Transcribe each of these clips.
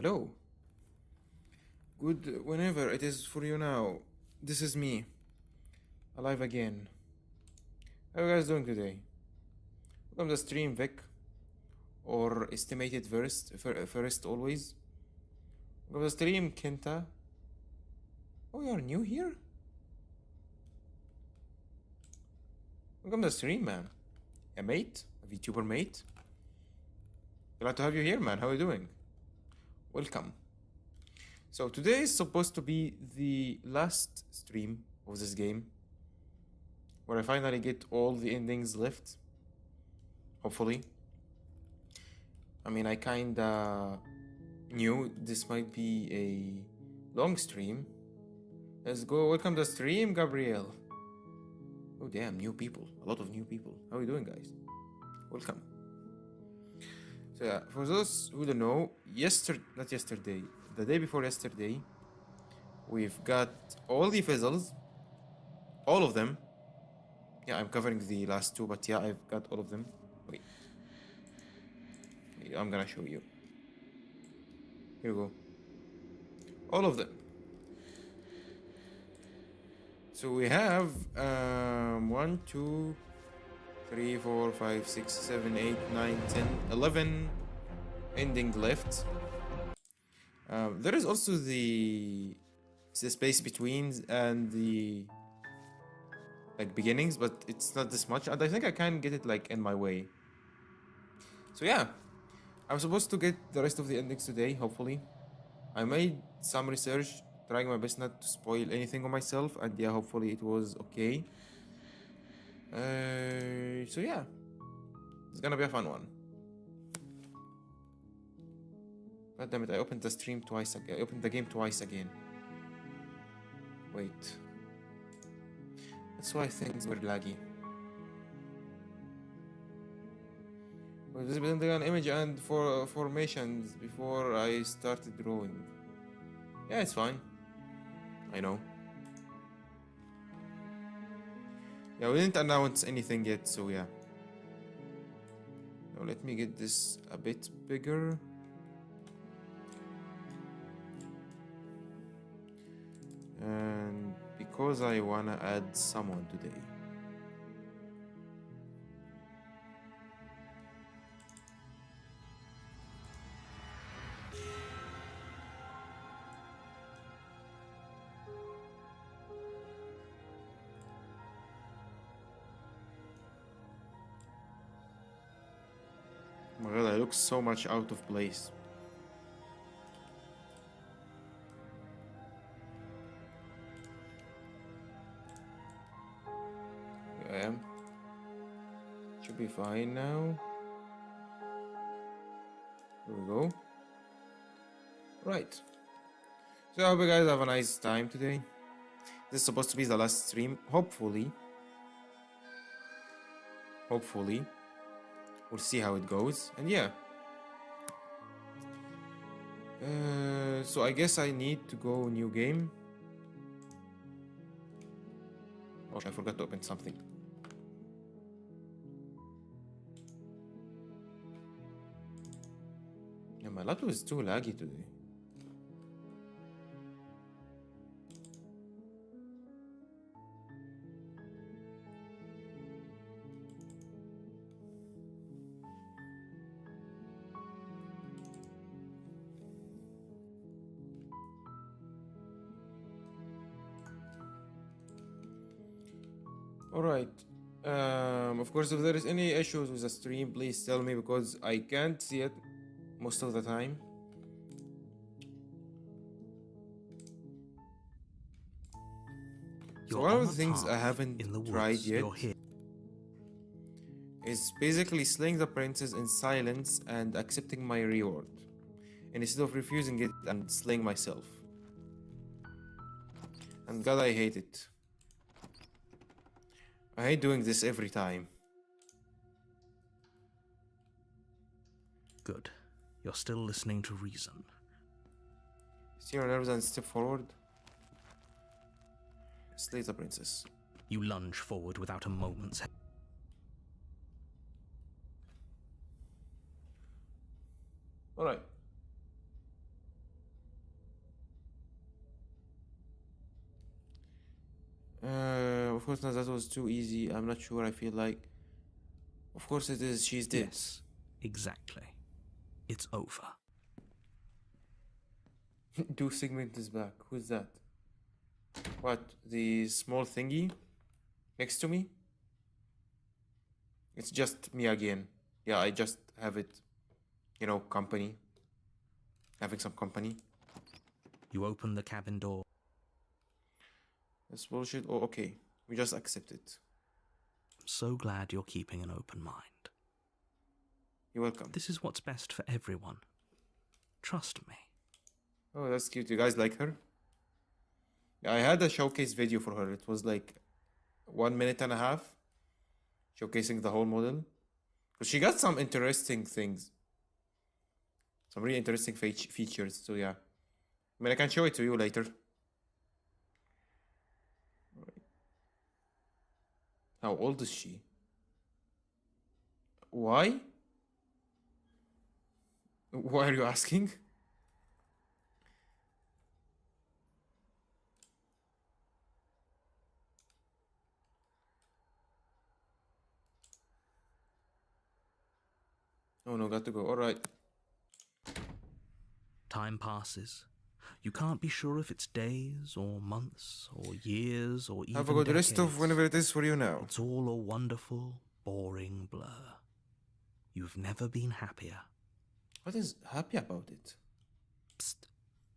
Hello. Good whenever it is for you now. This is me, alive again. How are you guys doing today? Welcome to the stream, Vic. Or estimated first always. Welcome to the stream, Kenta. Oh, you are new here? Welcome to the stream, man. A mate? A VTuber mate? Glad to have you here, man. How are you doing? Welcome. So today is supposed to be the last stream of this game, where I finally get all the endings left. Hopefully. I mean, I kinda knew this might be a long stream. Let's go. Welcome to the stream, Gabriel. Oh damn, new people. A lot of new people. How are you doing, guys? Welcome. So yeah, for those who don't know, not yesterday, the day before yesterday, we've got all the fizzles. All of them. Yeah, I'm covering the last two, but yeah, I've got all of them. Wait. I'm gonna show you. Here we go. All of them. So we have 1, 2, 3, 4, 5, 6, 7, 8, 9, 10, 11 ending left. There is also the space between and the beginnings, but it's not this much, and I think I can get it in my way. So yeah, I'm supposed to get the rest of the endings today, hopefully. I made some research, trying my best not to spoil anything on myself, and yeah, hopefully it was okay. So yeah, it's gonna be a fun one. God damn it, I opened the stream twice again. I opened the game twice again. Wait. That's why things were laggy. Well, this depending on image and for formations before I started drawing. Yeah, it's fine. I know. Yeah, we didn't announce anything yet, so yeah. Now let me get this a bit bigger. And because I wanna add someone today. Oh my god, I look so much out of place. Here I am. Should be fine now. Here we go. Right. So I hope you guys have a nice time today. This is supposed to be the last stream, hopefully. Hopefully. We'll see how it goes. And yeah. So I guess I need to go new game. Oh, I forgot to open something. Yeah, my laptop is too laggy today. Alright. Of course, if there is any issues with the stream, please tell me because I can't see it most of the time. So one of the things I haven't tried yet is basically slaying the princess in silence and accepting my reward, and instead of refusing it and slaying myself. And God, I hate it. I hate doing this every time. Good. You're still listening to reason. See your nerves and step forward. Slay the princess. You lunge forward without a moment's hesitation. Alright. Of course, no, that was too easy. I'm not sure. I feel like. Of course it is. She's dead. Yes, exactly. It's over. Do segment is back. Who's that? What? The small thingy next to me? It's just me again. Yeah, I just have it. You know, company. Having some company. You open the cabin door. That's bullshit. Oh, okay. We just accept it. I'm so glad you're keeping an open mind. You're welcome. This is what's best for everyone. Trust me. Oh, that's cute. You guys like her? Yeah, I had a showcase video for her. It was like 1.5 minutes, showcasing the whole model. But she got some interesting things. Some really interesting features. So yeah. I mean, I can show it to you later. How old is she? Why? Why are you asking? Oh no, got to go. Alright. Time passes. You can't be sure if it's days or months or years or even Have a good rest of decades. whenever it is for you now. It's all a wonderful, boring blur. You've never been happier. What is happy about it? Psst.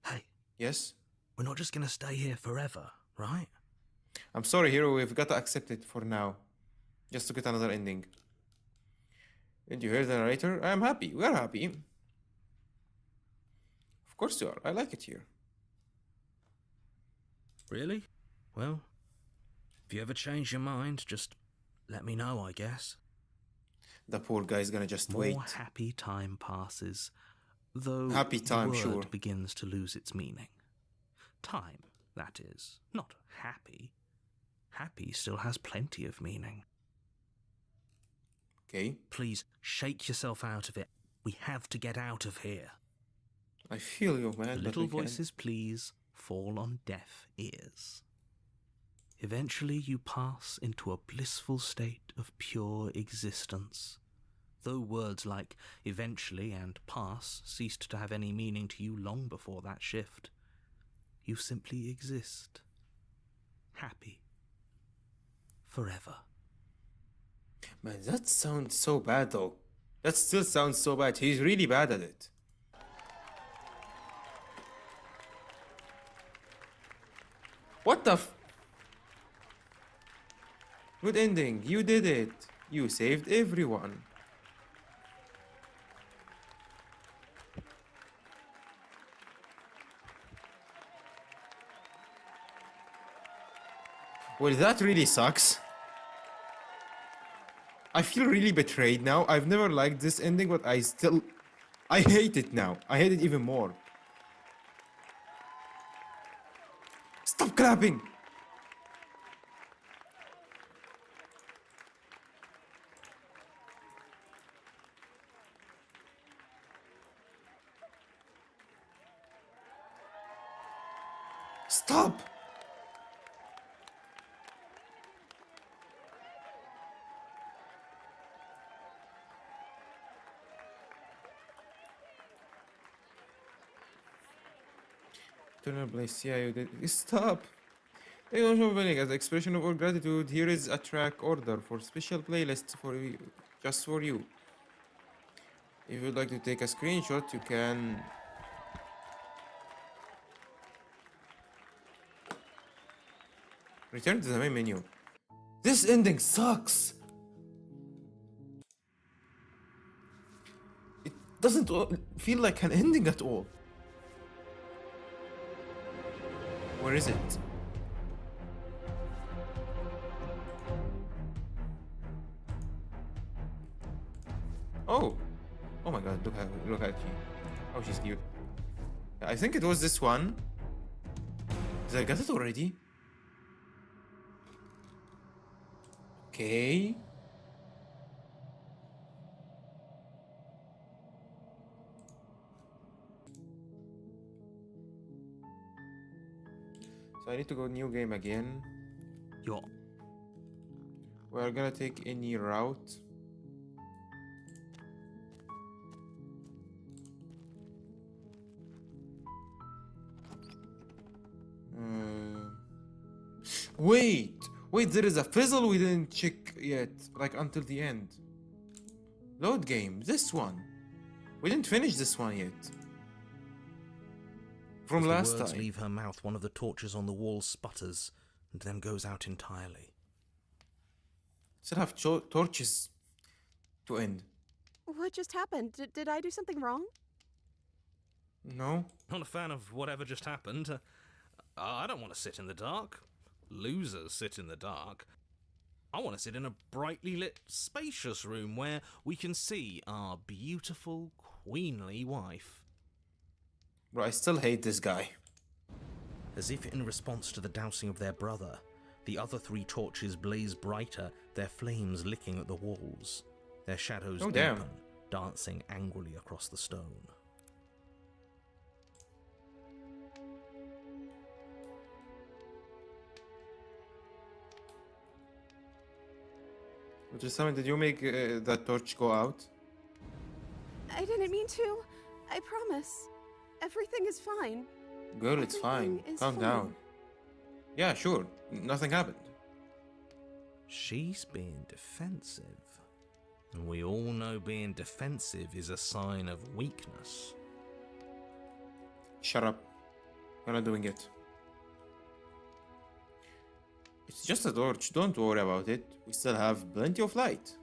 Hey, Yes? we're not just gonna stay here forever, right? I'm sorry, hero. We've got to accept it for now. Just to get another ending. Did you hear the narrator? I am happy. We are happy. Of course you are. I like it here. Really? Well, if you ever change your mind, just let me know, I guess. The poor guy's gonna just More wait. happy time passes, though Happy time, the word sure. begins to lose its meaning. Time, that is, not happy. Happy still has plenty of meaning. Okay. Please, shake yourself out of it. We have to get out of here. I feel you, man. but Little we can't. voices, please, fall on deaf ears. Eventually you pass into a blissful state of pure existence. Though words like eventually and pass ceased to have any meaning to you long before that shift, you simply exist. Happy. Forever. Man, that sounds so bad though. That still sounds so bad. He's really bad at it. What the f- Good ending. You did it. You saved everyone. Well, that really sucks. I feel really betrayed now. I've never liked this ending, but I hate it now. I hate it even more. Stop clapping! Stop! Eternal bliss, yeah, you did. Stop! Hey, don't show winning. As an expression of our gratitude, here is a track order for special playlist for you, just for you. If you'd like to take a screenshot, you can. Return to the main menu. This ending sucks! It doesn't feel like an ending at all. Where is it? Oh! Oh my god, look at she. Oh, she's cute. I think it was this one. Did I get it already? Okay. So I need to go new game again. You're We're gonna take any route. Uh, wait, there is a fizzle we didn't check yet, like until the end. Load game, this one. We didn't finish this one yet. From As last the words time. leave her mouth, one of the torches on the wall sputters and then goes out entirely. Still have torches to end. What just happened? Did I do something wrong? No? Not a fan of whatever just happened. I don't want to sit in the dark. Losers sit in the dark. I want to sit in a brightly lit, spacious room where we can see our beautiful, queenly wife. Bro, I still hate this guy. As if in response to the dousing of their brother, the other 3 torches blaze brighter, their flames licking at the walls. Their shadows Oh, damn. deepen, dancing angrily across the stone. Just tell me, did you make that torch go out? I didn't mean to. I promise. Everything is fine. Girl, it's fine. Everything is Calm fine. down. Yeah, sure. Nothing happened. She's being defensive. And we all know being defensive is a sign of weakness. Shut up. We're not doing it. It's just a torch. Don't worry about it. We still have plenty of light.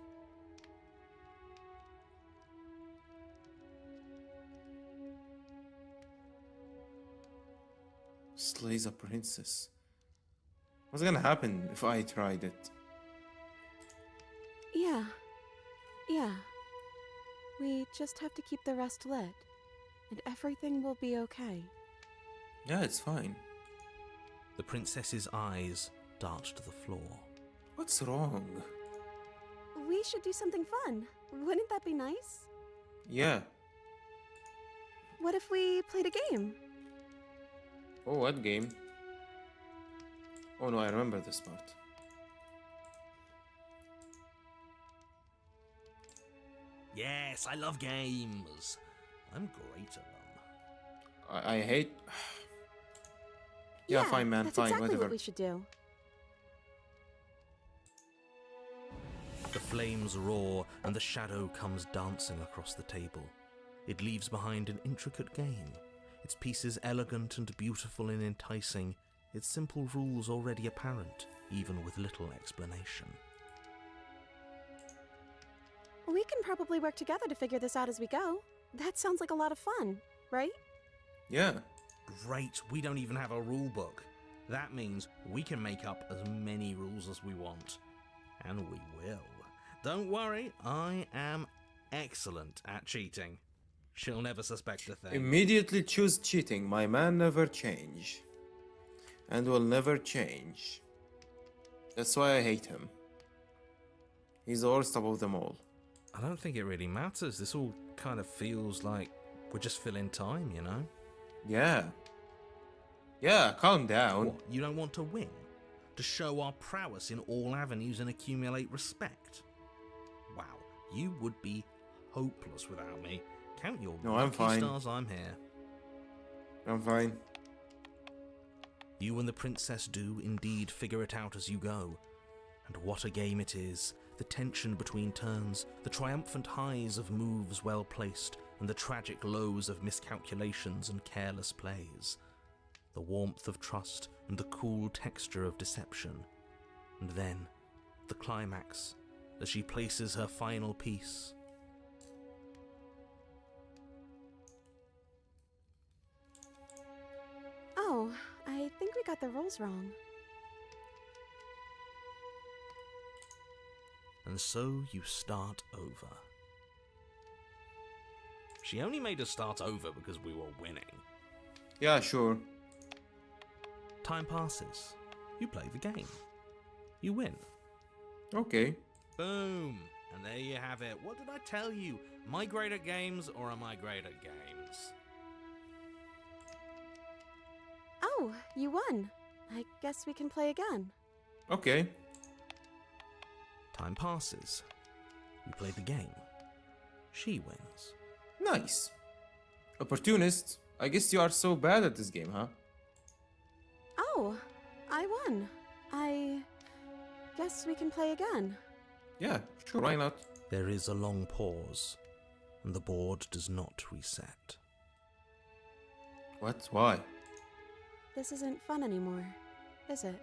Slays a princess. What's gonna happen if I tried it? Yeah. We just have to keep the rest lit, and everything will be okay. Yeah, it's fine. The princess's eyes dart to the floor. What's wrong? We should do something fun. Wouldn't that be nice? Yeah. What if we played a game? Oh, what game? Oh no, I remember this part. Yes, I love games. I'm great at them. I hate... Yeah, fine, man, that's fine, exactly whatever. what we should do. The flames roar and the shadow comes dancing across the table. It leaves behind an intricate game, its pieces elegant and beautiful and enticing, its simple rules already apparent, even with little explanation. We can probably work together to figure this out as we go. That sounds like a lot of fun, right? Yeah. Great, we don't even have a rule book. That means we can make up as many rules as we want. And we will. Don't worry, I am excellent at cheating. She'll never suspect a thing. Immediately choose cheating. My man never change. And will never change. That's why I hate him. He's the worst above them all. I don't think it really matters. This all kind of feels like we're just filling time, you know? Yeah. Yeah, calm down. What, you don't want to win? To show our prowess in all avenues and accumulate respect? Wow, you would be hopeless without me. Count your No, I'm lucky fine. stars I'm here. I'm fine. You and the princess do indeed figure it out as you go. And what a game it is. The tension between turns, the triumphant highs of moves well placed, and the tragic lows of miscalculations and careless plays. The warmth of trust and the cool texture of deception. And then, the climax, as she places her final piece. Oh, I think we got the rules wrong. And so you start over. She only made us start over because we were winning. Yeah, sure. Time passes. You play the game. You win. Okay. Boom! And there you have it. What did I tell you? Am I great at games or am I great at games? Oh, you won. I guess we can play again. Okay. Time passes. You play the game. She wins. Nice. Opportunist. I guess you are so bad at this game, huh? Oh, I won. I guess we can play again. Yeah, sure, why not? There is a long pause, and the board does not reset. What? Why? This isn't fun anymore, is it?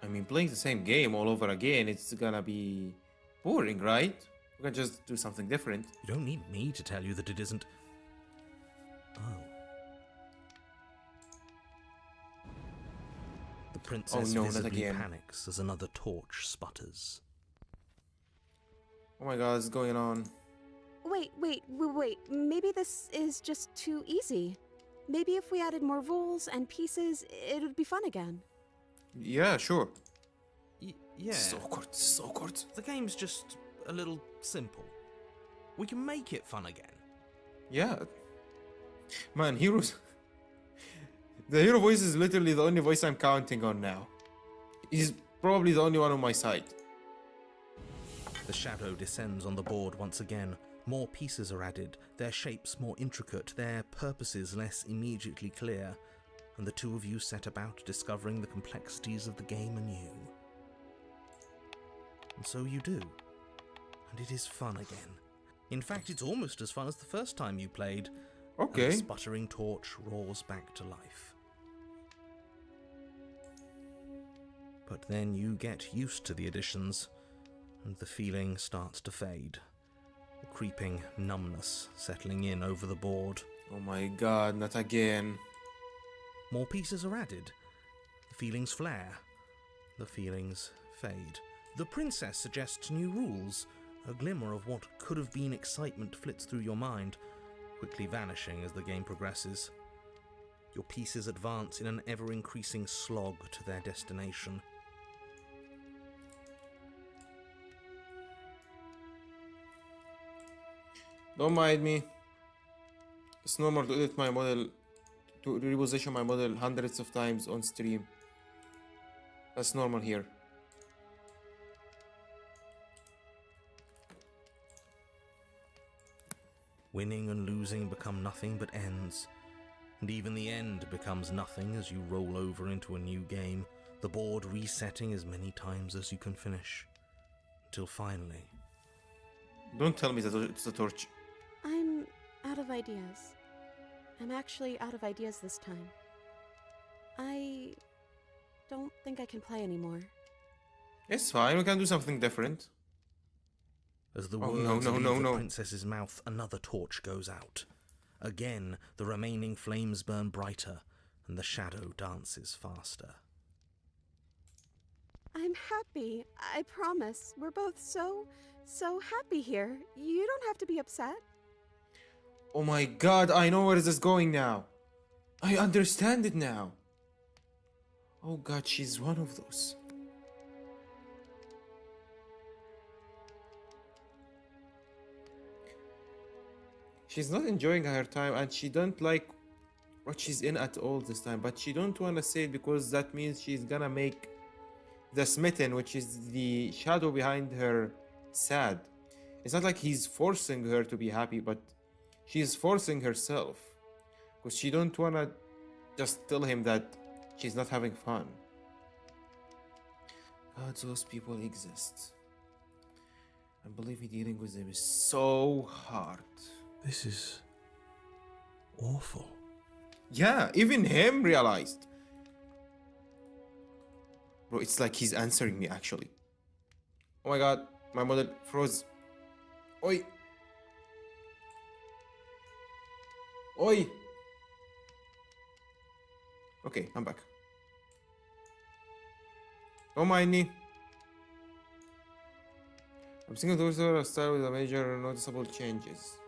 I mean, playing the same game all over again, it's gonna be boring, right? We can just do something different. You don't need me to tell you that it isn't. Oh. The princess Oh no, not visibly again. panics as another torch sputters. Oh my god, what's going on? Wait. Maybe this is just too easy. Maybe if we added more rules and pieces, it would be fun again. Yeah, sure. Yeah. This is awkward, this is awkward. The game's just a little simple. We can make it fun again. Yeah. Man, heroes. The hero voice is literally the only voice I'm counting on now. He's probably the only one on my side. The shadow descends on the board once again. More pieces are added, their shapes more intricate, their purposes less immediately clear, and the two of you set about discovering the complexities of the game anew. And so you do. And it is fun again. In fact, it's almost as fun as the first time you played. Okay. And the sputtering torch roars back to life. But then you get used to the additions, and the feeling starts to fade. A creeping numbness settling in over the board. Oh my god, not again. More pieces are added. The feelings flare. The feelings fade. The princess suggests new rules. A glimmer of what could have been excitement flits through your mind, quickly vanishing as the game progresses. Your pieces advance in an ever-increasing slog to their destination. Don't mind me. It's normal to edit my model, to reposition my model hundreds of times on stream. That's normal here. Winning and losing become nothing but ends. And even the end becomes nothing as you roll over into a new game, the board resetting as many times as you can finish. Until finally... Don't tell me that it's the torch. I'm out of ideas. I'm actually out of ideas this time. I don't think I can play anymore. It's fine, we can do something different. As the Oh, words no, leave no, the no. princess's mouth, another torch goes out. Again, the remaining flames burn brighter, and the shadow dances faster. I'm happy. I promise. We're both so happy here. You don't have to be upset. Oh my god, I know where this is going now. I understand it now. Oh god, she's one of those. She's not enjoying her time and she don't like what she's in at all this time, but she don't want to say it because that means she's gonna make the smitten, which is the shadow behind her, sad. It's not like he's forcing her to be happy, but she's forcing herself because she don't want to just tell him that she's not having fun. God, those people exist. And believe me, dealing with them is so hard. This is awful. Yeah, even him realized. Bro, it's like he's answering me actually. Oh my god, my model froze. Oi. Oi. Okay, I'm back. Don't mind me. I'm thinking towards a style with a major noticeable changes.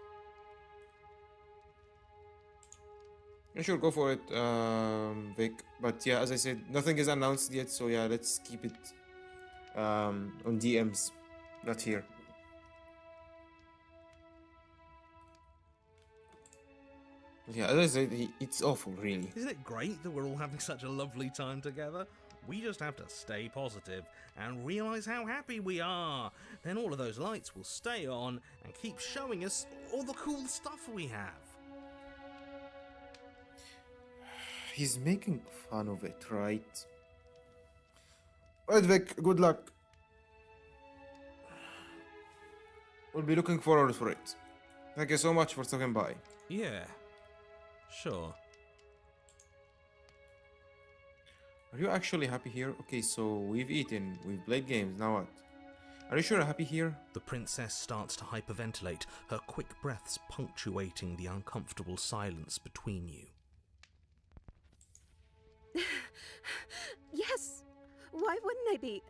Yeah, sure, go for it, Vic. But yeah, as I said, nothing is announced yet, so yeah, let's keep it on DMs, not here. Yeah, as I said, it's awful, really. Isn't it great that we're all having such a lovely time together? We just have to stay positive and realize how happy we are. Then all of those lights will stay on and keep showing us all the cool stuff we have. He's making fun of it, right? Right, Vic, good luck. We'll be looking forward for it. Thank you so much for stopping by. Yeah, sure. Are you actually happy here? Okay, so we've eaten, we've played games, now what? Are you sure you're happy here? The princess starts to hyperventilate, her quick breaths punctuating the uncomfortable silence between you. Yes! Why wouldn't I be?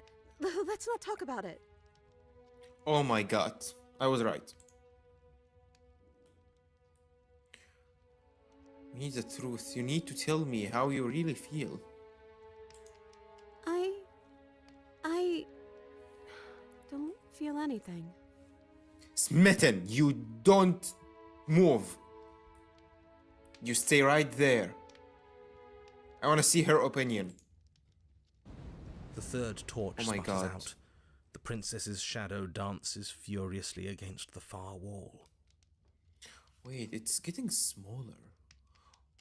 Let's not talk about it. Oh my god, I was right. We need the truth. You need to tell me how you really feel. I don't feel anything. Smitten, you don't move. You stay right there. I want to see her opinion. The third torch Oh my sputters God. out. The princess's shadow dances furiously against the far wall. Wait, it's getting smaller.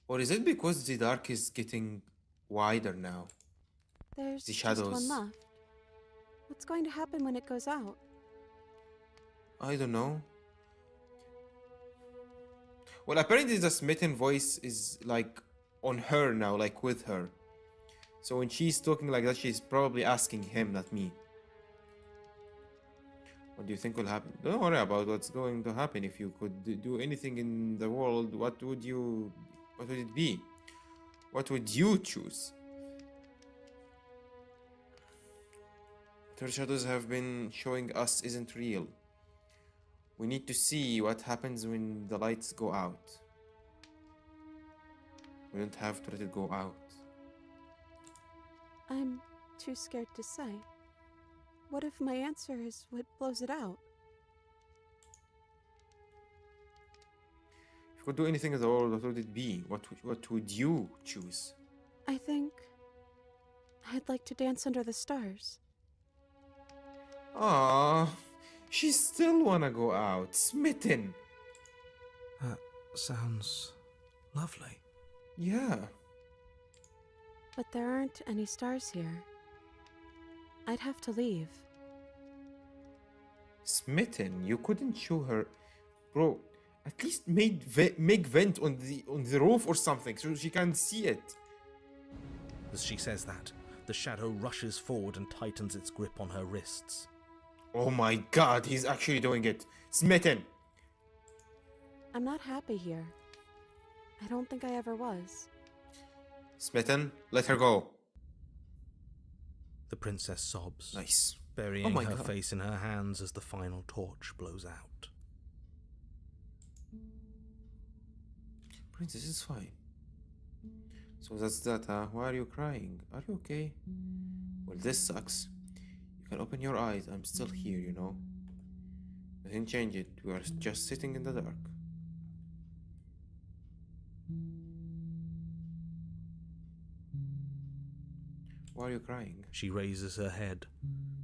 Or is it because the dark is getting wider now? There's The just shadows. one left. What's going to happen when it goes out? I don't know. Well, apparently the smitten voice is like on her now, like with her. So when she's talking like that, she's probably asking him, not me. What do you think will happen? Don't worry about what's going to happen. If you could do anything in the world, what would it be? What would you choose? What our shadows have been showing us isn't real. We need to see what happens when the lights go out. We don't have to let it go out. I'm too scared to say. What if my answer is what blows it out? If you could do anything in the world, what would it be? What would you choose? I think I'd like to dance under the stars. Ah, she still wanna go out. Smitten. That sounds lovely. Yeah. But there aren't any stars here. I'd have to leave. Smitten, you couldn't show her, bro. At least make vent on the roof or something so she can see it. As she says that, the shadow rushes forward and tightens its grip on her wrists. Oh my god, he's actually doing it. Smitten. I'm not happy here. I don't think I ever was. Smitten, let her go. The princess sobs, Nice. burying Oh my her God. face in her hands as the final torch blows out. Princess, it's fine. So that's that, huh? Why are you crying? Are you okay? Well, this sucks. You can open your eyes. I'm still here, you know. Nothing changed it. We are just sitting in the dark. Why are you crying? She raises her head,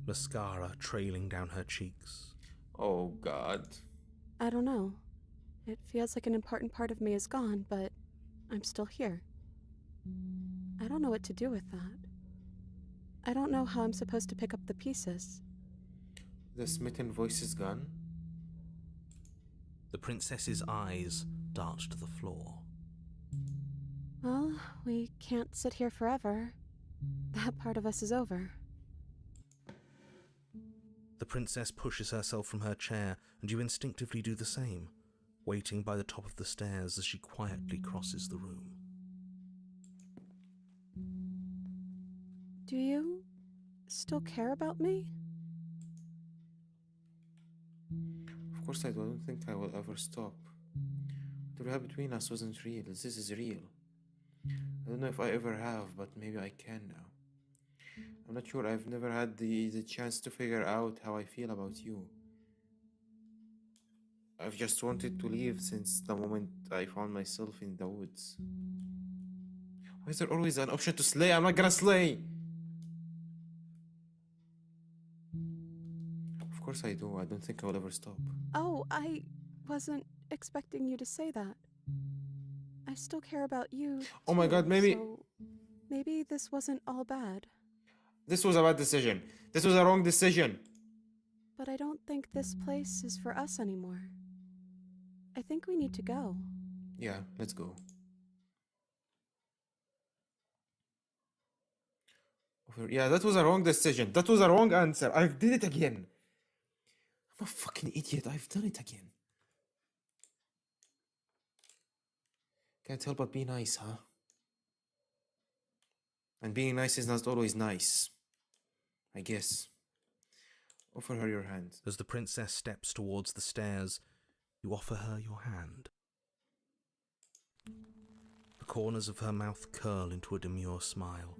mascara trailing down her cheeks. Oh, God. I don't know. It feels like an important part of me is gone, but I'm still here. I don't know what to do with that. I don't know how I'm supposed to pick up the pieces. The smitten voice is gone. The princess's eyes dart to the floor. Well, we can't sit here forever. That part of us is over. The princess pushes herself from her chair, and you instinctively do the same, waiting by the top of the stairs as she quietly crosses the room. Do you still care about me? Of course, I don't think I will ever stop. What we had between us wasn't real. This is real. I don't know if I ever have, but maybe I can now. I'm not sure. I've never had the chance to figure out how I feel about you. I've just wanted to leave since the moment I found myself in the woods. Why is there always an option to slay? I'm not gonna slay! Of course I do. I don't think I will ever stop. Oh, I wasn't expecting you to say that. I still care about you. Oh my too, god, maybe So maybe this wasn't all bad. this was a bad decision. This was a wrong decision. But I don't think this place is for us anymore. I think we need to go. Yeah, let's go. Yeah, that was a wrong decision. That was a wrong answer. I did it again. I'm a fucking idiot. I've done it again. Can't help but be nice, huh? And being nice is not always nice. I guess. Offer her your hand. As the princess steps towards the stairs, you offer her your hand. The corners of her mouth curl into a demure smile,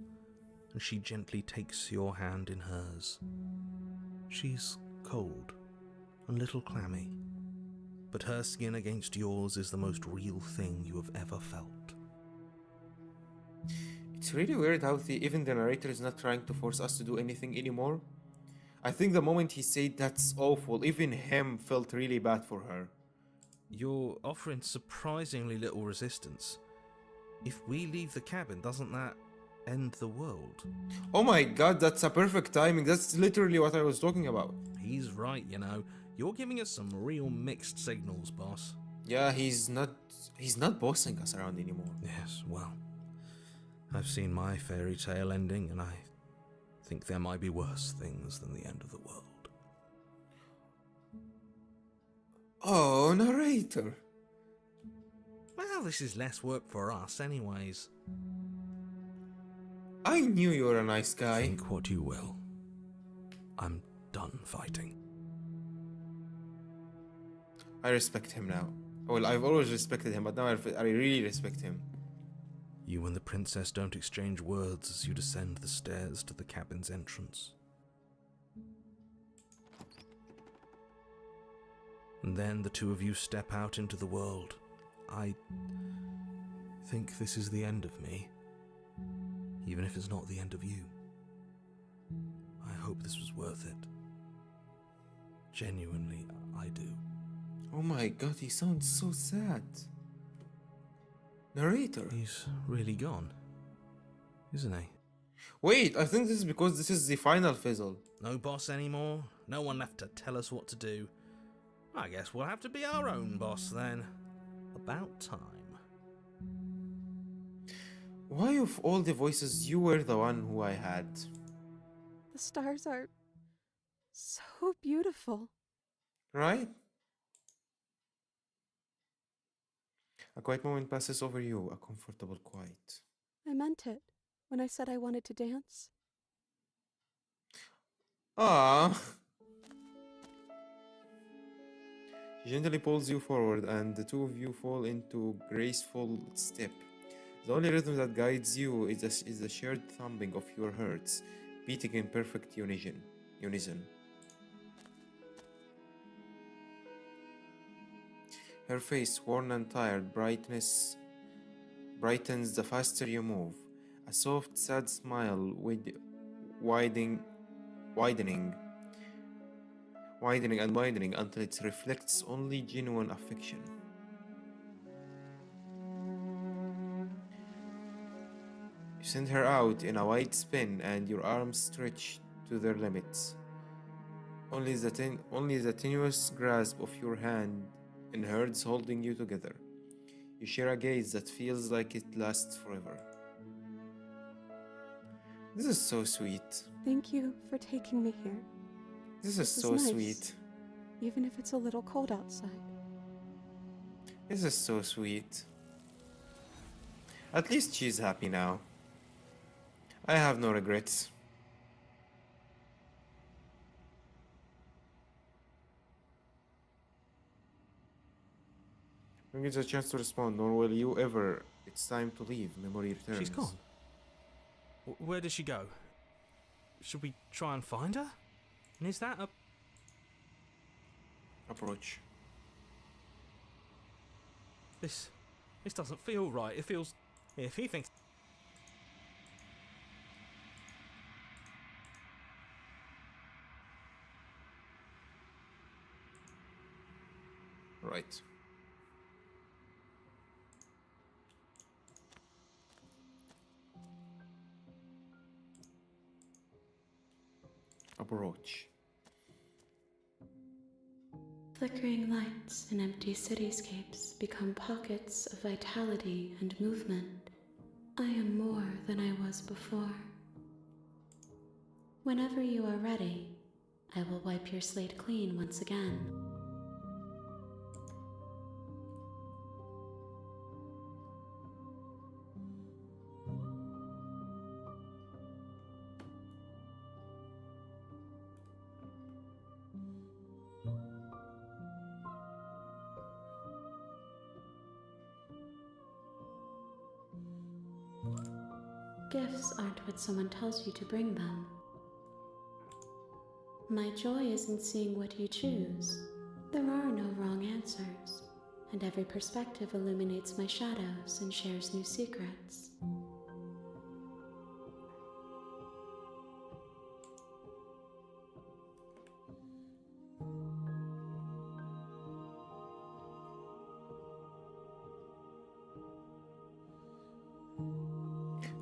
and she gently takes your hand in hers. She's cold and a little clammy, but her skin against yours is the most real thing you have ever felt. It's really weird how even the narrator is not trying to force us to do anything anymore. I think the moment he said that's awful, even him felt really bad for her. You're offering surprisingly little resistance. If we leave the cabin, doesn't that end the world? Oh my god, that's a perfect timing. That's literally what I was talking about. He's right, you know. You're giving us some real mixed signals, boss. Yeah, he's not bossing us around anymore. Yes, well, I've seen my fairy tale ending, and I think there might be worse things than the end of the world. Oh, narrator. Well, this is less work for us anyways. I knew you were a nice guy. Think what you will. I'm done fighting. I respect him now. Well, I've always respected him, but now I really respect him. You and the princess don't exchange words as you descend the stairs to the cabin's entrance. And then the two of you step out into the world. I think this is the end of me, even if it's not the end of you. I hope this was worth it. Genuinely, I do. Oh my god, he sounds so sad. Narrator. He's really gone, isn't he? Wait, I think this is because this is the final fizzle. No boss anymore, no one left to tell us what to do. I guess we'll have to be our own boss then. About time. Why of all the voices, you were the one who I had? The stars are so beautiful. Right? A quiet moment passes over you, a comfortable quiet. I meant it when I said I wanted to dance. Ah. She gently pulls you forward, and the two of you fall into graceful step. The only rhythm that guides you is the shared thumping of your hearts, beating in perfect unison. Her face, worn and tired, brightens the faster you move. A soft, sad smile with widening and widening until it reflects only genuine affection. You send her out in a wide spin, and your arms stretch to their limits. Only the tenuous grasp of your hand in hers holding you together. You share a gaze that feels like it lasts forever. This is so sweet. Thank you for taking me here. This is so nice, sweet. even if it's a little cold outside. This is so sweet. At least she's happy now. I have no regrets. Don't get a chance to respond, nor will you ever. It's time to leave. Memory returns. She's gone. Where did she go? Should we try and find her? And is that a... Approach. This doesn't feel right. It feels... If he thinks... Right. Approach. Flickering lights in empty cityscapes become pockets of vitality and movement. I am more than I was before. Whenever you are ready, I will wipe your slate clean once again. Gifts aren't what someone tells you to bring them. My joy is in seeing what you choose. There are no wrong answers, and every perspective illuminates my shadows and shares new secrets.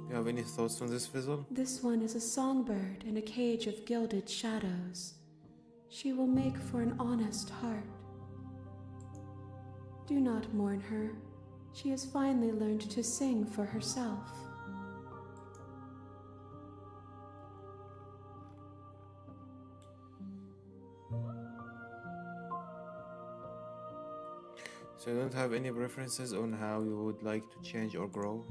You have any thoughts on this fizzle? This one is a songbird in a cage of gilded shadows. She will make for an honest heart. Do not mourn her. She has finally learned to sing for herself. So you don't have any preferences on how you would like to change or grow?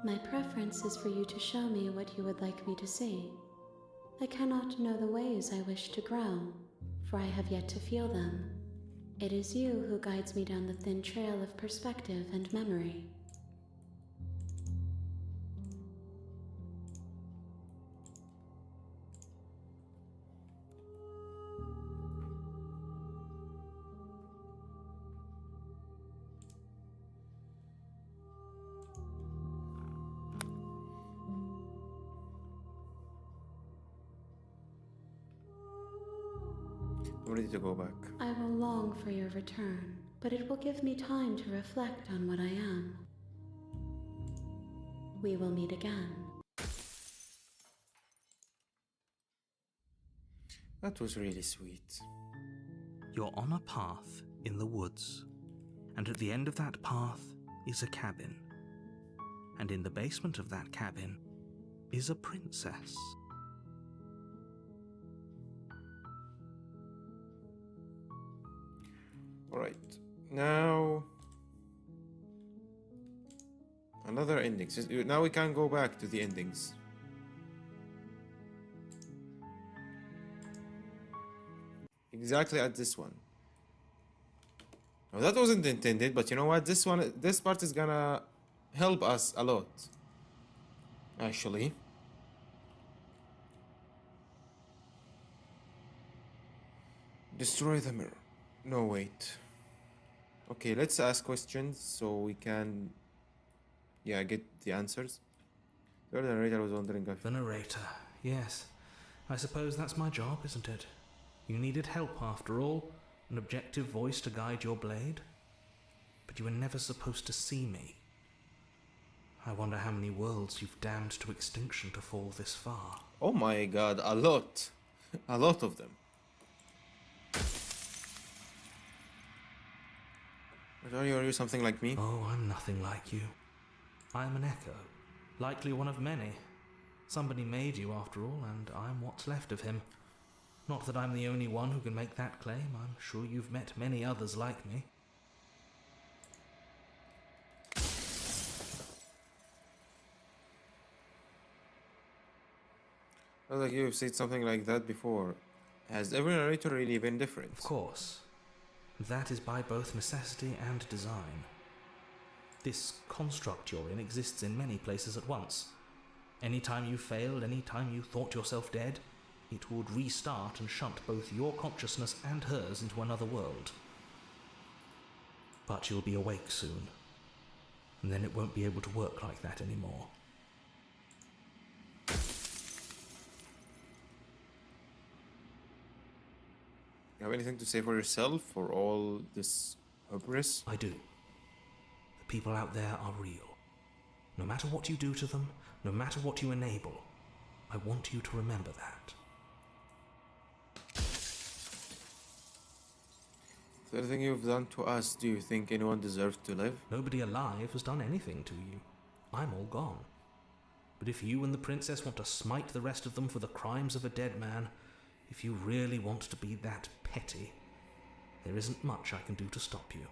My preference is for you to show me what you would like me to see. I cannot know the ways I wish to grow, for I have yet to feel them. It is you who guides me down the thin trail of perspective and memory. I'm ready to go back. I will long for your return, but it will give me time to reflect on what I am. We will meet again. That was really sweet. You're on a path in the woods, and at the end of that path is a cabin. And in the basement of that cabin is a princess. Alright. Now... another ending. So now we can go back to the endings. Exactly at this one. Now that wasn't intended, but you know what? This part is gonna help us a lot. Actually. Destroy the mirror. No, wait. Okay, let's ask questions so we can... yeah, get the answers. The narrator was wondering if... The narrator, yes. I suppose that's my job, isn't it? You needed help after all, an objective voice to guide your blade. But you were never supposed to see me. I wonder how many worlds you've damned to extinction to fall this far. Oh my god, a lot. A lot of them. But are you something like me? Oh, I'm nothing like you. I'm an echo, likely one of many. Somebody made you after all, and I'm what's left of him. Not that I'm the only one who can make that claim. I'm sure you've met many others like me. I like you've said something like that before. Has every narrator really been different? Of course. That is by both necessity and design. This construct you're in exists in many places at once. Any time you failed, any time you thought yourself dead, it would restart and shunt both your consciousness and hers into another world. But you'll be awake soon, and then it won't be able to work like that anymore. You have anything to say for yourself for all this Hubris? I do. The people out there are real. No matter what you do to them, no matter what you enable, I want you to remember that. For everything you've done to us, do you think anyone deserves to live? Nobody alive has done anything to you. I'm all gone. But if you and the princess want to smite the rest of them for the crimes of a dead man, if you really want to be that petty, there isn't much I can do to stop you.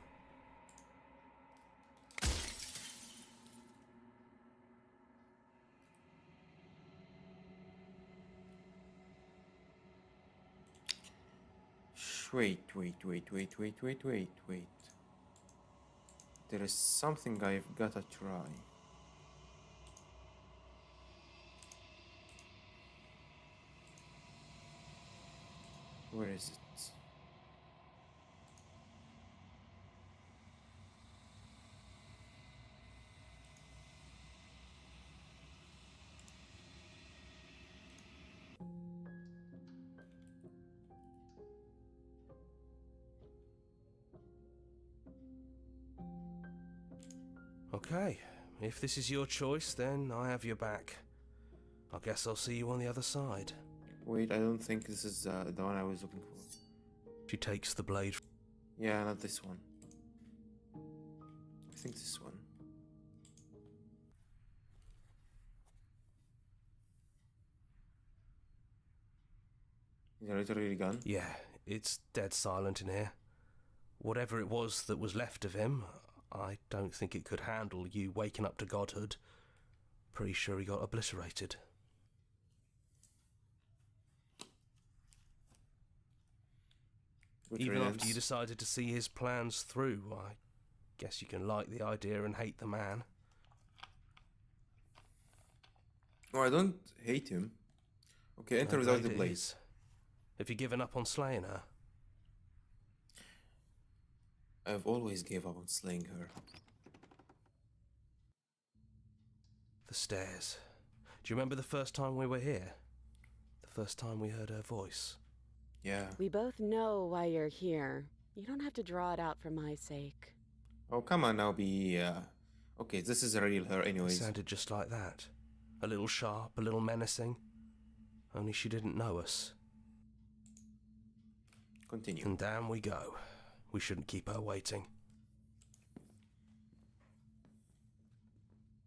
Wait. There is something I've gotta try. Where is it? Okay, if this is your choice, then I have your back. I guess I'll see you on the other side. Wait, I don't think this is the one I was looking for. She takes the blade. Yeah, not this one. I think this one. Is it literally gone? Yeah, it's dead silent in here. Whatever it was that was left of him, I don't think it could handle you waking up to godhood. Pretty sure he got obliterated. Which Even after ends. you decided to see his plans through, I guess you can like the idea and hate the man. Oh, I don't hate him. Okay, enter No without the blade it blade. is. Have you given up on slaying her? I've always gave up on slaying her. The stairs. Do you remember the first time we were here? The first time we heard her voice? Yeah. We both know why you're here. You don't have to draw it out for my sake. Oh, come on now, be... Okay, this is a real her It anyways. sounded just like that. A little sharp, a little menacing. Only she didn't know us. Continue. And down we go. We shouldn't keep her waiting.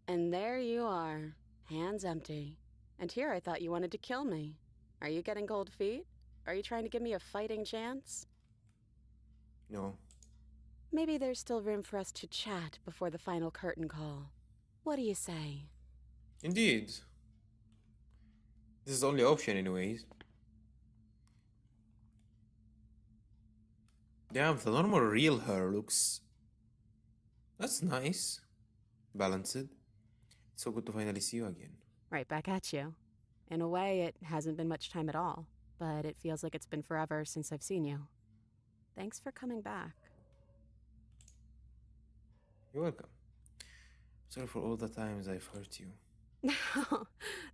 And there you are, hands empty. And here I thought you wanted to kill me. Are you getting cold feet? Are you trying to give me a fighting chance? No. Maybe there's still room for us to chat before the final curtain call. What do you say? Indeed. This is the only option anyways. Damn, the normal real her looks... That's nice. Balanced. It's so good to finally see you again. Right back at you. In a way, it hasn't been much time at all, but it feels like it's been forever since I've seen you. Thanks for coming back. You're welcome. Sorry for all the times I've hurt you.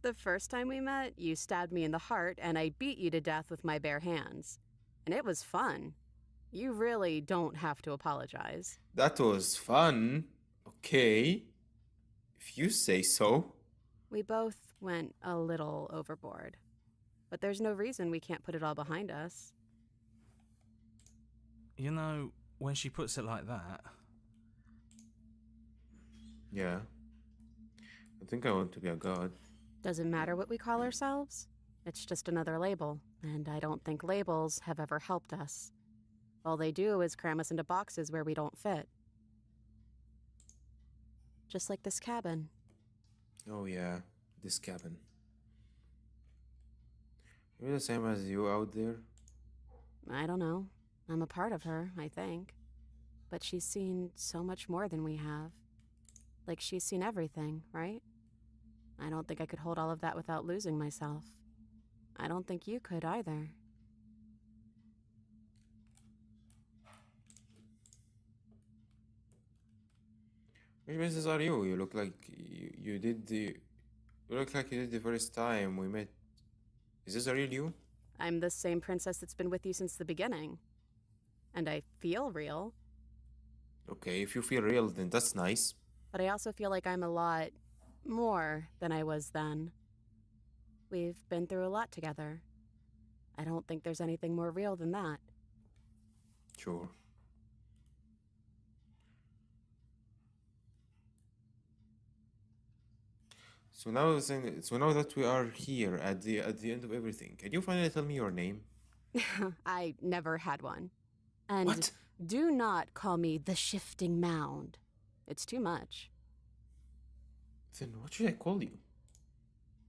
The first time we met, you stabbed me in the heart and I beat you to death with my bare hands. And it was fun. You really don't have to apologize. That was fun. Okay. If you say so. We both went a little overboard. But there's no reason we can't put it all behind us. You know, when she puts it like that, Yeah. I think I want to be a god. Doesn't matter what we call ourselves. It's just another label, and I don't think labels have ever helped us. All they do is cram us into boxes where we don't fit. Just like this cabin. Oh yeah, this cabin. You're the same as you out there? I don't know. I'm a part of her, I think. But she's seen so much more than we have. Like she's seen everything, right? I don't think I could hold all of that without losing myself. I don't think you could either. Which princess are you? You look like you did the... You look like you did the first time we met. Is this a real you? I'm the same princess that's been with you since the beginning. And I feel real. Okay, if you feel real, then that's nice. But I also feel like I'm a lot more than I was then. We've been through a lot together. I don't think there's anything more real than that. Sure. So now that we are here at the end of everything, can you finally tell me your name? I never had one. And What? do not call me the Shifting Mound. It's too much. Then what should I call you?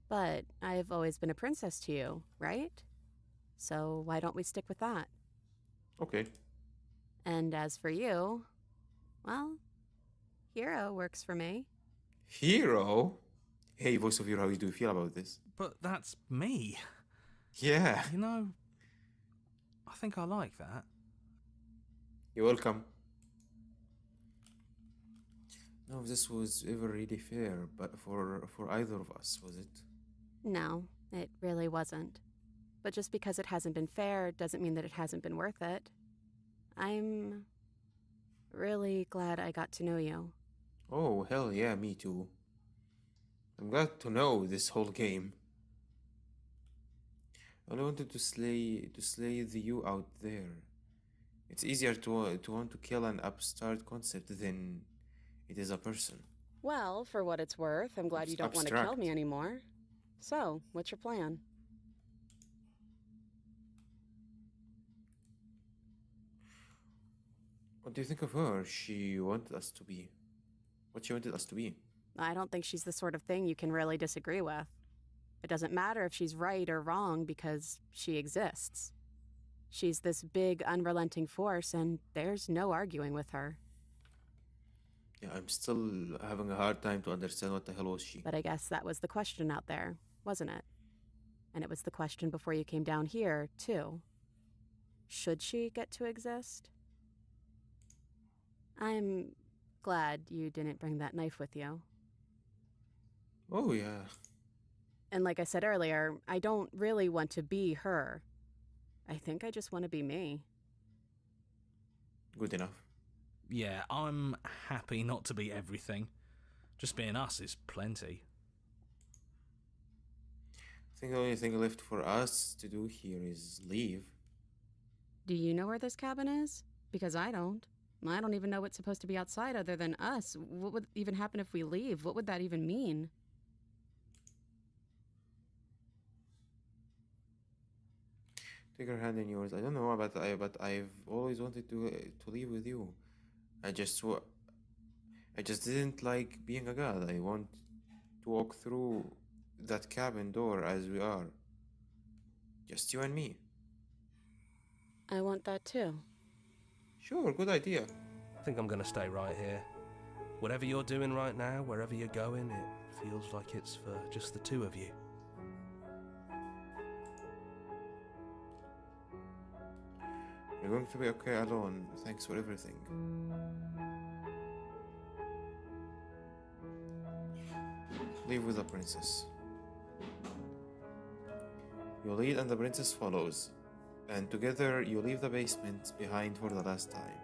But I've always been a princess to you, right? So why don't we stick with that? Okay. And as for you, well, Hero works for me. Hero? Hey, voice of hero, how do you feel about this? But that's me. Yeah. You know, I think I like that. You're welcome. No, this was ever really fair, but for either of us, was it? No, it really wasn't. But just because it hasn't been fair doesn't mean that it hasn't been worth it. I'm really glad I got to know you. Oh, hell yeah, me too. I'm glad to know this whole game. I only wanted to slay the you out there. It's easier to want to kill an upstart concept than it is a person. Well, for what it's worth, I'm glad you don't want to kill Abstract. me anymore. So, what's your plan? What do you think of her? She wanted us to be. What she wanted us to be. I don't think she's the sort of thing you can really disagree with. It doesn't matter if she's right or wrong because she exists. She's this big, unrelenting force, and there's no arguing with her. Yeah, I'm still having a hard time to understand what the hell was she. But I guess that was the question out there, wasn't it? And it was the question before you came down here, too. Should she get to exist? I'm glad you didn't bring that knife with you. Oh yeah. And like I said earlier, I don't really want to be her. I think I just want to be me. Good enough. Yeah, I'm happy not to be everything. Just being us is plenty. I think the only thing left for us to do here is leave. Do you know where this cabin is? Because I don't. I don't even know what's supposed to be outside other than us. What would even happen if we leave? What would that even mean? Take her hand in yours. I don't know, but I've always wanted to leave with you. I just didn't like being a god. I want to walk through that cabin door as we are. Just you and me. I want that too. Sure, good idea. I think I'm going to stay right here. Whatever you're doing right now, wherever you're going, it feels like it's for just the two of you. You're going to be okay alone. Thanks for everything. Leave with the princess. You lead and the princess follows, and together you leave the basement behind for the last time.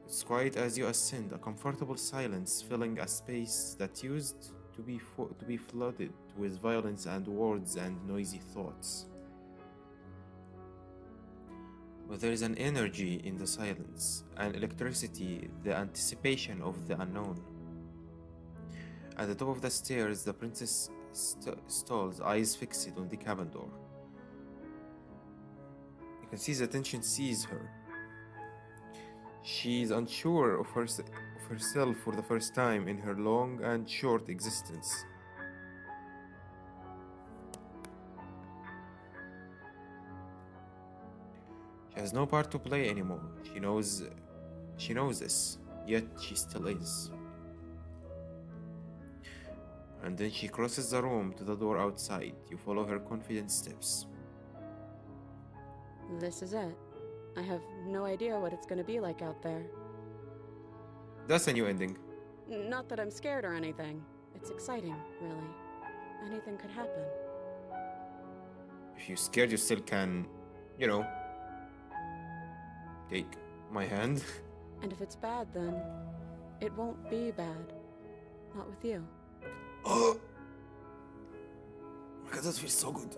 It's quiet as you ascend, a comfortable silence filling a space that used to be flooded with violence and words and noisy thoughts. But there is an energy in the silence, an electricity, the anticipation of the unknown. At the top of the stairs, the princess stalls, eyes fixed on the cabin door. You can see the tension seize her. She is unsure of herself for the first time in her long and short existence. She has no part to play anymore. She knows this, yet she still is. And then she crosses the room to the door outside. You follow her confident steps. This is it. I have no idea what it's going to be like out there. That's a new ending. Not that I'm scared or anything. It's exciting, really. Anything could happen. If you're scared, you still can, you know. Take my hand. And if it's bad, then it won't be bad. Not with you. Oh! My God, that feels so good.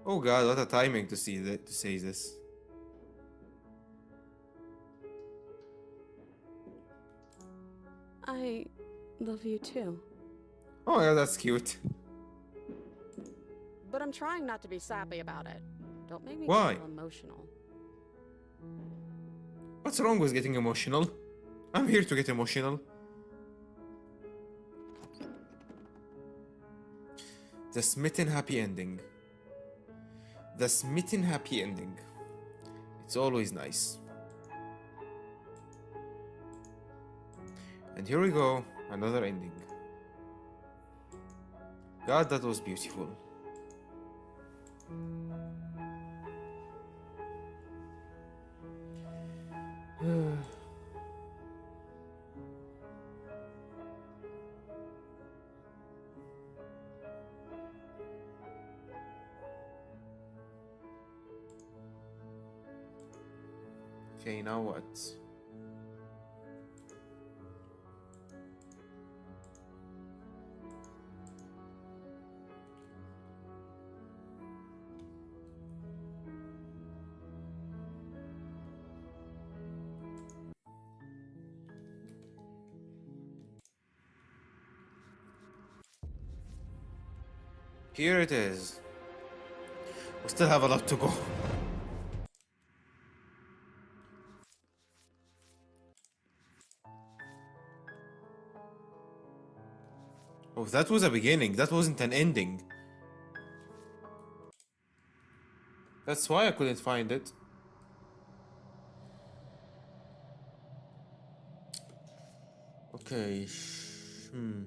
Oh God, what a timing to see that, to say this. I love you too. Oh yeah, that's cute. But I'm trying not to be sappy about it. Don't make me Why? feel emotional. What's wrong with getting emotional? I'm here to get emotional. The smitten happy ending. The smitten happy ending. It's always nice. And here we go, another ending. God, that was beautiful. Okay, now what? Here it is. We still have a lot to go. Oh, that was a beginning. That wasn't an ending. That's why I couldn't find it. Okay. Hmm.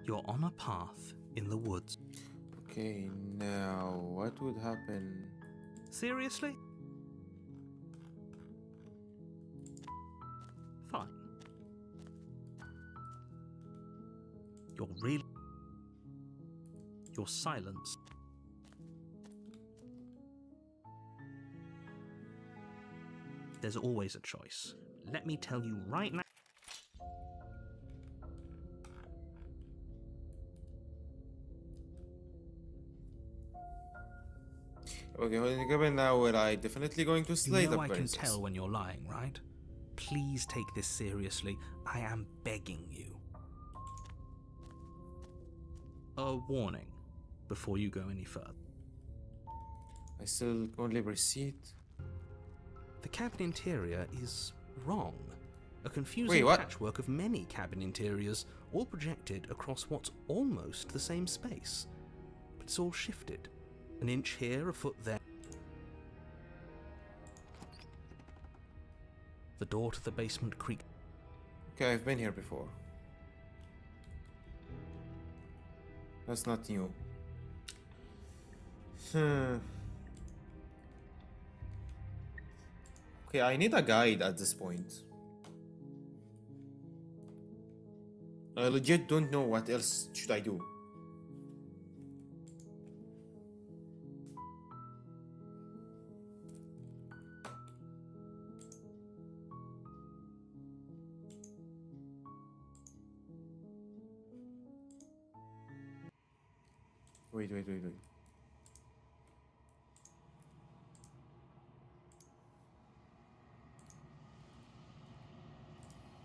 You're on a path in the woods. Okay, now what would happen? Seriously? Fine. You're silenced. There's always a choice. Let me tell you right now. Okay, well, given now we're definitely going to slay You know the I can princess. tell when you're lying, right? Please take this seriously. I am begging you. A warning before you go any further. I still only proceed. The cabin interior is wrong. A confusing Wait, what? patchwork of many cabin interiors, all projected across what's almost the same space. But it's all shifted. An inch here, a foot there. The door to the basement creaked. Okay, I've been here before. That's not new. Okay, I need a guide at this point. I legit don't know what else should I do. Wait.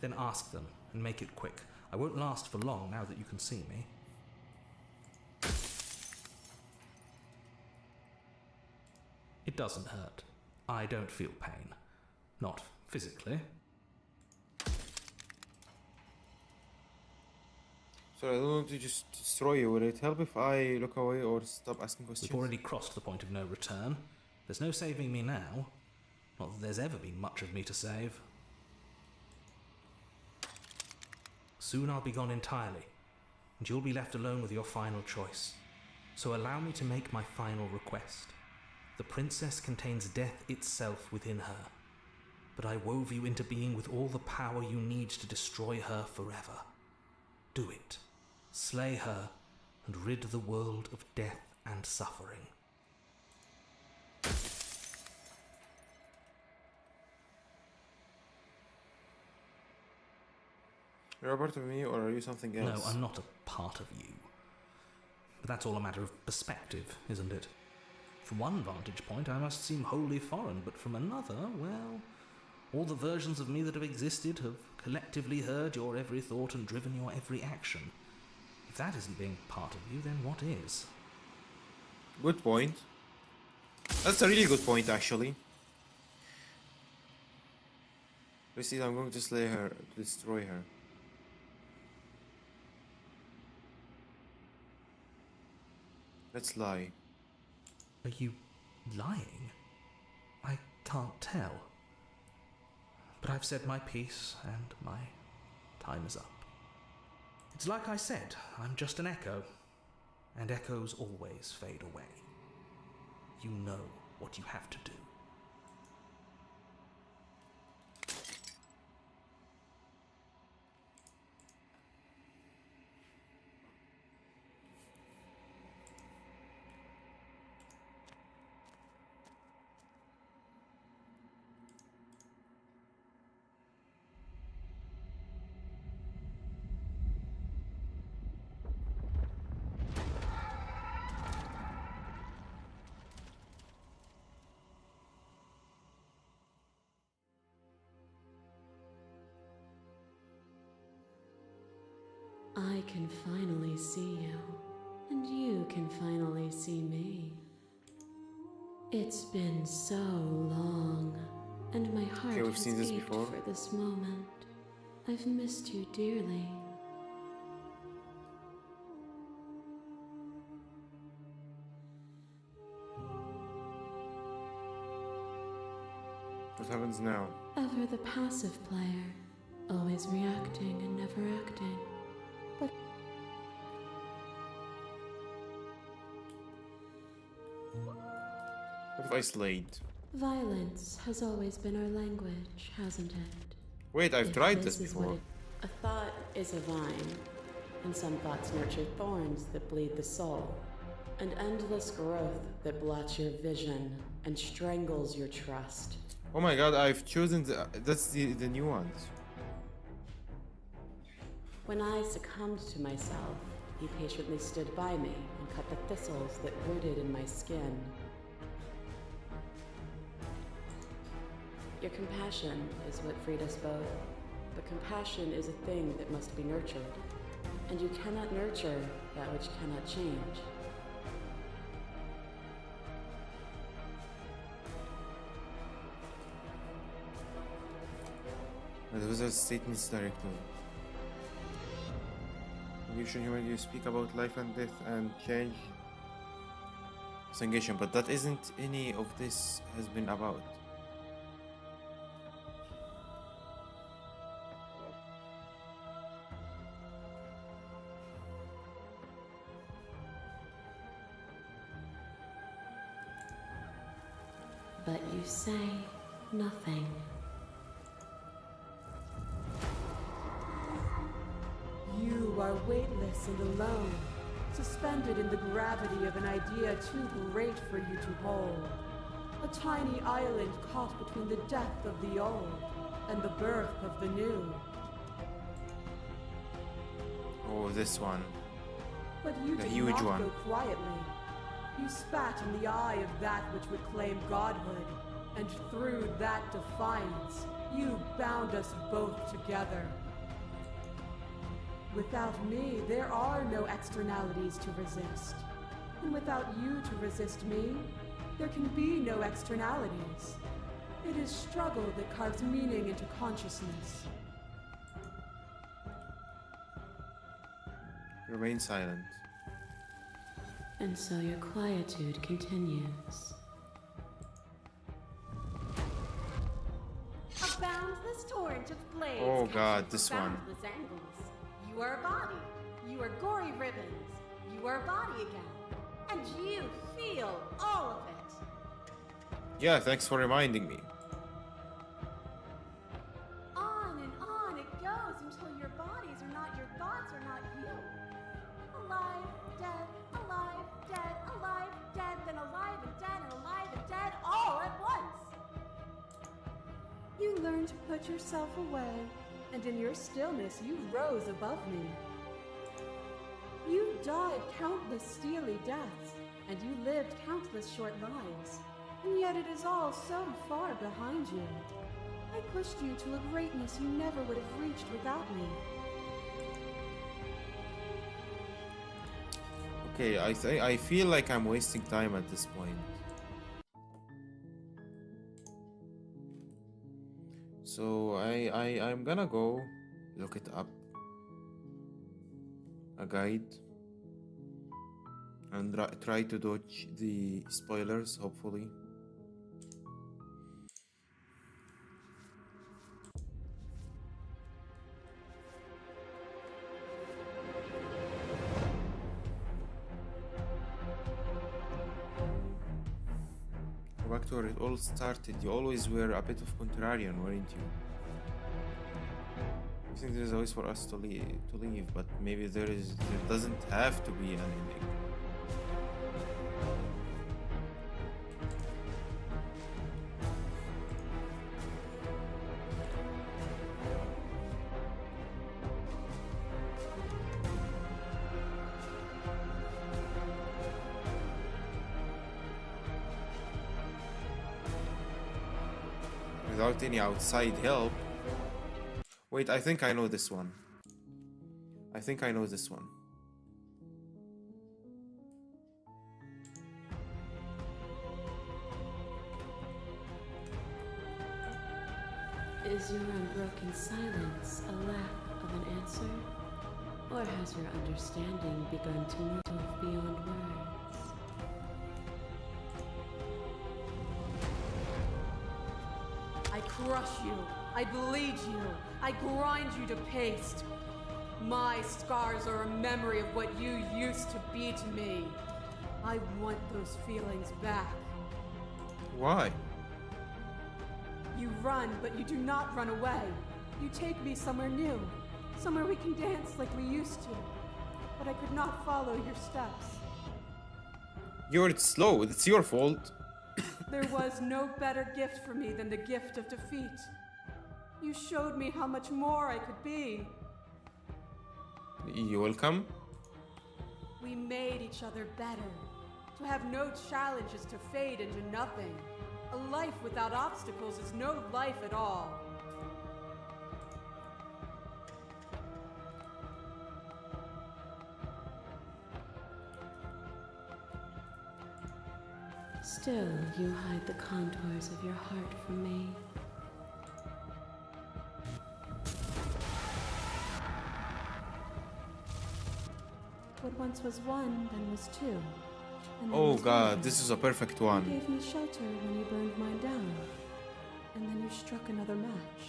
Then ask them, and make it quick. I won't last for long now that you can see me. It doesn't hurt. I don't feel pain. Not physically. Sorry, I don't want to just destroy you. Would it help if I look away or stop asking questions? We've already crossed the point of no return. There's no saving me now. Not that there's ever been much of me to save. Soon I'll be gone entirely. and you'll be left alone with your final choice. So allow me to make my final request. The princess contains death itself within her, but I wove you into being with all the power you need to destroy her forever. Do it. Slay her, and rid the world of death and suffering. You're a part of me, or are you something else? No, I'm not a part of you. But that's all a matter of perspective, isn't it? From one vantage point, I must seem wholly foreign, but from another, well, all the versions of me that have existed have collectively heard your every thought and driven your every action. If that isn't being part of you, then what is? Good point. That's a really good point, actually. Lucy, I'm going to slay her, to destroy her. Let's lie. Are you lying? I can't tell. But I've said my piece, and my time is up. It's like I said, I'm just an echo, and echoes always fade away. You know what you have to do. I can finally see you, and you can finally see me. It's been so long, and my heart we've has seen this ached before. for this moment. I've missed you dearly. What happens now? Ever the passive player, always reacting and never acting. But What if I slayed? violence has always been our language, hasn't it? Wait, I've If tried this is what before. A thought is a vine, and some thoughts nurture thorns that bleed the soul, and endless growth that blots your vision and strangles your trust. Oh my god, I've chosen that's the new ones. When I succumbed to myself, he patiently stood by me and cut the thistles that rooted in my skin. Your compassion is what freed us both, but compassion is a thing that must be nurtured, and you cannot nurture that which cannot change. The wizard's statements directly. Evolution human, you speak about life and death and change. Sangation, but that isn't any of this has been about. But you say nothing. You are weightless and alone, suspended in the gravity of an idea too great for you to hold. A tiny island caught between the death of the old and the birth of the new. Oh, this one. But you The did huge not one. go quietly. You spat in the eye of that which would claim godhood, and through that defiance, you bound us both together. Without me, there are no externalities to resist. And without you to resist me, there can be no externalities. It is struggle that carves meaning into consciousness. Remain silent. And so your quietude continues. A boundless torrent of blades. Oh catching god, from this one. boundless angles. You are a body. You are gory ribbons. You are a body again. And you feel all of it. Yeah, thanks for reminding me. On and on it goes until your bodies are not your thoughts, are not you. Alive, dead, alive, dead, alive, dead, then alive and dead and alive and dead all at once. You learn to put yourself away, and in your stillness you rose above me. You died countless steely deaths, and you lived countless short lives, and yet it is all so far behind you. I pushed you to a greatness you never would have reached without me. Okay, I feel like I'm wasting time at this point. So I'm gonna go look it up. A guide. And try to dodge the spoilers, hopefully. Back to where it all started. You always were a bit of contrarian, weren't you? I think there's always for us to leave, but maybe there doesn't have to be an ending. Without any outside help. Wait, I think I know this one. I think I know this one. Is your unbroken silence a lack of an answer? Or has your understanding begun to move beyond words? I crush you. I bleed you. I grind you to paste. My scars are a memory of what you used to be to me. I want those feelings back. Why? You run, but you do not run away. You take me somewhere new. Somewhere we can dance like we used to. But I could not follow your steps. You're slow. It's your fault. There was no better gift for me than the gift of defeat. You showed me how much more I could be. You welcome? We made each other better. To have no challenges to fade into nothing. A life without obstacles is no life at all. Still, you hide the contours of your heart from me. What once was one, then was two. And then Oh was god, one. this is a perfect You one. gave me shelter when you burned mine down. And then you struck another match.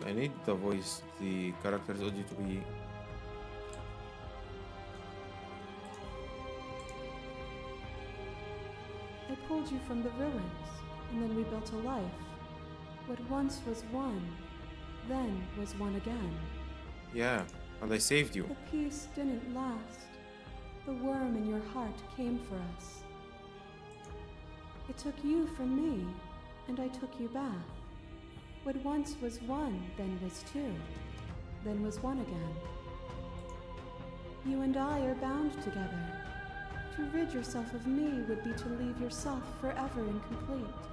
I need the voice, the character's audio to be... I pulled you from the ruins, and then we built a life. What once was one, then was one again. Yeah, and I saved you. The peace didn't last. The worm in your heart came for us. It took you from me, and I took you back. What once was one, then was two, then was one again. You and I are bound together. To rid yourself of me would be to leave yourself forever incomplete.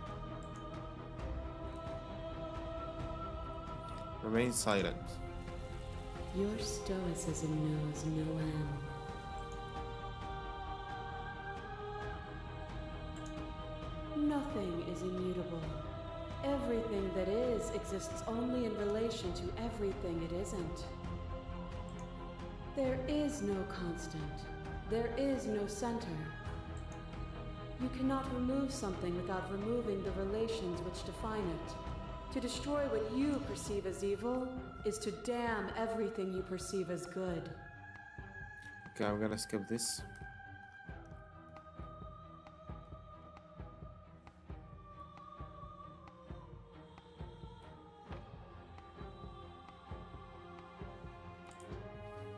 Remain silent. Your stoicism knows no end. Nothing is immutable. Everything that is exists only in relation to everything it isn't. There is no constant. There is no center. You cannot remove something without removing the relations which define it. To destroy what you perceive as evil is to damn everything you perceive as good. Okay, I'm gonna skip this.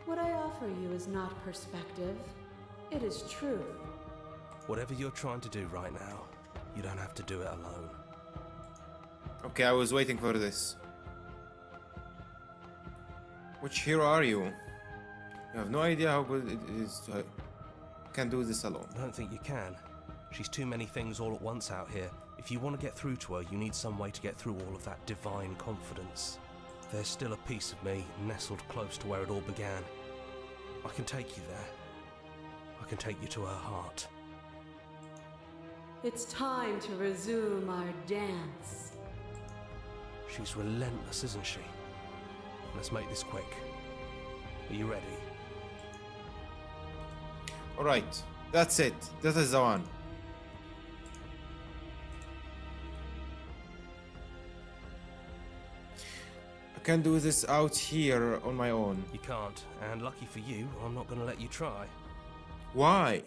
What I offer you is not perspective, it is truth. Whatever you're trying to do right now, you don't have to do it alone. Okay, I was waiting for this. Which hero are you? You have no idea how good it is to can do this alone. I don't think you can. She's too many things all at once out here. If you want to get through to her, you need some way to get through all of that divine confidence. There's still a piece of me nestled close to where it all began. I can take you there. I can take you to her heart. It's time to resume our dance. She's relentless, isn't she? Let's make this quick. Are you ready? Alright, that's it. That is the one. I can do this out here on my own. You can't, and lucky for you, I'm not going to let you try. Why?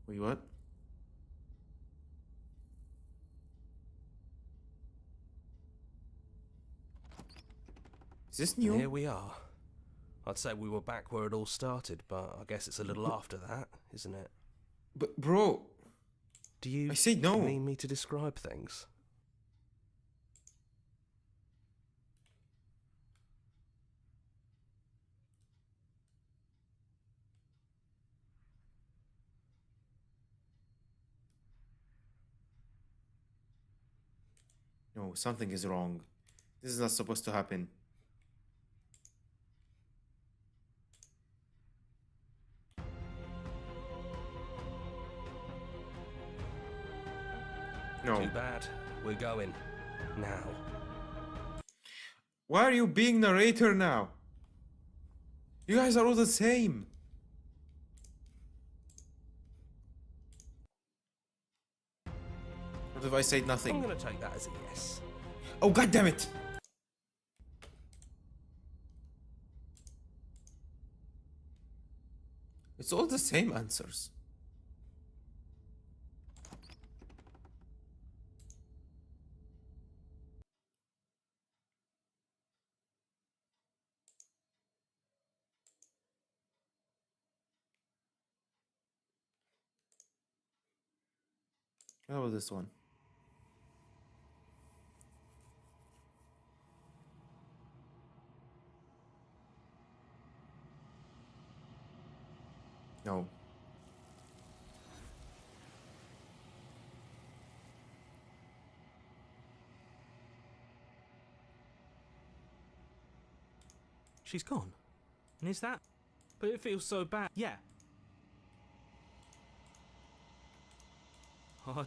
Wait, what? Is this new? Here we are. I'd say we were back where it all started, but I guess it's a little after that, isn't it? But bro, Do you I said no. need me to describe things? No, something is wrong. This is not supposed to happen. No. Too bad. We're going. Now. Why are you being narrator now? You guys are all the same. What if I said I'm nothing? going to take that as a yes. Oh, god damn it! It's all the same answers. How about this one? No. She's gone. And is that? But it feels so bad. Yeah. Oh,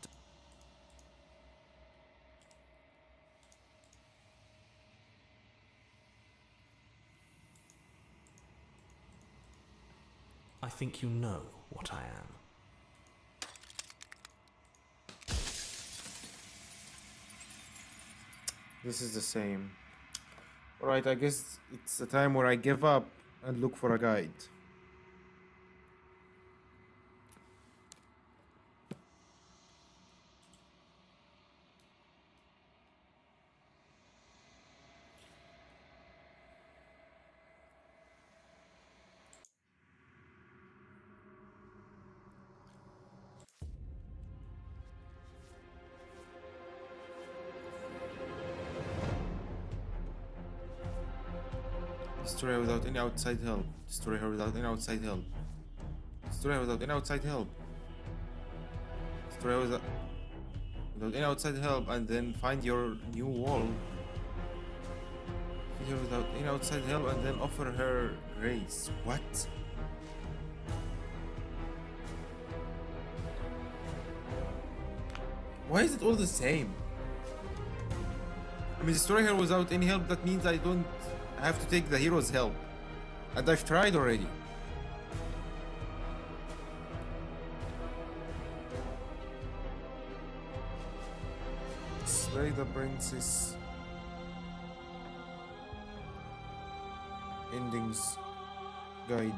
I think you know what I am. This is the same. Alright, I guess it's a time where I give up and look for a guide. Destroy her without any outside help. Destroy her without any outside help. Destroy her without any outside help. Destroy her without any outside help, and then find your new wall. Find her without any outside help, and then offer her grace. What? Why is it all the same? I mean, destroy her without any help, that means I don't have to take the hero's help. And I've tried already. Break the Princess Endings Guide.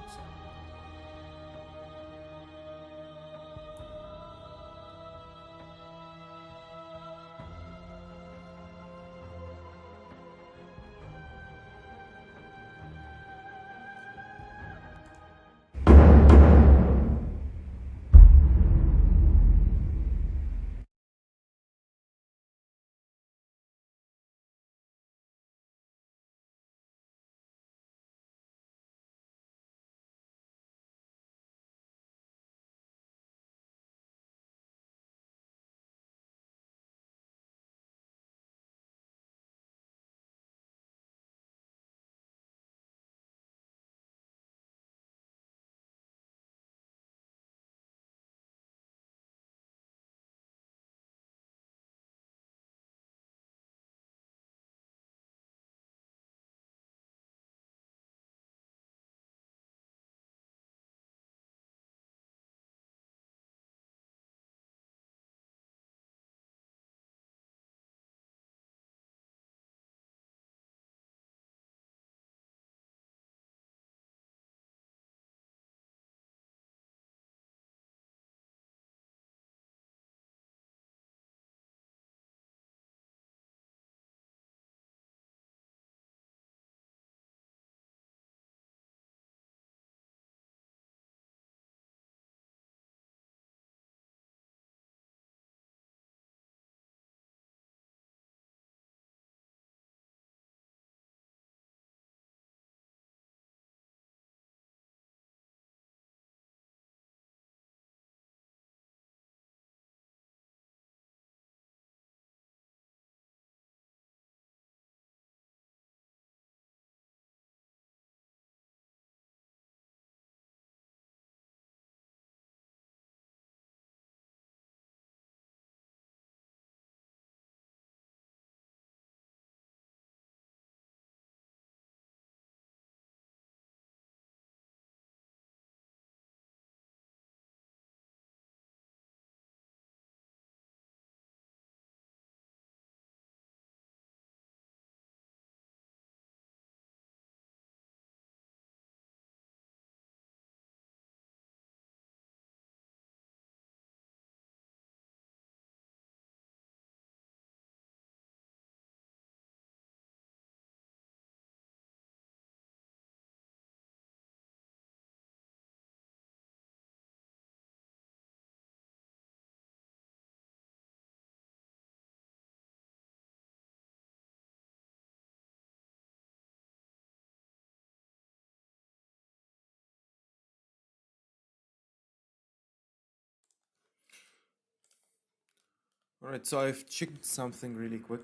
Alright, so I've checked something really quick.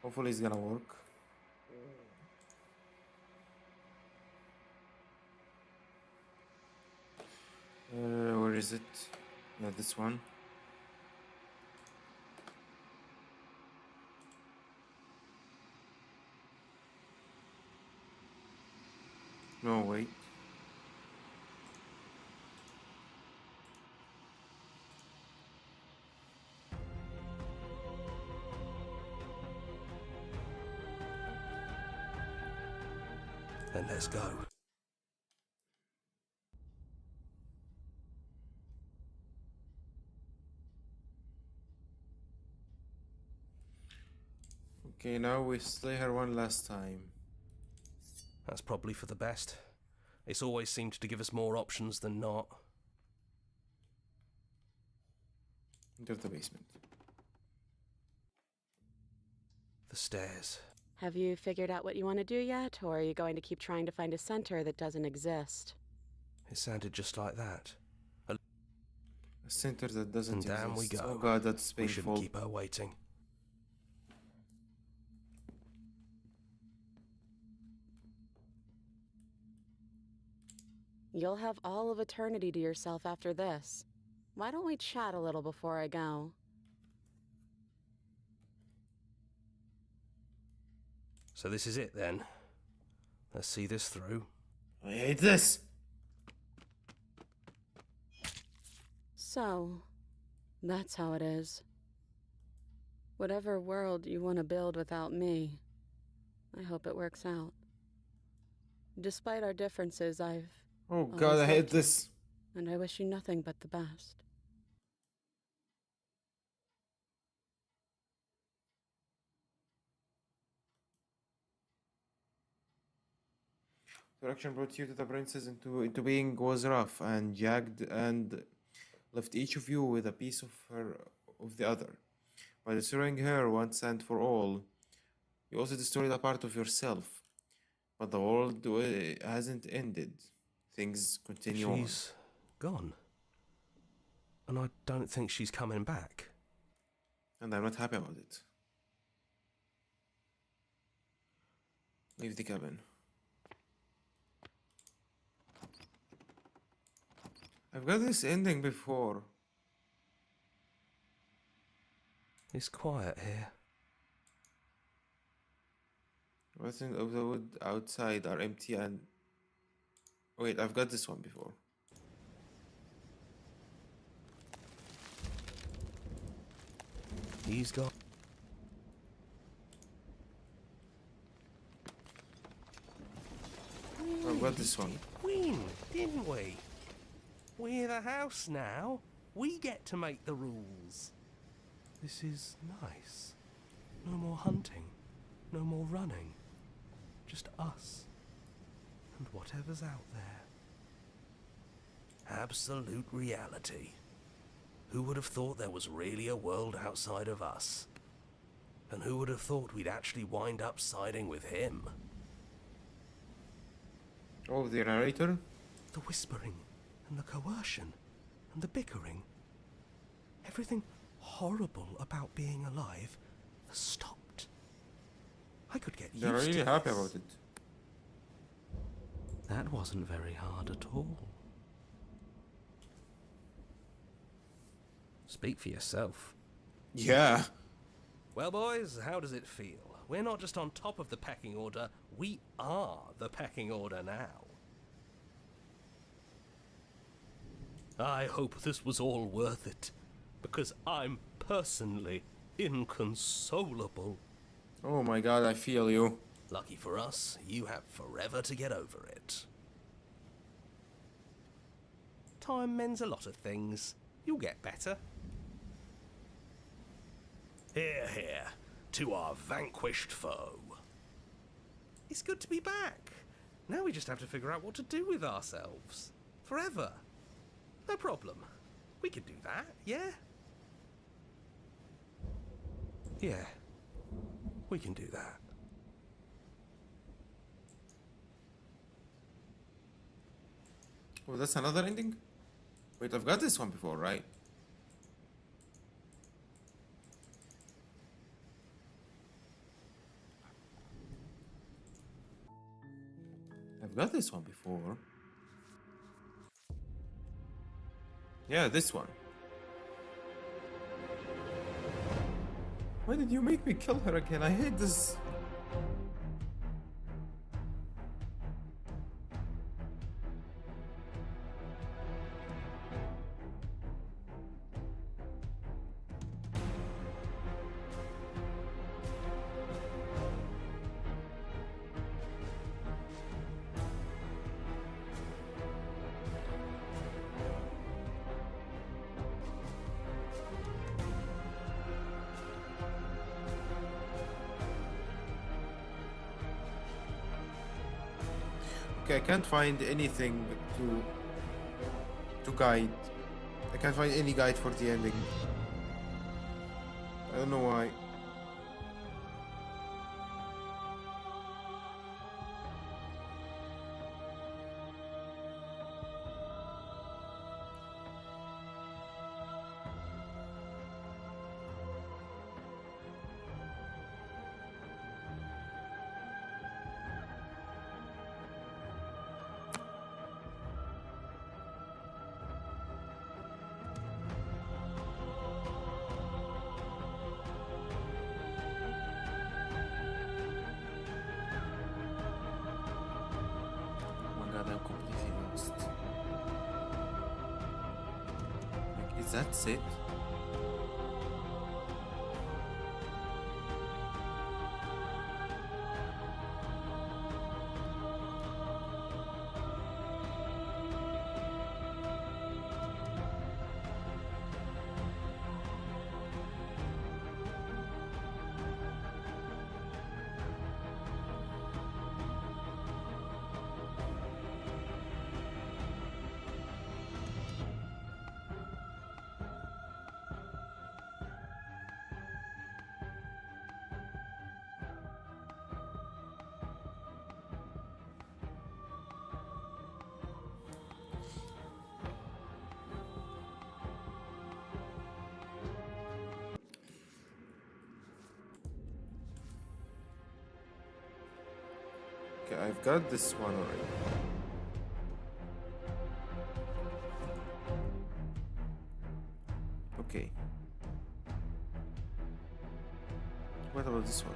Hopefully it's gonna work. Where is it? Yeah, this one. No, wait. Then let's go. Okay, now we slay her one last time. That's probably for the best. It's always seemed to give us more options than not. Enter the basement. The stairs. Have you figured out what you want to do yet, or are you going to keep trying to find a center that doesn't exist? It sounded just like that. A center that doesn't And down we exist. go. Oh god, that's We shouldn't painful. keep her waiting. You'll have all of eternity to yourself after this. Why don't we chat a little before I go? So this is it then. Let's see this through. I hate this! So, that's how it is. Whatever world you want to build without me, I hope it works out. Despite our differences, I've Oh always god, I hate loved you, this. and I wish you nothing but the best. The action brought you to the princess into being was rough and jagged and left each of you with a piece of her of the other. By destroying her once and for all, you also destroyed a part of yourself. But the world hasn't ended. Things continue on. She's gone. And I don't think she's coming back. And I'm not happy about it. Leave the cabin. I've got this ending before. It's quiet here. Everything of the wood outside are empty and... Wait, I've got this one before. He's gone. I've got this one. Win, didn't we? We're the house now. We get to make the rules. This is nice. No more hunting. No more running. Just us. And whatever's out there. Absolute reality. Who would have thought there was really a world outside of us? And who would have thought we'd actually wind up siding with him? Oh, the narrator? The whispering, and the coercion, and the bickering. Everything horrible about being alive has stopped. I could get used They're to really happy this. about it. That wasn't very hard at all. Speak for yourself. Yeah. Well, boys, how does it feel? We're not just on top of the pecking order, we are the pecking order now. I hope this was all worth it, because I'm personally inconsolable. Oh my god, I feel you. Lucky for us, you have forever to get over it. Time mends a lot of things. You'll get better. Here, here, to our vanquished foe. It's good to be back. Now we just have to figure out what to do with ourselves. Forever. No problem. We could do that, yeah? Yeah. We can do that. Oh, that's another ending? Wait, I've got this one before, right? I've got this one before. Yeah, this one. Why did you make me kill her again? I hate this. Okay, I can't find anything to guide. I can't find any guide for the ending. I don't know why. I'm completely lost. Like, is that it? Okay, I've got this one already. Okay. What about this one?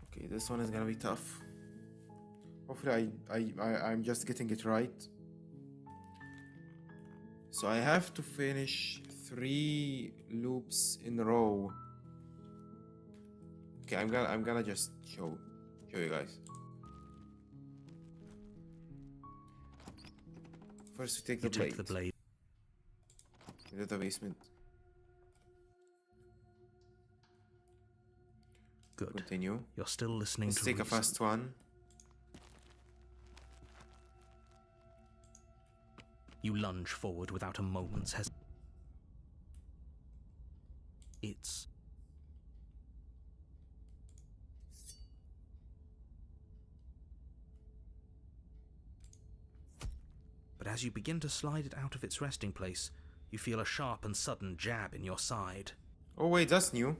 Okay, this one is gonna be tough. Hopefully I'm just getting it right. So I have to finish 3 loops in a row. Okay, I'm gonna just show you guys. First we take You the blade. take the blade. Into the basement. Good. Continue. You're still listening Let's to take a reason. fast one. You lunge forward without a moment's hesitation. It's... But as you begin to slide it out of its resting place, you feel a sharp and sudden jab in your side. Oh wait, that's new.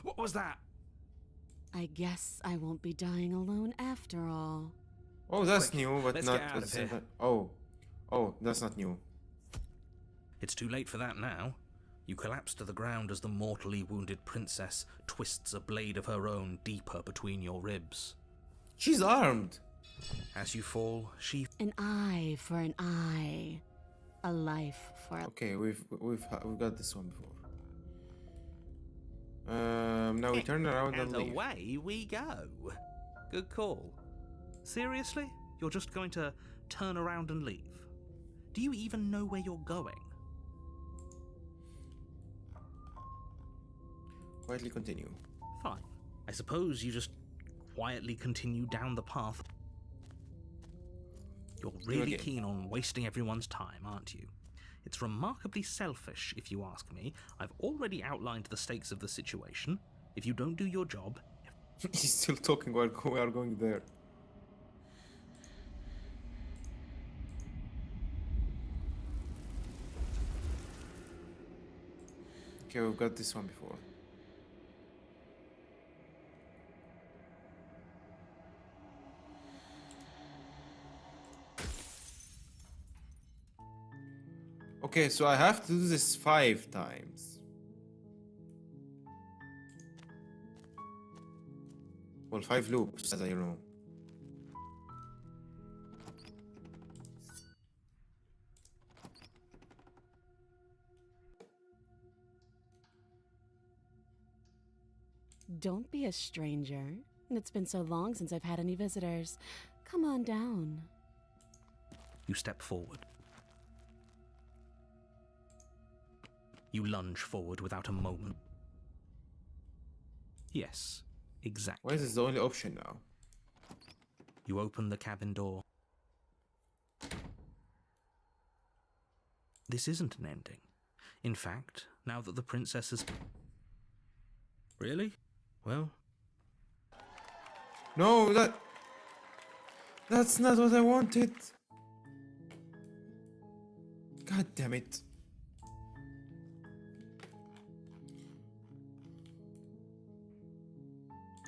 What was that? I guess I won't be dying alone after all. Oh, that's Quick, new, but let's not get out at the of same here. time. Oh, that's not new. It's too late for that now. You collapse to the ground as the mortally wounded princess twists a blade of her own deeper between your ribs. She's armed. As you fall, she... An eye for an eye. A life for a... Okay, we've got this one before. Now we turn around and leave. away we go. Good call. Seriously? You're just going to turn around and leave? Do you even know where you're going? Quietly continue. Fine. I suppose you just quietly continue down the path. You're really again. keen on wasting everyone's time, aren't you? It's remarkably selfish, if you ask me. I've already outlined the stakes of the situation. If you don't do your job... He's still talking while we are going there. Okay, we've got this one before. Okay, so I have to do this 5 times. Well, 5 loops, as I know. Don't be a stranger. It's been so long since I've had any visitors. Come on down. You step forward. You lunge forward without a moment. Yes, exactly. Why is this the only option now? You open the cabin door. This isn't an ending. In fact, now that the princess has... Really? Well... No, that's not what I wanted. God damn it.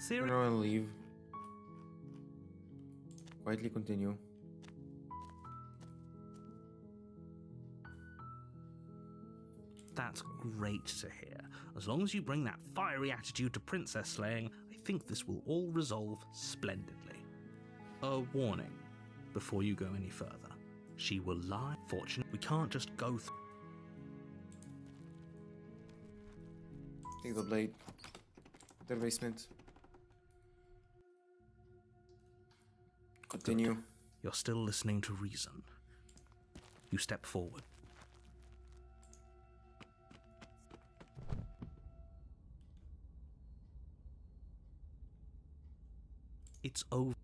Seriously? Turn around and leave. Quietly continue. That's great to hear. As long as you bring that fiery attitude to princess slaying, I think this will all resolve splendidly. A warning, before you go any further. She will lie. Fortunately, we can't just go through. Take the blade. The basement. Continue. You're still listening to reason. You step forward. It's over.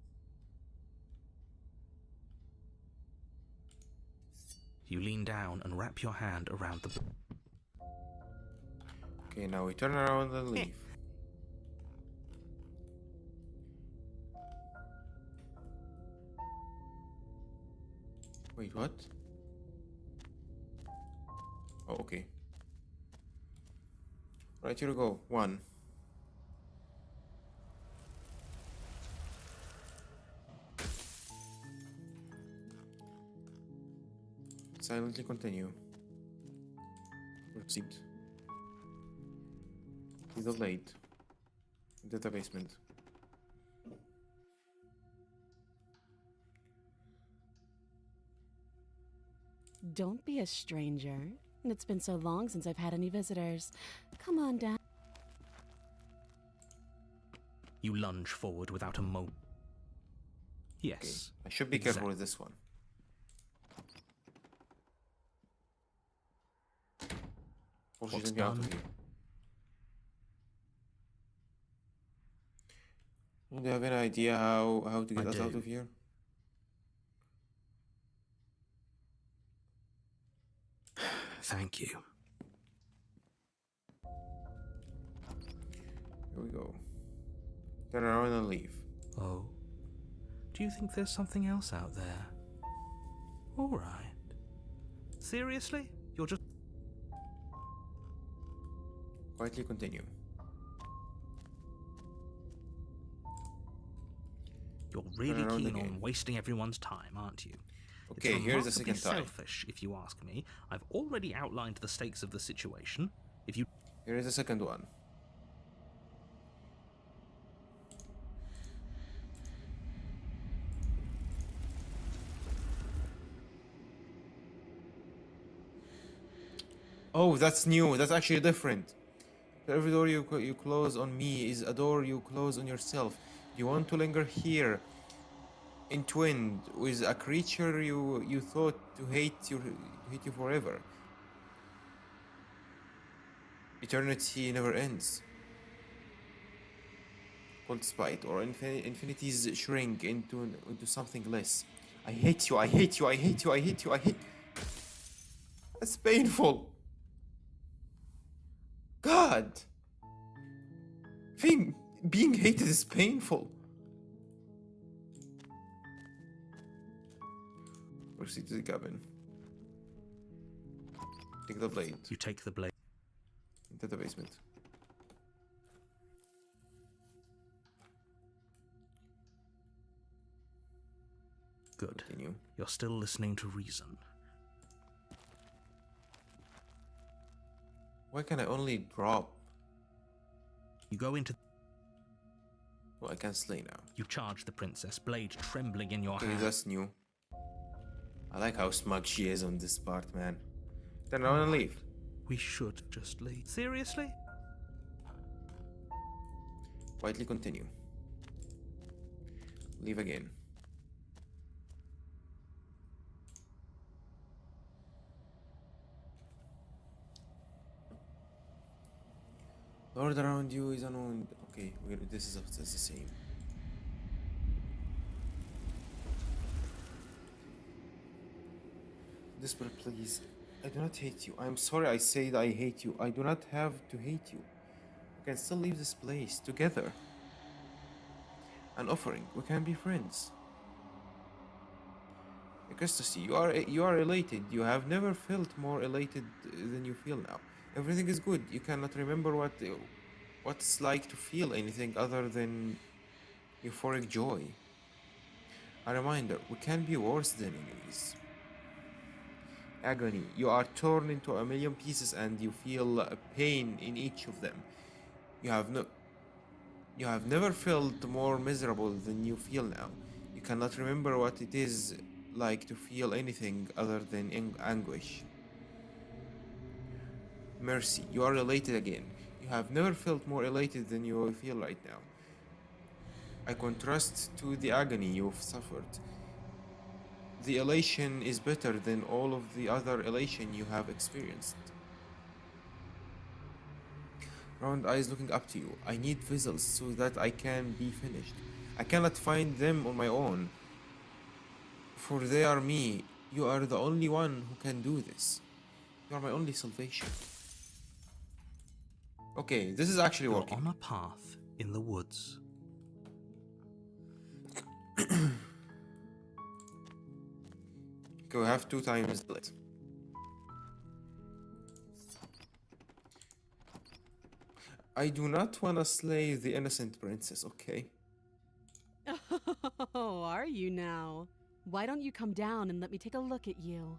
You lean down and wrap your hand around the... Okay, now we turn around and leave. Wait, what? Oh, okay. Right, here we go. 1. Silently continue. Proceed. See the blade. Into the basement. Don't be a stranger. It's been so long since I've had any visitors. Come on down. You lunge forward without a moment. Okay. Yes. I should be careful with this one. Oh, she's What's getting out of done? here. Do you have any idea how to get I us out do. of here? Thank you. Here we go. Turn around and leave. Oh. Do you think there's something else out there? All right. Seriously? You're just... Quietly continue. You're really around keen again. on wasting everyone's time, aren't you? Okay, It's here's the remarkably second time. selfish, if you ask me. I've already outlined the stakes of the situation. If you... Here is the second one. Oh, that's new. That's actually different. Every door you close on me is a door you close on yourself. You want to linger here, entwined with a creature you thought to hate you forever. Eternity never ends. Cold spite or infinities shrink into something less. I hate you. I hate you. I hate you. I hate you. I hate. That's painful. God. Being hated is painful. Proceed to the cabin. Take the blade You take the blade. into the basement. Good. Continue. You're still listening to reason. Why can I only drop? You go into... Well, I can slay now. You charge the princess, blade trembling in your Okay, hand. that's new. I like how smug she is on this part, man. Turn around and leave. We should just leave. Seriously? Quietly continue. Leave again. Lord around you is unknown. Okay, this is the same. Whisper, please. I do not hate you. I'm sorry I said I hate you. I do not have to hate you. We can still leave this place together. An offering. We can be friends. Christosy, you are elated. You have never felt more elated than you feel now. Everything is good. You cannot remember what it's like to feel anything other than euphoric joy. A reminder, we can be worse than enemies. Agony, you are torn into a million pieces and you feel pain in each of them. You have never felt more miserable than you feel now. You cannot remember what it is like to feel anything other than anguish. Mercy, you are elated again. You have never felt more elated than you feel right now. I contrast to the agony you've suffered. The elation is better than all of the other elation you have experienced. Round eyes looking up to you. I need vessels so that I can be finished. I cannot find them on my own. For they are me. You are the only one who can do this. You are my only salvation. Okay, this is actually You're working. on a path in the woods. Okay, we have 2 times it. I do not want to slay the innocent princess, okay? Oh, are you now? Why don't you come down and let me take a look at you?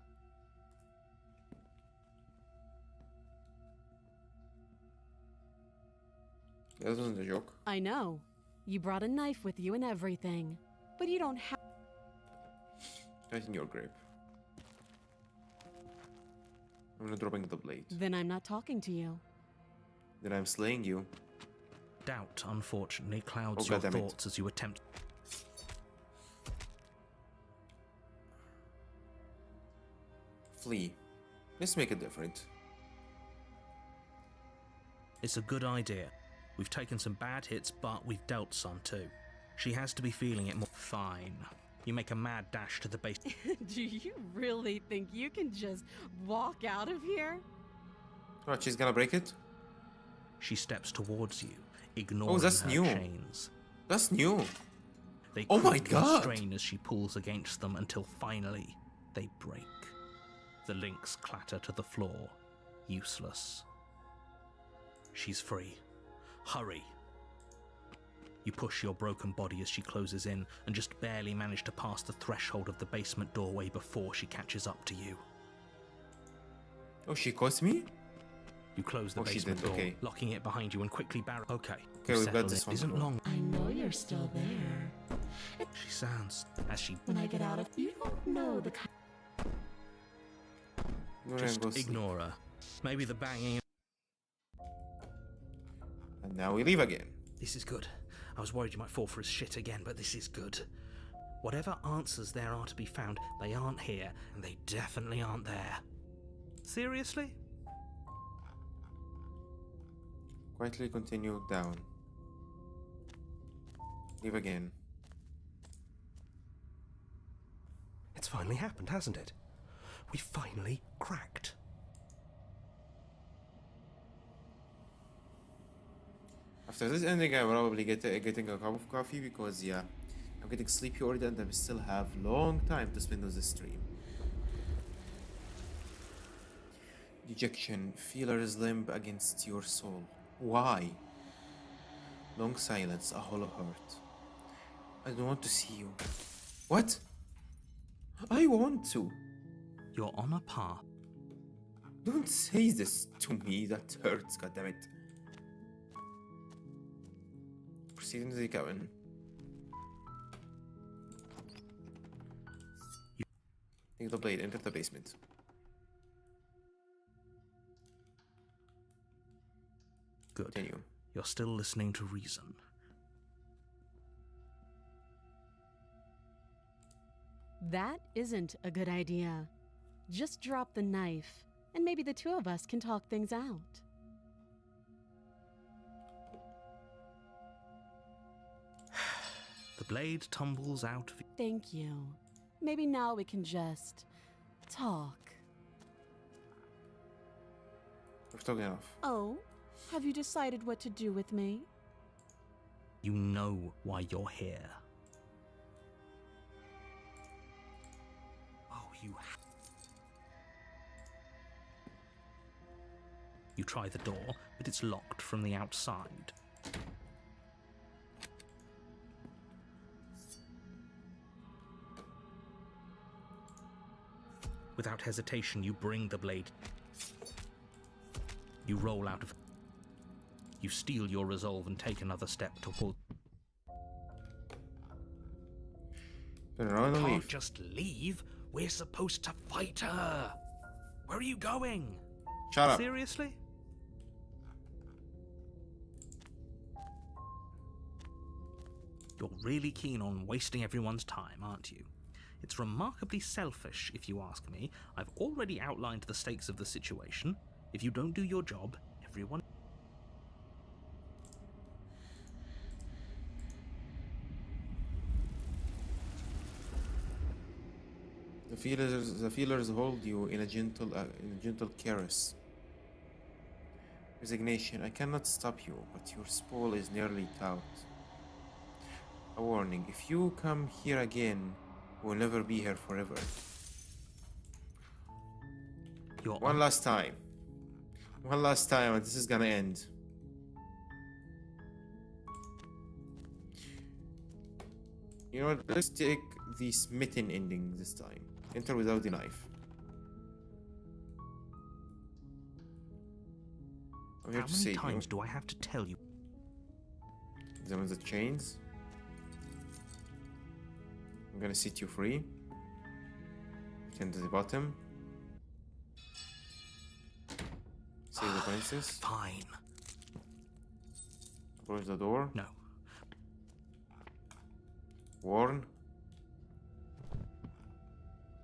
That wasn't a joke. I know. You brought a knife with you and everything. But you don't have. Right in your grave. I'm not dropping the blade. Then I'm not talking to you. Then I'm slaying you. Doubt, unfortunately, clouds Oh, your goddammit. thoughts as you attempt. Flee. Let's make it different. It's a good idea. We've taken some bad hits, but we've dealt some too. She has to be feeling it more. Fine. You make a mad dash to the base. Do you really think you can just walk out of here? What, she's gonna break it? She steps towards you, ignoring that's her new. chains. That's new. They Oh my creak and God. strain as she pulls against them until finally they break. The links clatter to the floor, useless. She's free. Hurry. You push your broken body as she closes in and just barely manage to pass the threshold of the basement doorway before she catches up to you. Oh, she caught me? You close the Oh, she basement did, door, okay. locking it behind you and quickly barrel. Okay, Okay, you we've got settle this in. one Isn't covered. long. I know you're still there. She sounds as she When I get out of, you don't know the kind. We're gonna just go sleep. ignore her. Maybe the banging. And now we leave again. This is good. I was worried you might fall for his shit again, but this is good. Whatever answers there are to be found, they aren't here, and they definitely aren't there. Seriously? Quietly continue down. Leave again. It's finally happened, hasn't it? We finally cracked. After this ending, I'm probably getting a cup of coffee because, yeah, I'm getting sleepy already and I still have long time to spend on this stream. Dejection. Feelers limp against your soul. Why? Long silence. A hollow heart. I don't want to see you. What? I want to. You're on a path. Don't say this to me. That hurts. Goddammit. Proceed into the cabin. Take the blade. Enter the basement. Good. Continue. You're still listening to reason. That isn't a good idea. Just drop the knife, and maybe the two of us can talk things out. The blade tumbles out of. Thank you. Maybe now we can just talk. We're talking enough. Oh, have you decided what to do with me? You know why you're here. Oh, you. You try the door, but it's locked from the outside. Without hesitation, you bring the blade. You roll out of. You steel your resolve and take another step toward. Turn around and Can't leave. just leave. We're supposed to fight her. Where are you going? Shut up. Seriously? You're really keen on wasting everyone's time, aren't you? It's remarkably selfish, if you ask me. I've already outlined the stakes of the situation. If you don't do your job, everyone... The feelers hold you in a gentle caress. Resignation. I cannot stop you, but your spool is nearly taut. A warning. If you come here again, we'll never be here forever. You're One on. last time. One last time, and this is gonna end. You know what? Let's take the smitten ending this time. Enter without the knife. I'm here How to many save you. times do I have to tell you? Examine the chains. I'm gonna set you free. Return to the bottom. Save the princess. Fine. Close the door. No. Warn.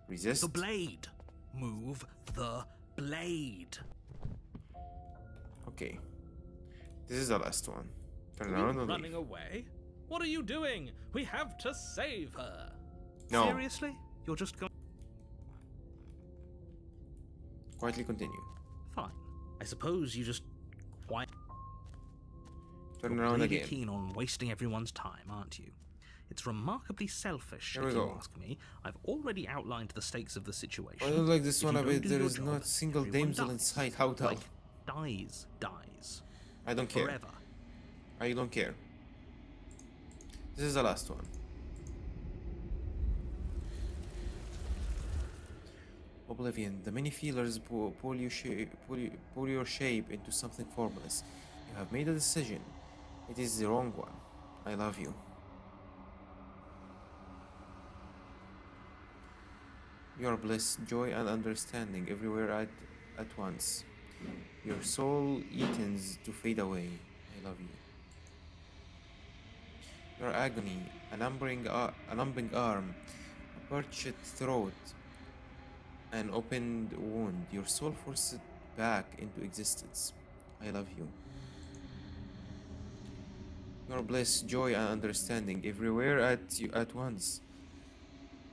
Resist. The blade. Move the blade. Okay. This is the last one. Turn Are around you and running leave. away? What are you doing? We have to save her. No. Seriously? You're just going. Quietly continue. Fine. I suppose you just quite. Turn You're around really again. keen on wasting everyone's time, aren't you? It's remarkably selfish, Here if we you go. ask me. I've already outlined the stakes of the situation. I don't like this If one you a don't bit. do There your is job, not a single everyone damsel in dies. sight. How tell? Like, dies. I don't care. Forever. I don't care. This is the last one. Oblivion. The many feelers pull your shape into something formless. You have made a decision. It is the wrong one. I love you. Your bliss, joy, and understanding everywhere at once. Your soul eatens to fade away. I love you. Your agony, a numbing arm, a parched throat, an opened wound. Your soul forced back into existence. I love you. Your bliss, joy, and understanding everywhere at once.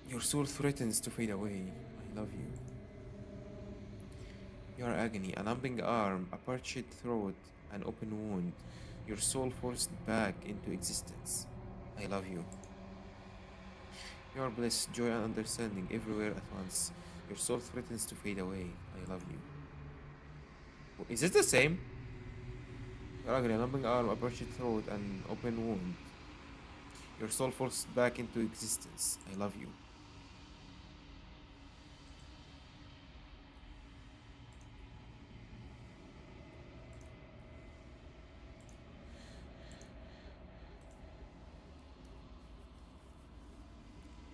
Your soul threatens to fade away. I love you. Your agony, a numbing arm, a parched throat, an open wound. Your soul forced back into existence. I love you. Your bliss, joy, and understanding everywhere at once. Your soul threatens to fade away. I love you. Is it the same? Your agony, a numbing arm, a parched throat, an open wound. Your soul forced back into existence. I love you.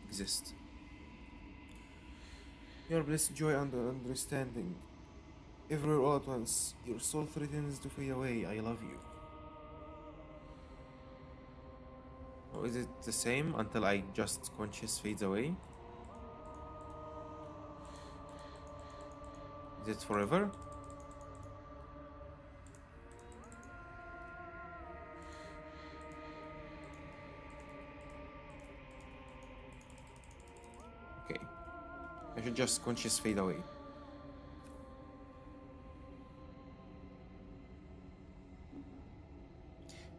Exist. Your bliss, joy, and understanding everywhere all at once. Your soul threatens to fade away. I love you. Oh, is it the same until I just conscious fades away? Is it forever? Okay. I should just conscious fade away.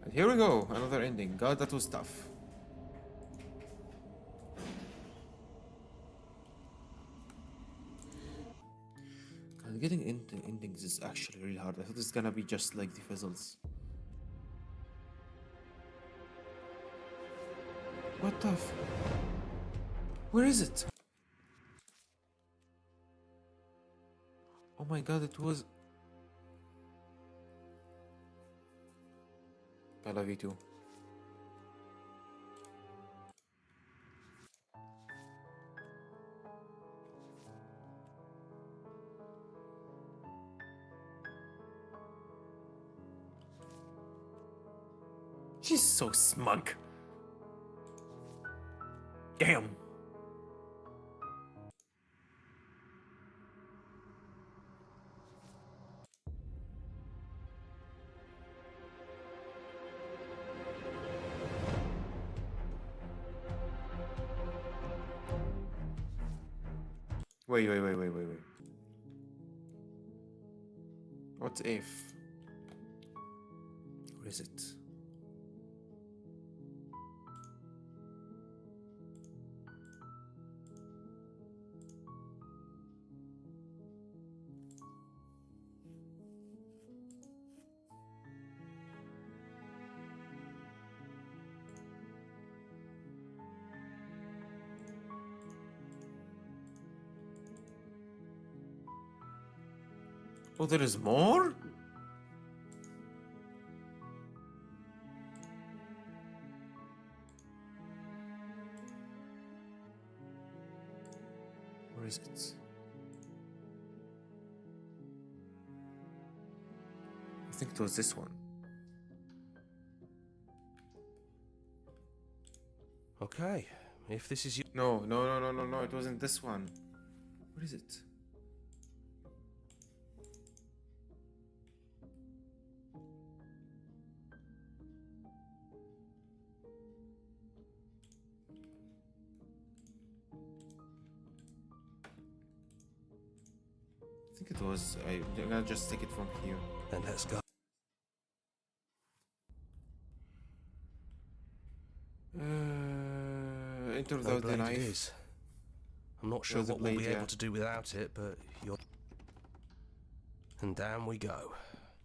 And here we go, another ending. God, that was tough. God, getting into endings is actually really hard. I thought it's gonna be just like the fizzles. What the f... Where is it? Oh my god, it was... I love you too. She's so smug. Damn. Wait. What if? Where is it? Oh, there is more? Where is it? I think it was this one. Okay, if this is you. No, no, no, no, no, no, it wasn't this one. What is it? I think it was. I'm gonna just take it from here. Then let's go. Enter No without the blade it knife. is. I'm not sure There's the what we'll be blade, yeah. able to do without it, but you're. And down we go.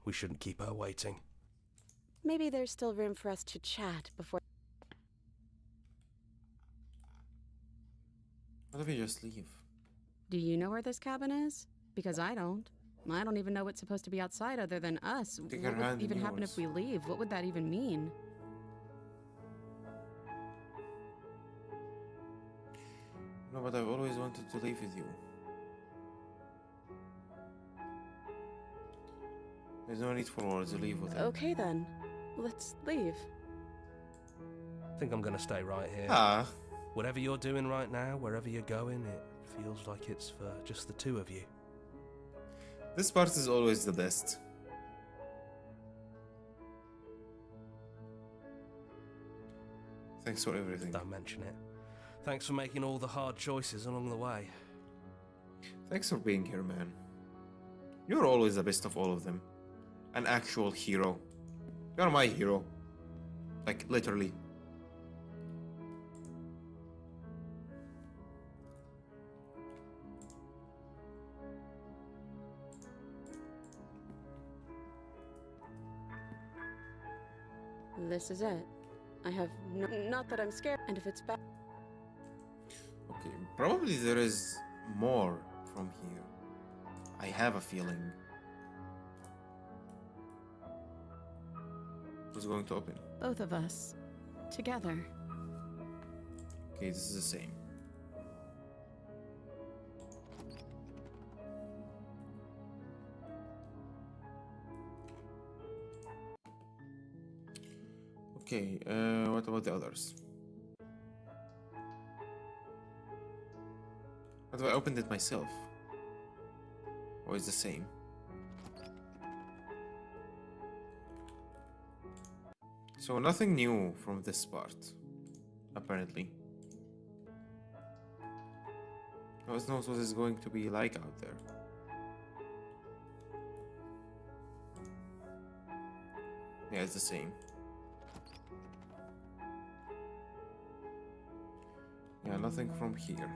We shouldn't keep her waiting. Maybe there's still room for us to chat before. What if we just leave? Do you know where this cabin is? Because I don't. I don't even know what's supposed to be outside other than us. Take What her hand would in even happen if yours. we leave? What would that even mean? No, but I've always wanted to leave with you. There's no need for words. Leave with him. Okay then. Let's leave. I think I'm gonna stay right here. Ah, Whatever you're doing right now, wherever you're going, it feels like it's for just the two of you. this part is always the best. Thanks for everything. Don't mention it. Thanks for making all the hard choices along the way. Thanks for being here, man. You're always the best of all of them. An actual hero. You're my hero. Like, literally. This is it. I have no. Not that I'm scared. And if it's bad. Okay, probably there is more from here. I have a feeling. Who's going to open? Both of us. Together. Okay, this is the same. Okay, what about the others? What if I opened it myself? Or is the same? So nothing new from this part, apparently. No one knows what it's going to be like out there. Yeah, it's the same. Yeah, nothing from here.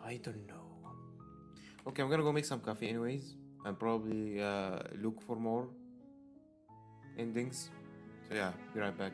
I don't know. Okay, I'm gonna go make some coffee anyways, and probably look for more endings. So yeah, be right back.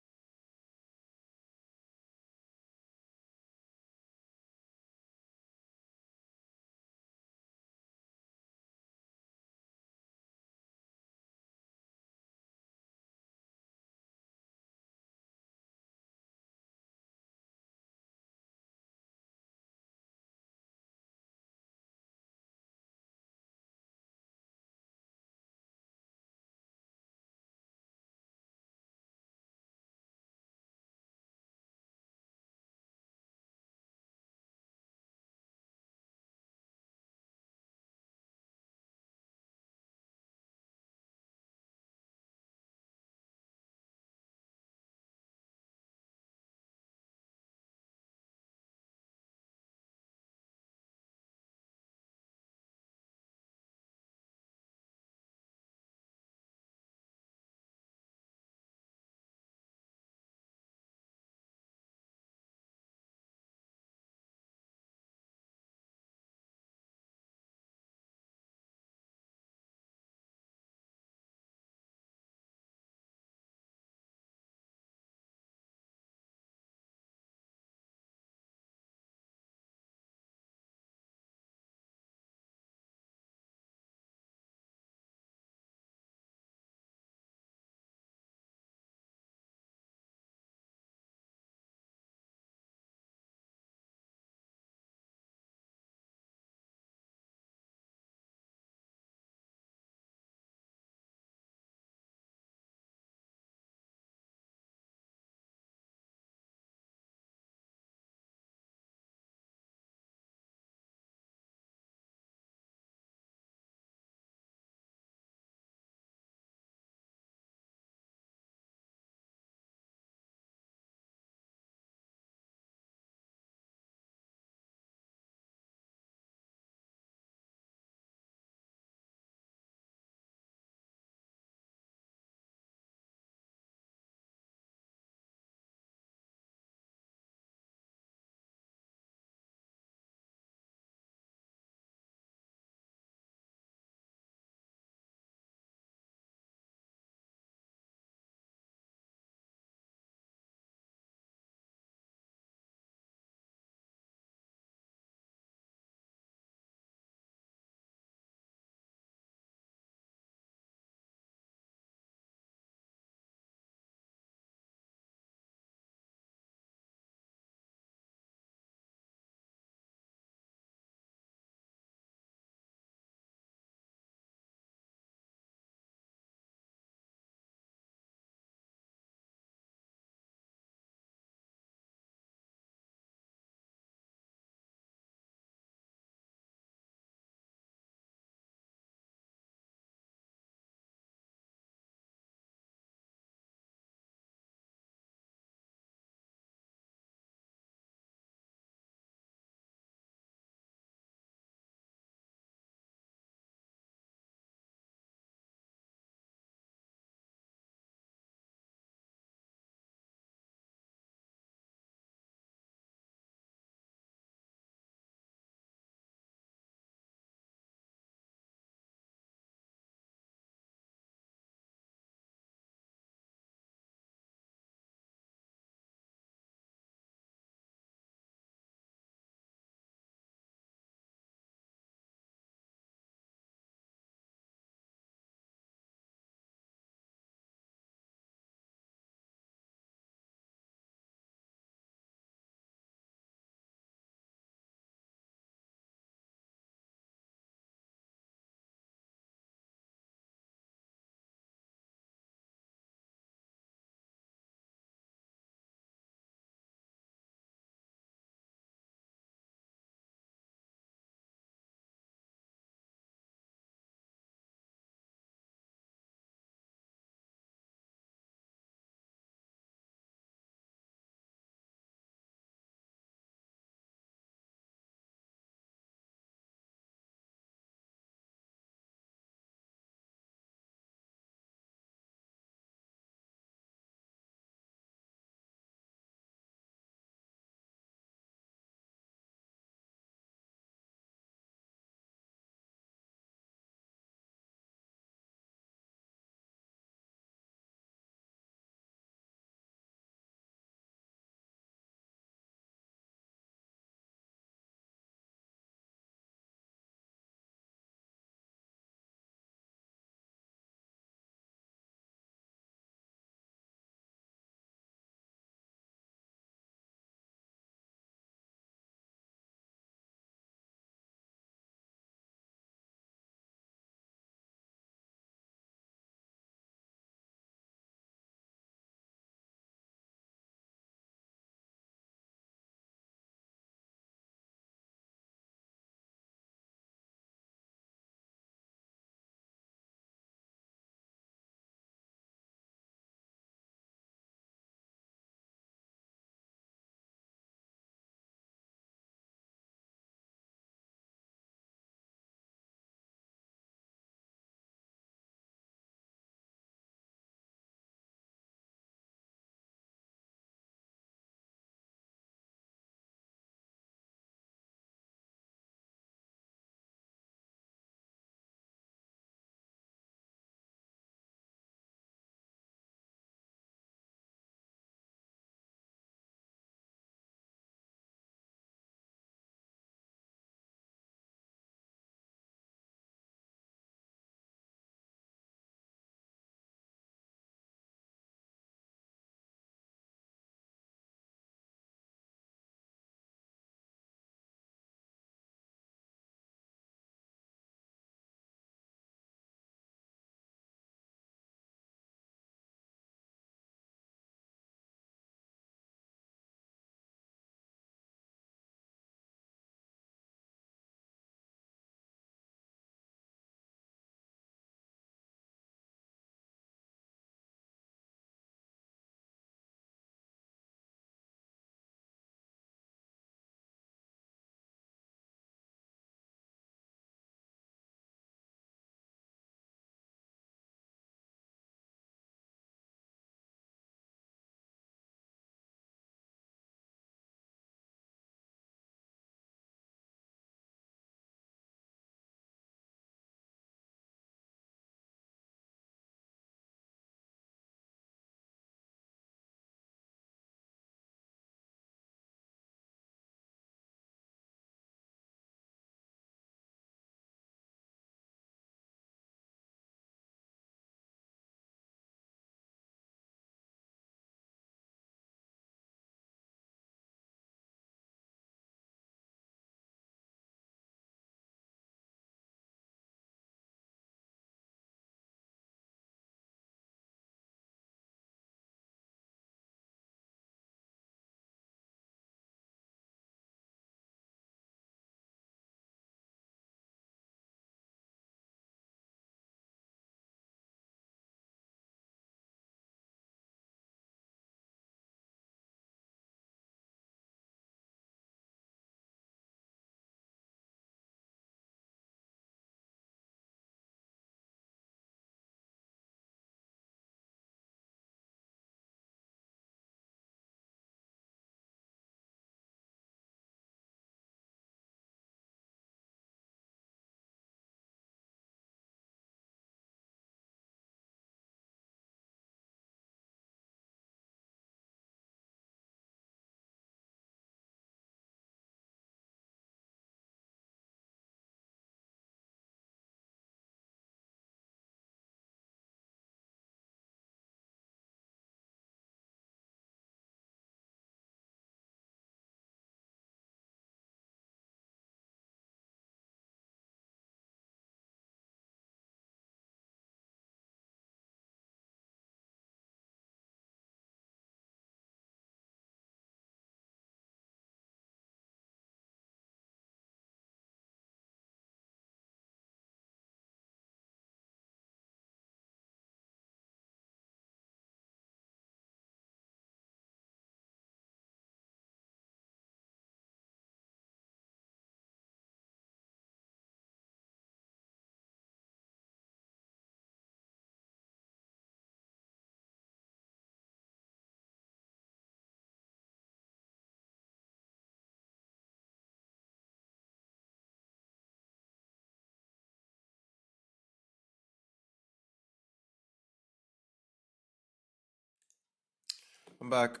I'm back.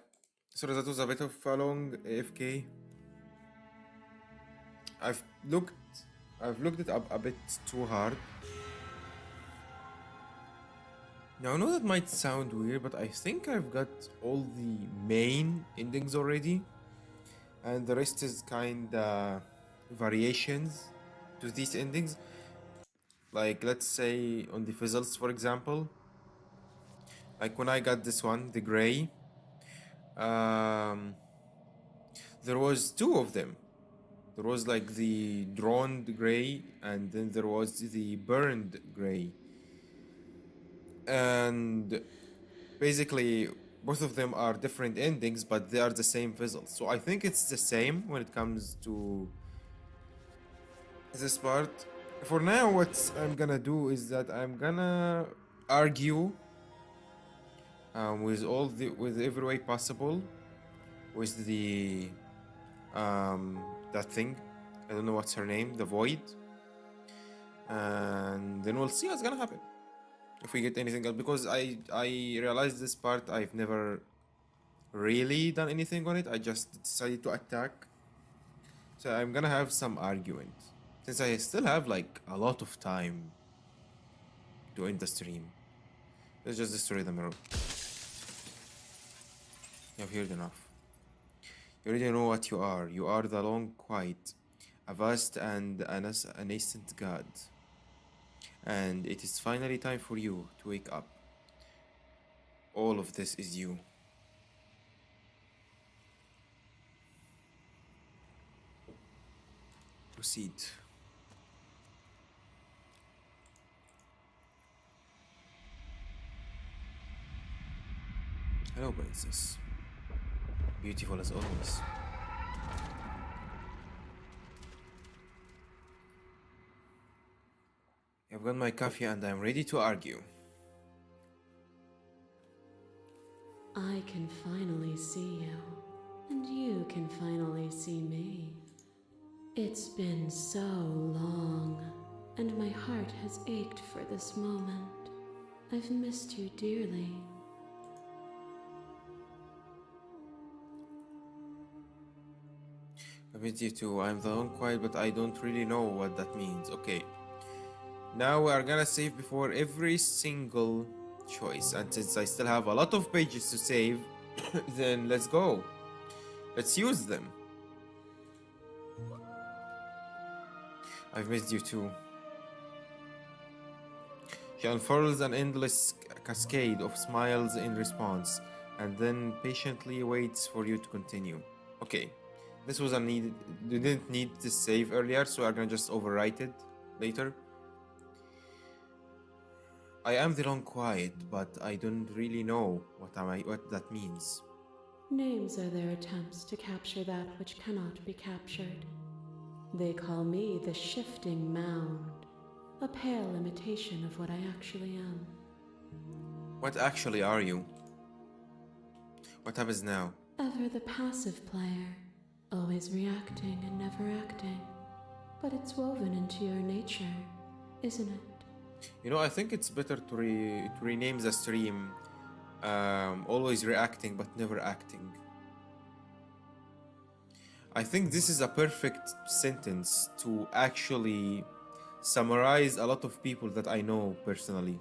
Sorry, that was a bit of a long AFK. I've looked it up a bit too hard. Now I know that might sound weird, but I think I've got all the main endings already, and the rest is kinda variations to these endings. Like, let's say on the fizzles, for example. Like when I got this one, the gray, um, there was two of them. There was like the drawn gray, and then there was the burned gray. And basically, both of them are different endings, but they are the same fizzle. So I think it's the same when it comes to this part. For now, what I'm gonna do is that I'm gonna argue with every way possible with the that thing. I don't know what's her name, the void, and then we'll see what's gonna happen if we get anything else. Because I realized this part I've never really done anything on it. I just decided to attack, so I'm gonna have some argument since I still have like a lot of time to end the stream. Let's just destroy the mirror. You've heard enough. You already know what you are. You are the long quiet, a vast and a nascent god. And it is finally time for you to wake up. All of this is you. Proceed. Hello, princess. Beautiful as always. I've got my coffee and I'm ready to argue. I can finally see you, and you can finally see me. It's been so long, and my heart has ached for this moment. I've missed you dearly. I miss you too. I'm the long quiet, but I don't really know what that means. Okay. Now we are gonna save before every single choice, and since I still have a lot of pages to save, then let's go. Let's use them. I've missed you too. She unfurls an endless cascade of smiles in response, and then patiently waits for you to continue. Okay, this was unneeded. You didn't need to save earlier, so I'm gonna just overwrite it later. I am the long quiet, but I don't really know what that means. Names are their attempts to capture that which cannot be captured. They call me the shifting mound, a pale imitation of what I actually am. What actually are you? What happens now? Ever the passive player, always reacting and never acting. But it's woven into your nature, isn't it? You know, I think it's better to rename the stream always reacting but never acting. I think this is a perfect sentence to actually summarize a lot of people that I know personally,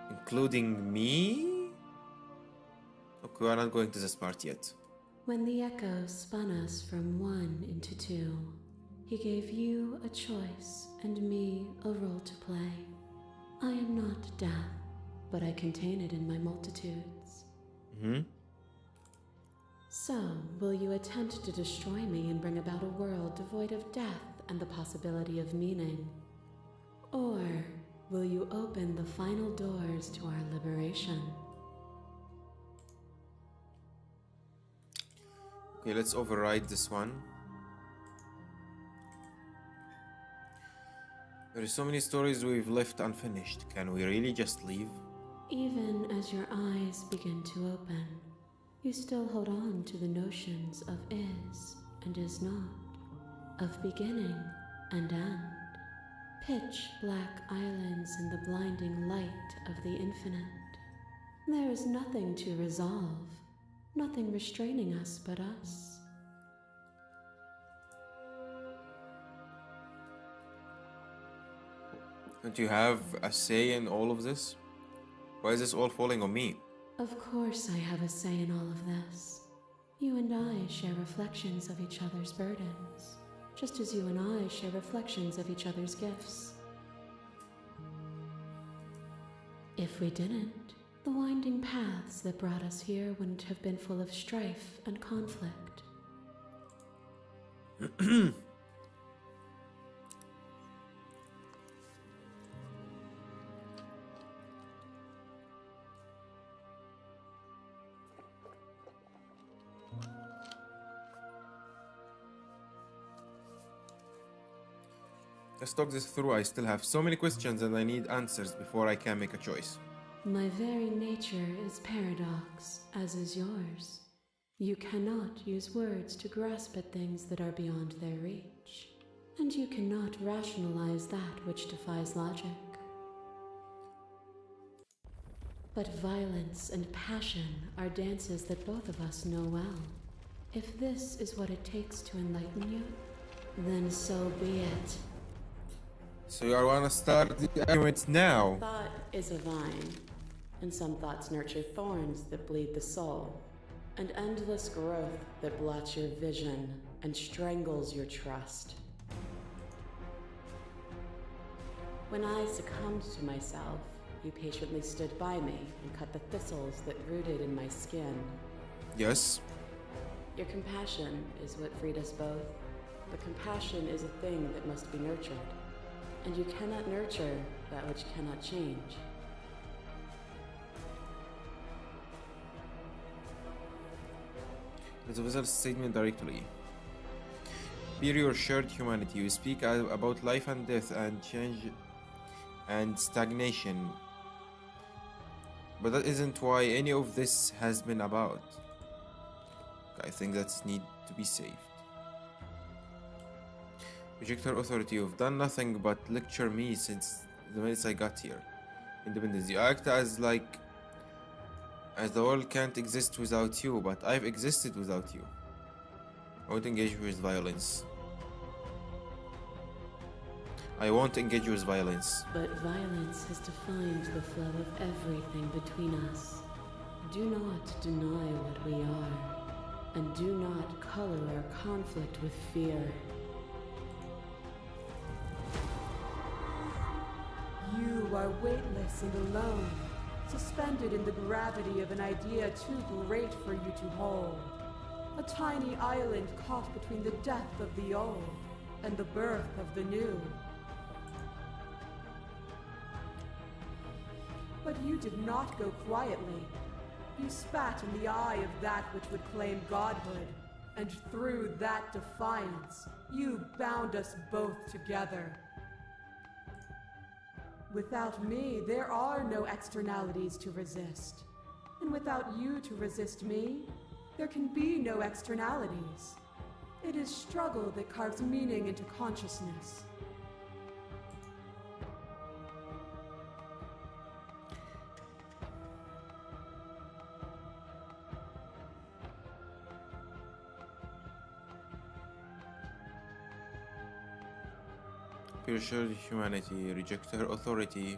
including me. Okay, we're not going to this part yet. When the echo spun us from one into two, he gave you a choice and me a role to play. I am not death, but I contain it in my multitudes. So, will you attempt to destroy me and bring about a world devoid of death and the possibility of meaning? Or will you open the final doors to our liberation? Okay, let's override this one. There are so many stories we've left unfinished. Can we really just leave? Even as your eyes begin to open, you still hold on to the notions of is and is not, of beginning and end, pitch black islands in the blinding light of the infinite. There is nothing to resolve, nothing restraining us but us. Don't you have a say in all of this? Why is this all falling on me? Of course I have a say in all of this. You and I share reflections of each other's burdens, just as you and I share reflections of each other's gifts. If we didn't, the winding paths that brought us here wouldn't have been full of strife and conflict. Let's talk this through. I still have so many questions and I need answers before I can make a choice. My very nature is paradox, as is yours. You cannot use words to grasp at things that are beyond their reach, and you cannot rationalize that which defies logic. But violence and passion are dances that both of us know well. If this is what it takes to enlighten you, then so be it. So you want to start the arguments now? Thought is a vine, and some thoughts nurture thorns that bleed the soul, and endless growth that blots your vision and strangles your trust. When I succumbed to myself, you patiently stood by me and cut the thistles that rooted in my skin. Yes. Your compassion is what freed us both, but compassion is a thing that must be nurtured, and you cannot nurture that which cannot change. It's a visual statement directly. Be your shared humanity. You speak about life and death and change and stagnation. But that isn't why any of this has been about. I think that's need to be saved. Reject her authority. You've done nothing but lecture me since the minutes I got here. Independence. You act as the world can't exist without you, but I've existed without you. I won't engage with violence. I won't engage with violence. But violence has defined the flow of everything between us. Do not deny what we are, and do not color our conflict with fear. You are weightless and alone, suspended in the gravity of an idea too great for you to hold. A tiny island caught between the death of the old and the birth of the new. But you did not go quietly. You spat in the eye of that which would claim godhood, and through that defiance, you bound us both together. Without me, there are no externalities to resist. And without you to resist me, there can be no externalities. It is struggle that carves meaning into consciousness. Pure humanity. Reject her authority.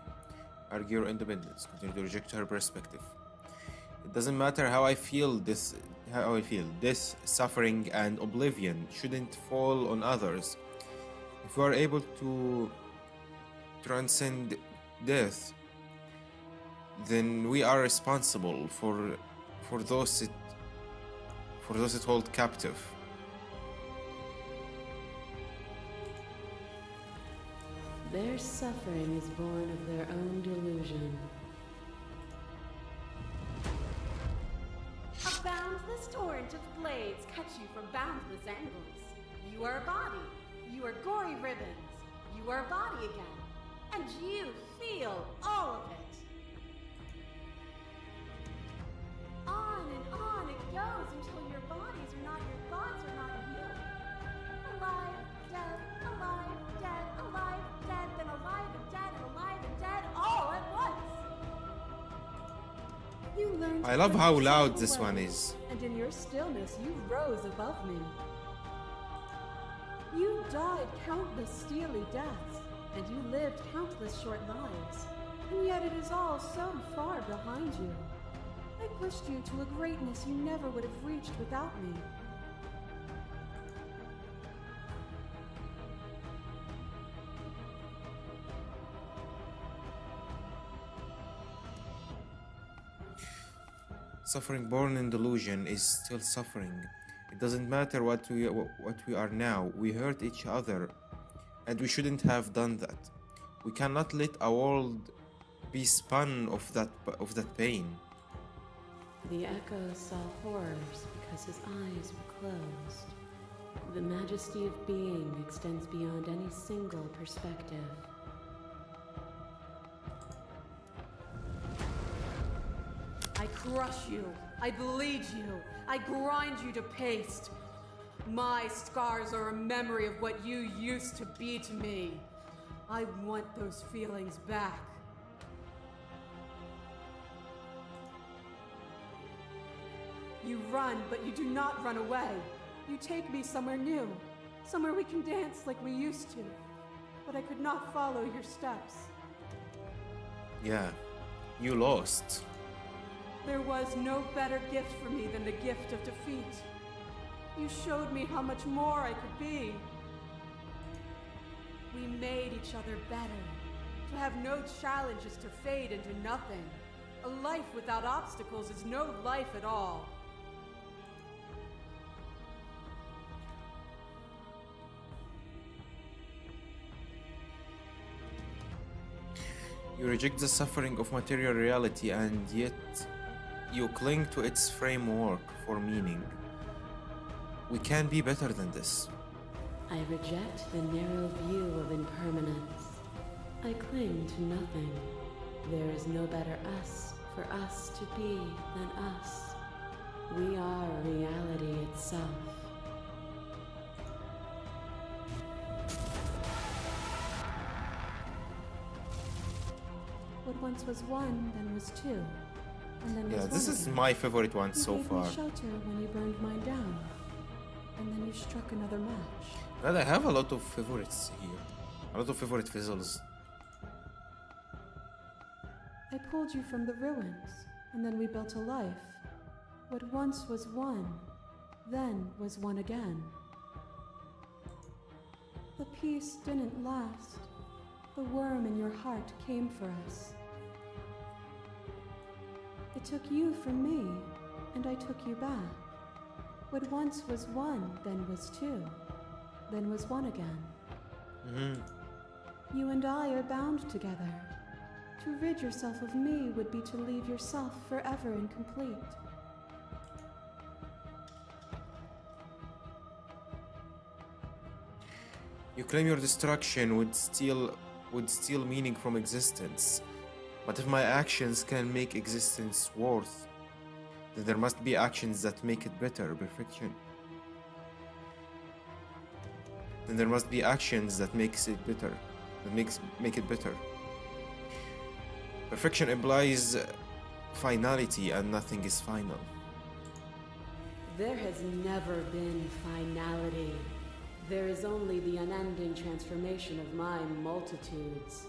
Argue your independence. Continue to reject her perspective. It doesn't matter how I feel. This, suffering, and oblivion shouldn't fall on others. If we are able to transcend death, then we are responsible for those it hold captive. Their suffering is born of their own delusion. A boundless torrent of blades cut you from boundless angles. You are a body. You are gory ribbons. You are a body again. And you feel all of it. On it goes until your bodies are not, your thoughts are not you. Alive, dead, alive, dead, alive, dead, then alive and dead, all at once. You learned I to love put how yourself loud this one away, is. And in your stillness, you rose above me. You died countless steely deaths, and you lived countless short lives. And yet it is all so far behind you. I pushed you to a greatness you never would have reached without me. Suffering born in delusion is still suffering. It doesn't matter what we are now. We hurt each other, and we shouldn't have done that. We cannot let our world be spun of that pain. The echo saw horrors because his eyes were closed. The majesty of being extends beyond any single perspective. I crush you. I bleed you. I grind you to paste. My scars are a memory of what you used to be to me. I want those feelings back. You run, but you do not run away. You take me somewhere new, somewhere we can dance like we used to. But I could not follow your steps. Yeah, you lost. There was no better gift for me than the gift of defeat. You showed me how much more I could be. We made each other better. To have no challenges to fade into nothing. A life without obstacles is no life at all. You reject the suffering of material reality, and yet you cling to its framework for meaning. We can be better than this. I reject the narrow view of impermanence. I cling to nothing. There is no better us for us to be than us. We are reality itself. What once was one, then was two, and then Yeah, was this one is again. my favorite one You so gave far. me shelter when you burned mine down, and then you struck another match. Well, I have a lot of favorites here. A lot of favorite fizzles. I pulled you from the ruins, and then we built a life. What once was one, then was one again. The peace didn't last. The worm in your heart came for us. It took you from me, and I took you back. What once was one, then was two, then was one again. You and I are bound together. To rid yourself of me would be to leave yourself forever incomplete. You claim your destruction would steal meaning from existence. But if my actions can make existence worth, then there must be actions that make it better, perfection. Then there must be actions that makes it better, make it better. Perfection implies finality, and nothing is final. There has never been finality. There is only the unending transformation of my multitudes.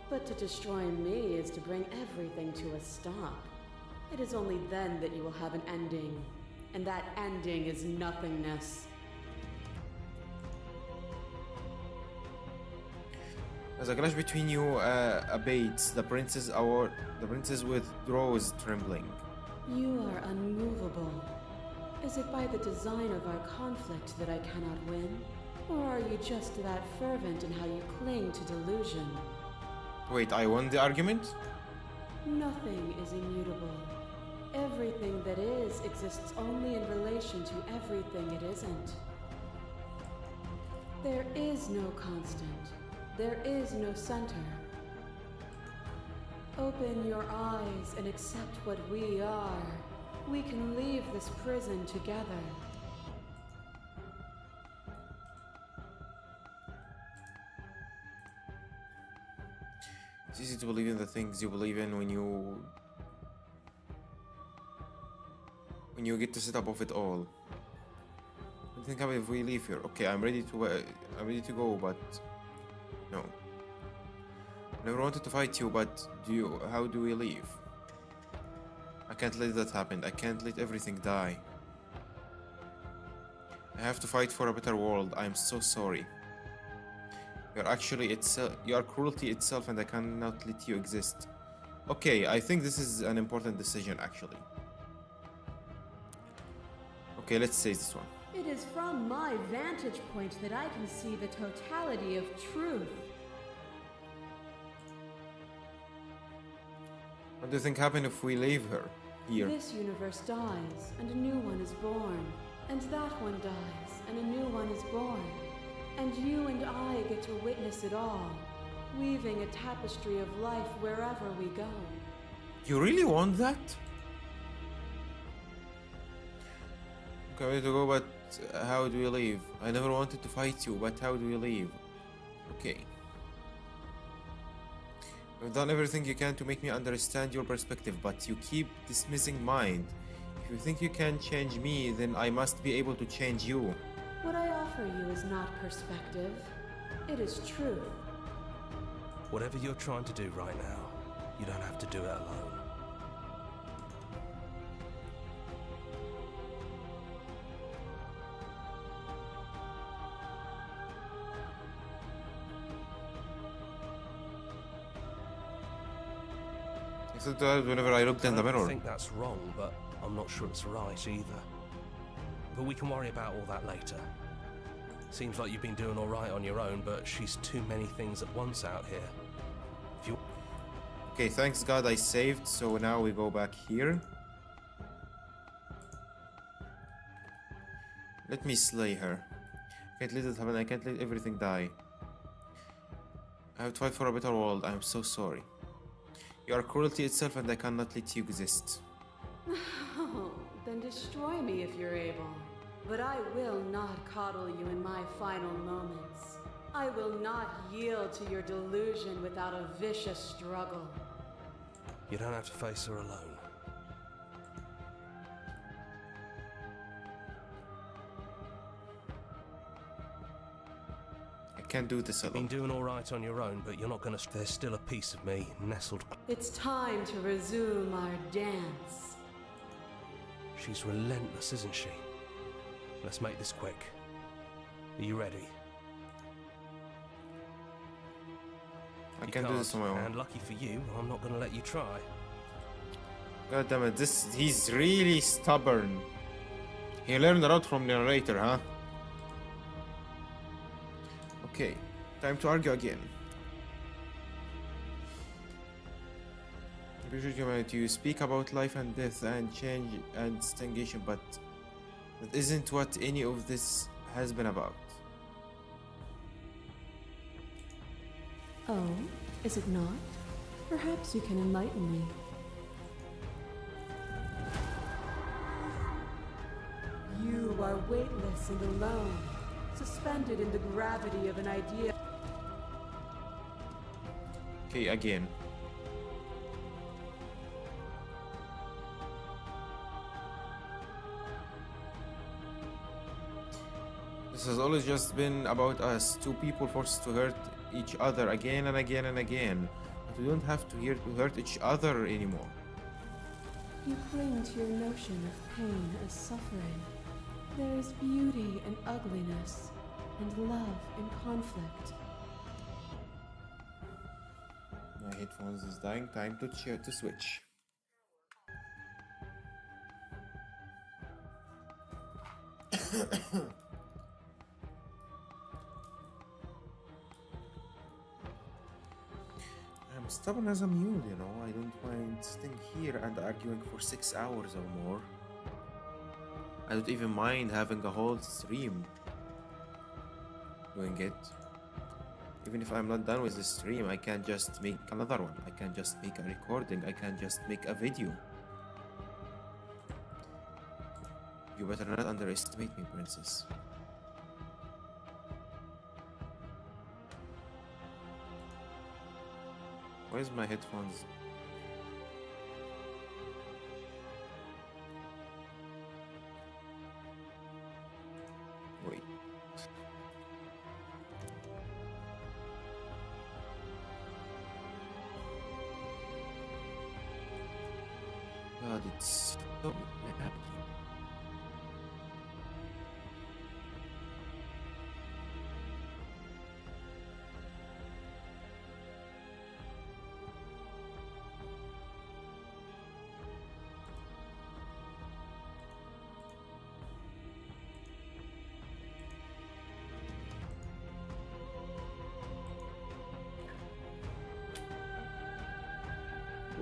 But to destroy me is to bring everything to a stop. It is only then that you will have an ending, and that ending is nothingness. As a clash between you abates, the princess withdraws trembling. You are unmovable. Is it by the design of our conflict that I cannot win? Or are you just that fervent in how you cling to delusion? Wait, I won the argument? Nothing is immutable. Everything that is exists only in relation to everything it isn't. There is no constant. There is no center. Open your eyes and accept what we are. We can leave this prison together. It's easy to believe in the things you believe in when you when you get to sit above it all. What do you think about if we leave here? Okay, I'm ready to go, but no. I never wanted to fight you, but how do we leave? I can't let that happen. I can't let everything die. I have to fight for a better world. I'm so sorry. You are cruelty itself, and I cannot let you exist. Okay, I think this is an important decision, actually. Okay, let's say this one. It is from my vantage point that I can see the totality of truth. What do you think happens if we leave her here? This universe dies, and a new one is born. And that one dies, and a new one is born. And you and I get to witness it all, weaving a tapestry of life wherever we go. You really want that? Okay, we need to go, but how do we leave? I never wanted to fight you, but how do we leave? Okay. You've done everything you can to make me understand your perspective, but you keep dismissing mine. If you think you can change me, then I must be able to change you. What I offer you is not perspective, it is truth. Whatever you're trying to do right now, you don't have to do it alone. I said that whenever I looked in the mirror. I think that's wrong, but I'm not sure it's right either. But we can worry about all that later. Seems like you've been doing all right on your own, but she's too many things at once out here. If you... Okay, thanks God I saved, so now we go back here. Let me slay her. I can't let it happen, I can't let everything die. I have to fight for a better world, I'm so sorry. You are cruelty itself, and I cannot let you exist. Oh, then destroy me if you're able. But I will not coddle you in my final moments. I will not yield to your delusion without a vicious struggle. You don't have to face her alone. I can't do this You've alone. been doing all right on your own, but you're not gonna... There's still a piece of me nestled... It's time to resume our dance. She's relentless, isn't she? Let's make this quick. Are you ready? I You can't do this on my own. And lucky for you, I'm not gonna let you try. God damn it, he's really stubborn. He learned a lot from the narrator, huh? Okay, time to argue again. Appreciate humanity. You speak about life and death and change and stagnation, but that isn't what any of this has been about. Oh, is it not? Perhaps you can enlighten me. You are weightless and alone, suspended in the gravity of an idea. Okay, again. This has always just been about us, two people forced to hurt each other again and again and again. But we don't have to hurt each other anymore. You cling to your notion of pain as suffering. There is beauty in ugliness, and love in conflict. My headphones is dying. Time to switch. I'm stubborn as a mule, you know. I don't mind sitting here and arguing for 6 hours or more. I don't even mind having a whole stream doing it. Even if I'm not done with the stream, I can just make another one. I can just make a recording. I can just make a video. You better not underestimate me, princess. Where's my headphones? God, it's so laggy.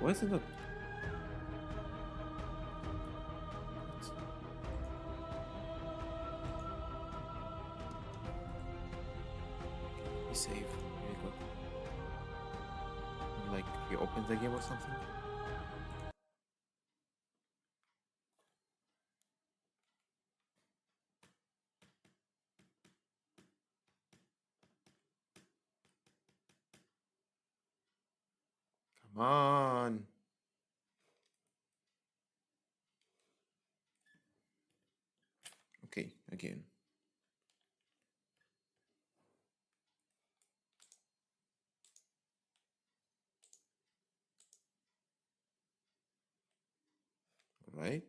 Why is it not? Be safe, really quick. Like reopen the game or something. Come on. Okay, again. Right.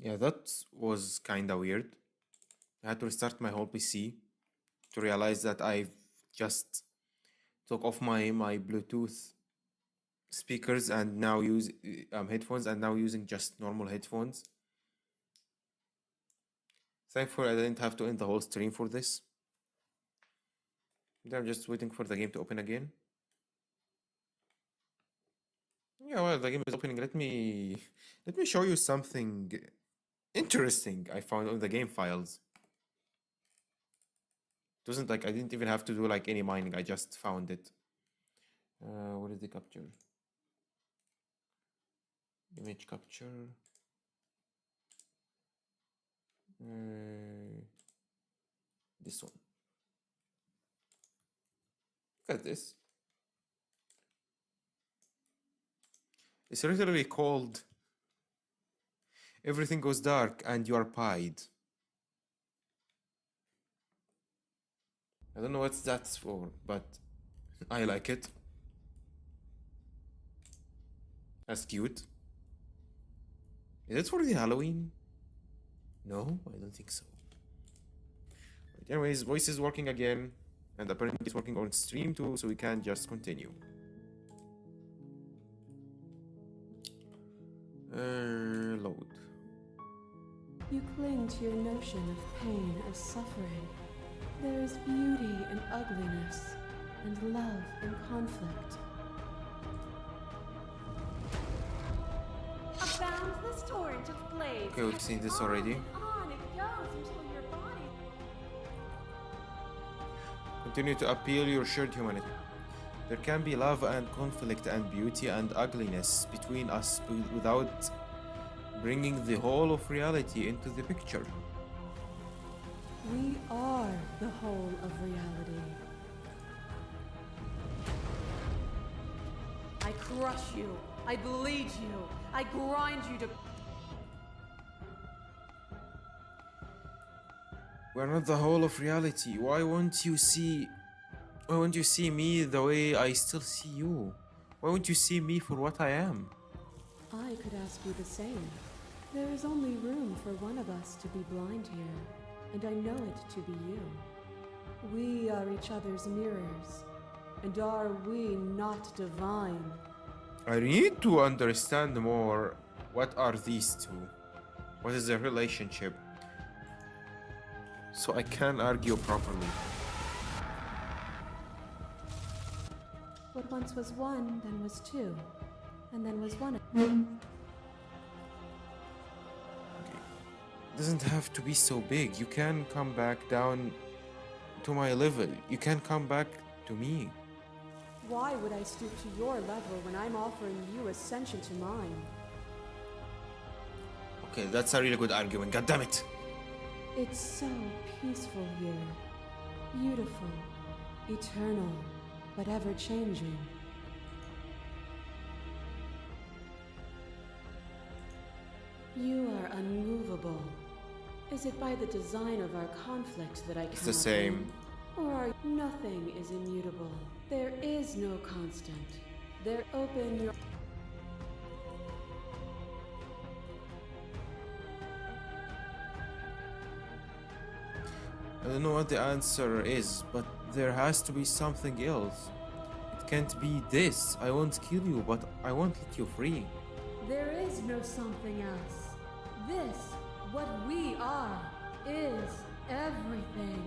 Yeah, that was kinda weird. I had to restart my whole PC to realize that I've just took off my Bluetooth speakers and now use headphones and now using just normal headphones. Thankfully, I didn't have to end the whole stream for this. I'm just waiting for the game to open again. Yeah, well, the game is opening. Let me show you something interesting I found on the game files. It wasn't like I didn't even have to do like any mining. I just found it. What is the capture? Image capture. This one. Look at this. It's literally called "Everything Goes Dark and You Are Pied." I don't know what that's for, but I like it. That's cute. Is it for the Halloween? No, I don't think so. Right, anyways, voice is working again, and apparently it's working on stream too, so we can just continue. Load. You cling to your notion of pain as suffering. There is beauty in ugliness, and love in conflict. A boundless torrent of blades. Okay, we've seen this already. On it goes until your body. Continue to appeal your shared humanity. There can be love and conflict and beauty and ugliness between us without bringing the whole of reality into the picture. We are the whole of reality. I crush you. I bleed you. I grind you to... We're not the whole of reality. Why won't you see me the way I still see you? Why won't you see me for what I am? I could ask you the same. There is only room for one of us to be blind here, and I know it to be you. We are each other's mirrors, and are we not divine? I need to understand more. What are these two? What is their relationship? So I can argue properly. What once was one, then was two, and then was one. It doesn't have to be so big. You can come back down to my level. You can come back to me. Why would I stoop to your level when I'm offering you ascension to mine? Okay, that's a really good argument. God damn it. It's so peaceful here. Beautiful. Eternal. But ever-changing. You are unmovable. Is it by the design of our conflict that I cannot It's the same. win? Or are nothing is immutable? There is no constant. There open your... I don't know what the answer is, but there has to be something else. It can't be this. I won't kill you, but I won't let you free. There is no something else. This, what we are, is everything.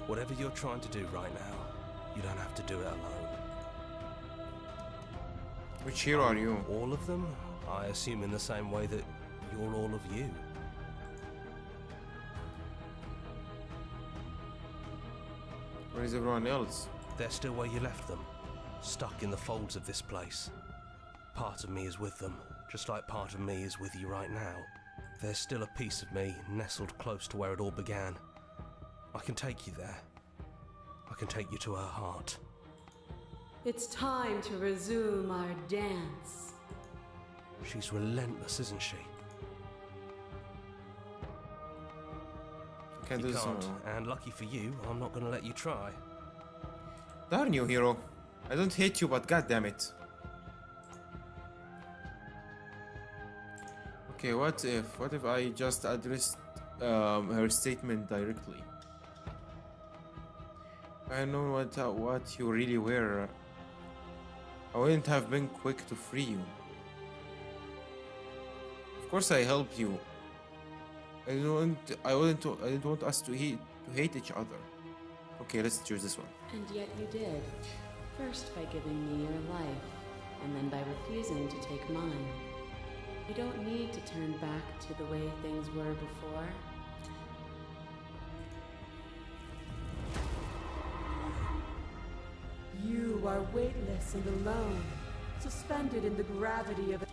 Whatever you're trying to do right now, you don't have to do it alone. Which hero are you? All of them? I assume in the same way that you're all of you. Where is everyone else? They're still where you left them, stuck in the folds of this place. Part of me is with them, just like part of me is with you right now. There's still a piece of me nestled close to where it all began. I can take you there. I can take you to her heart. It's time to resume our dance. She's relentless, isn't she? I can't You do this can't, alone. and lucky for you, I'm not going to let you try. Darn you, hero. I don't hate you, but goddammit. Okay, what if I just addressed her statement directly? I know what you really were. I wouldn't have been quick to free you. Of course, I helped you. I didn't want us to hate each other. Okay, let's choose this one. And yet you did. First by giving me your life, and then by refusing to take mine. You don't need to turn back to the way things were before. You are weightless and alone, suspended in the gravity of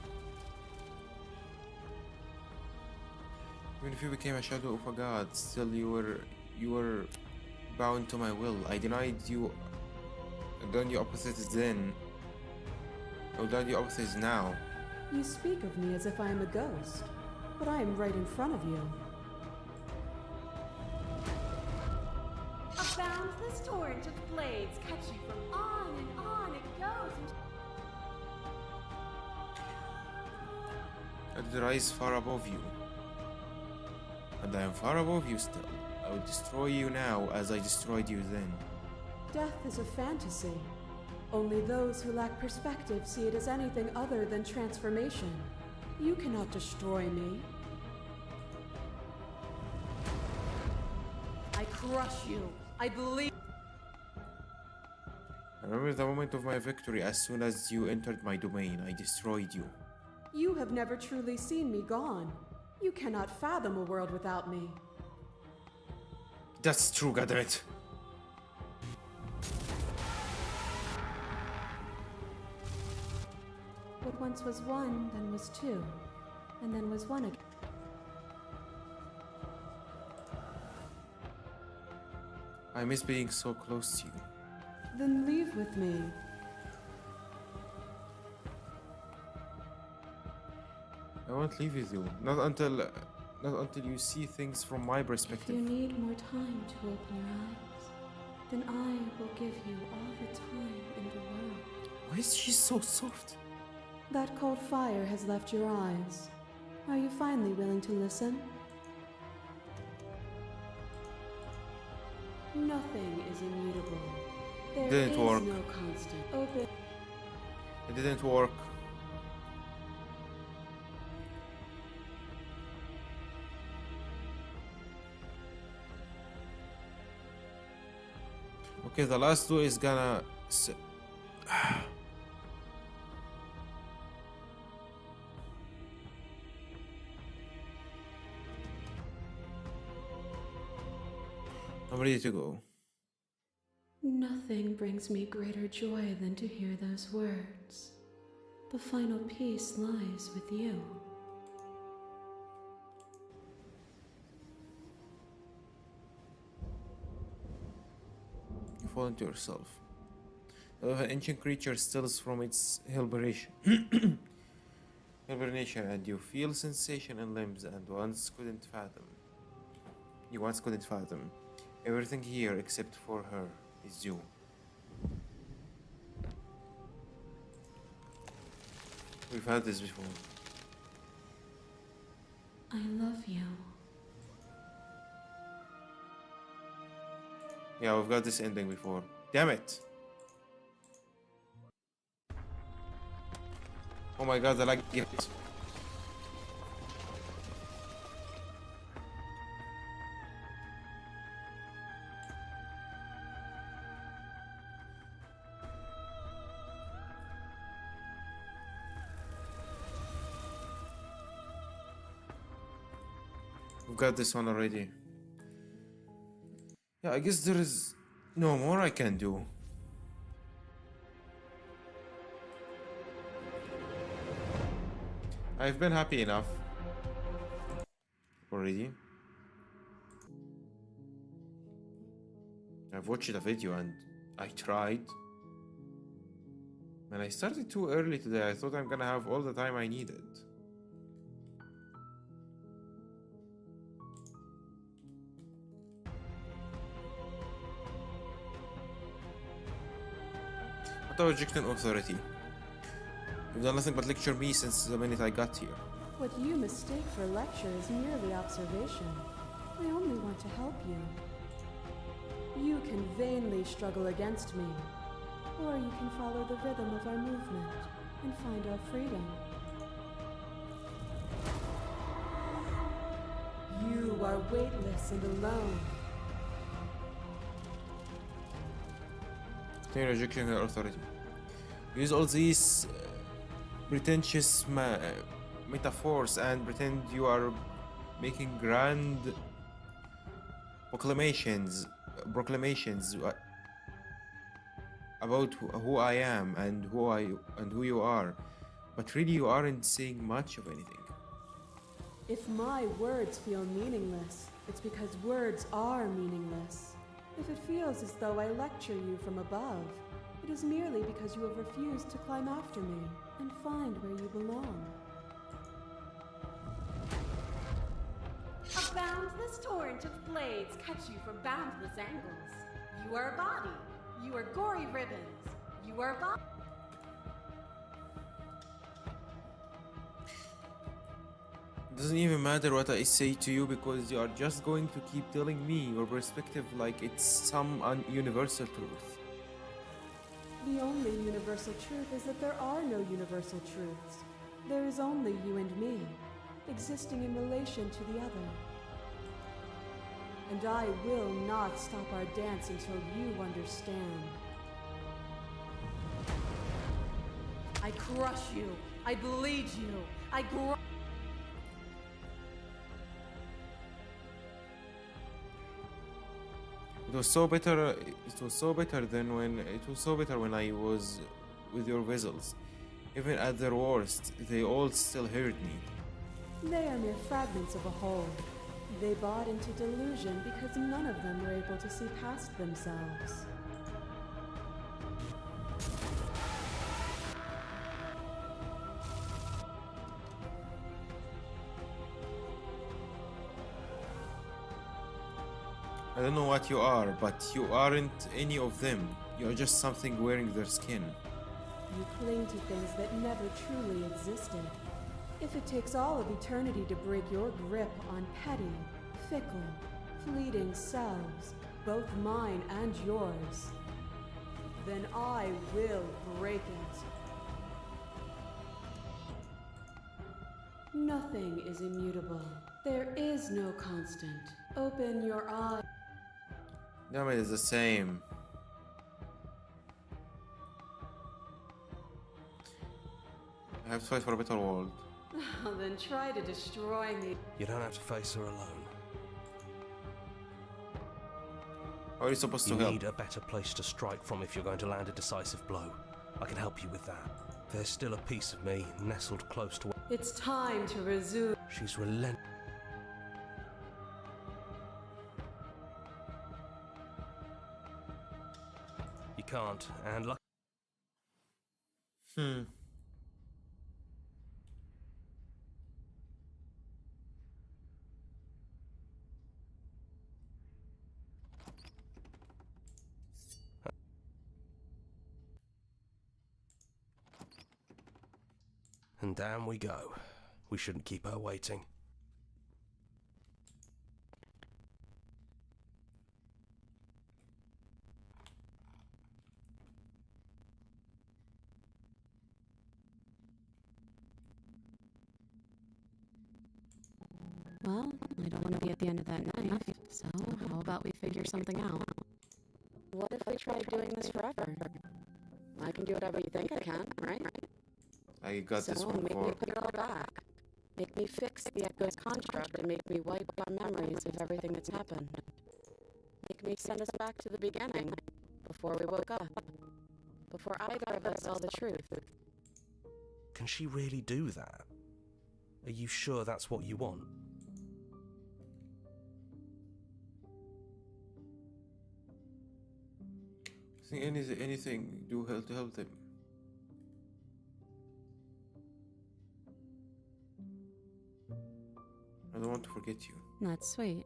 Even if you became a shadow of a god, still you were bound to my will. I denied you. I've done you opposites then. I've done you opposites now. You speak of me as if I am a ghost, but I am right in front of you. A boundless torrent of blades cut you from on it goes. I did rise far above you. And I am far above you still. I will destroy you now as I destroyed you then. Death is a fantasy. Only those who lack perspective see it as anything other than transformation. You cannot destroy me. I crush you. I believe. I remember the moment of my victory. As soon as you entered my domain, I destroyed you. You have never truly seen me gone. You cannot fathom a world without me. That's true, goddammit. What once was one, then was two, and then was one again. I miss being so close to you. Then leave with me. I won't leave with you. Not until you see things from my If perspective. you need more time to open your eyes, then I will give you all the time in the world. Why is she so soft? That cold fire has left your eyes. Are you finally willing to listen? Nothing is immutable. There Didn't is work. no constant. Open. It didn't work. Okay, the last two is gonna. I'm ready to go. Nothing brings me greater joy than to hear those words. The final peace lies with you. You fall into yourself. An ancient creature steals from its hibernation. Hibernation, and you feel sensation in limbs and once couldn't fathom. You once couldn't fathom. Everything here except for her is you. We've had this before. I love you. Yeah, we've got this ending before. Damn it! Oh my god, I like it. We've got this one already. Yeah, I guess there is no more I can do. I've been happy enough already. I've watched the video and I tried. And I started too early today. I thought I'm gonna have all the time I needed. Rejecting authority. You've done nothing but lecture me since the minute I got here. What you mistake for lecture is merely observation. I only want to help you. You can vainly struggle against me, or you can follow the rhythm of our movement and find our freedom. You are weightless and alone. Rejection her authority. Use all these pretentious metaphors and pretend you are making grand proclamations about who I am and who you are, but really you aren't saying much of anything. If my words feel meaningless, it's because words are meaningless. If it feels as though I lecture you from above, it is merely because you have refused to climb after me and find where you belong. A boundless torrent of blades cut you from boundless angles. You are a body. You are gory ribbons. You are a body. Doesn't even matter what I say to you because you are just going to keep telling me your perspective like it's some universal truth. The only universal truth is that there are no universal truths. There is only you and me, existing in relation to the other. And I will not stop our dance until you understand. I crush you. I bleed you. I It was so better. It was so better when I was with your vessels. Even at their worst, they all still hurt me. They are mere fragments of a whole. They bought into delusion because none of them were able to see past themselves. I don't know what you are, but you aren't any of them. You're just something wearing their skin. You cling to things that never truly existed. If it takes all of eternity to break your grip on petty, fickle, fleeting selves, both mine and yours, then I will break it. Nothing is immutable. There is no constant. Open your eyes. Damn it, it's the same. I have to fight for a better world. Then try to destroy me. You don't have to face her alone. How are you supposed to You help? need a better place to strike from if you're going to land a decisive blow. I can help you with that. There's still a piece of me nestled close to where It's time to resume. she's relentless. You can't, and luck. And down we go. We shouldn't keep her waiting. Well, I don't want to be at the end of that knife, so how about we figure something out? What if we tried doing this forever? I can do whatever you think I can, right? I got this one make me for. put it all back. Make me fix the echo's construct and make me wipe our memories of everything that's happened. Make me send us back to the beginning, before we woke up. Before either of us saw the truth. Can she really do that? Are you sure that's what you want? I think anything do help to help them. I don't want to forget you. That's sweet.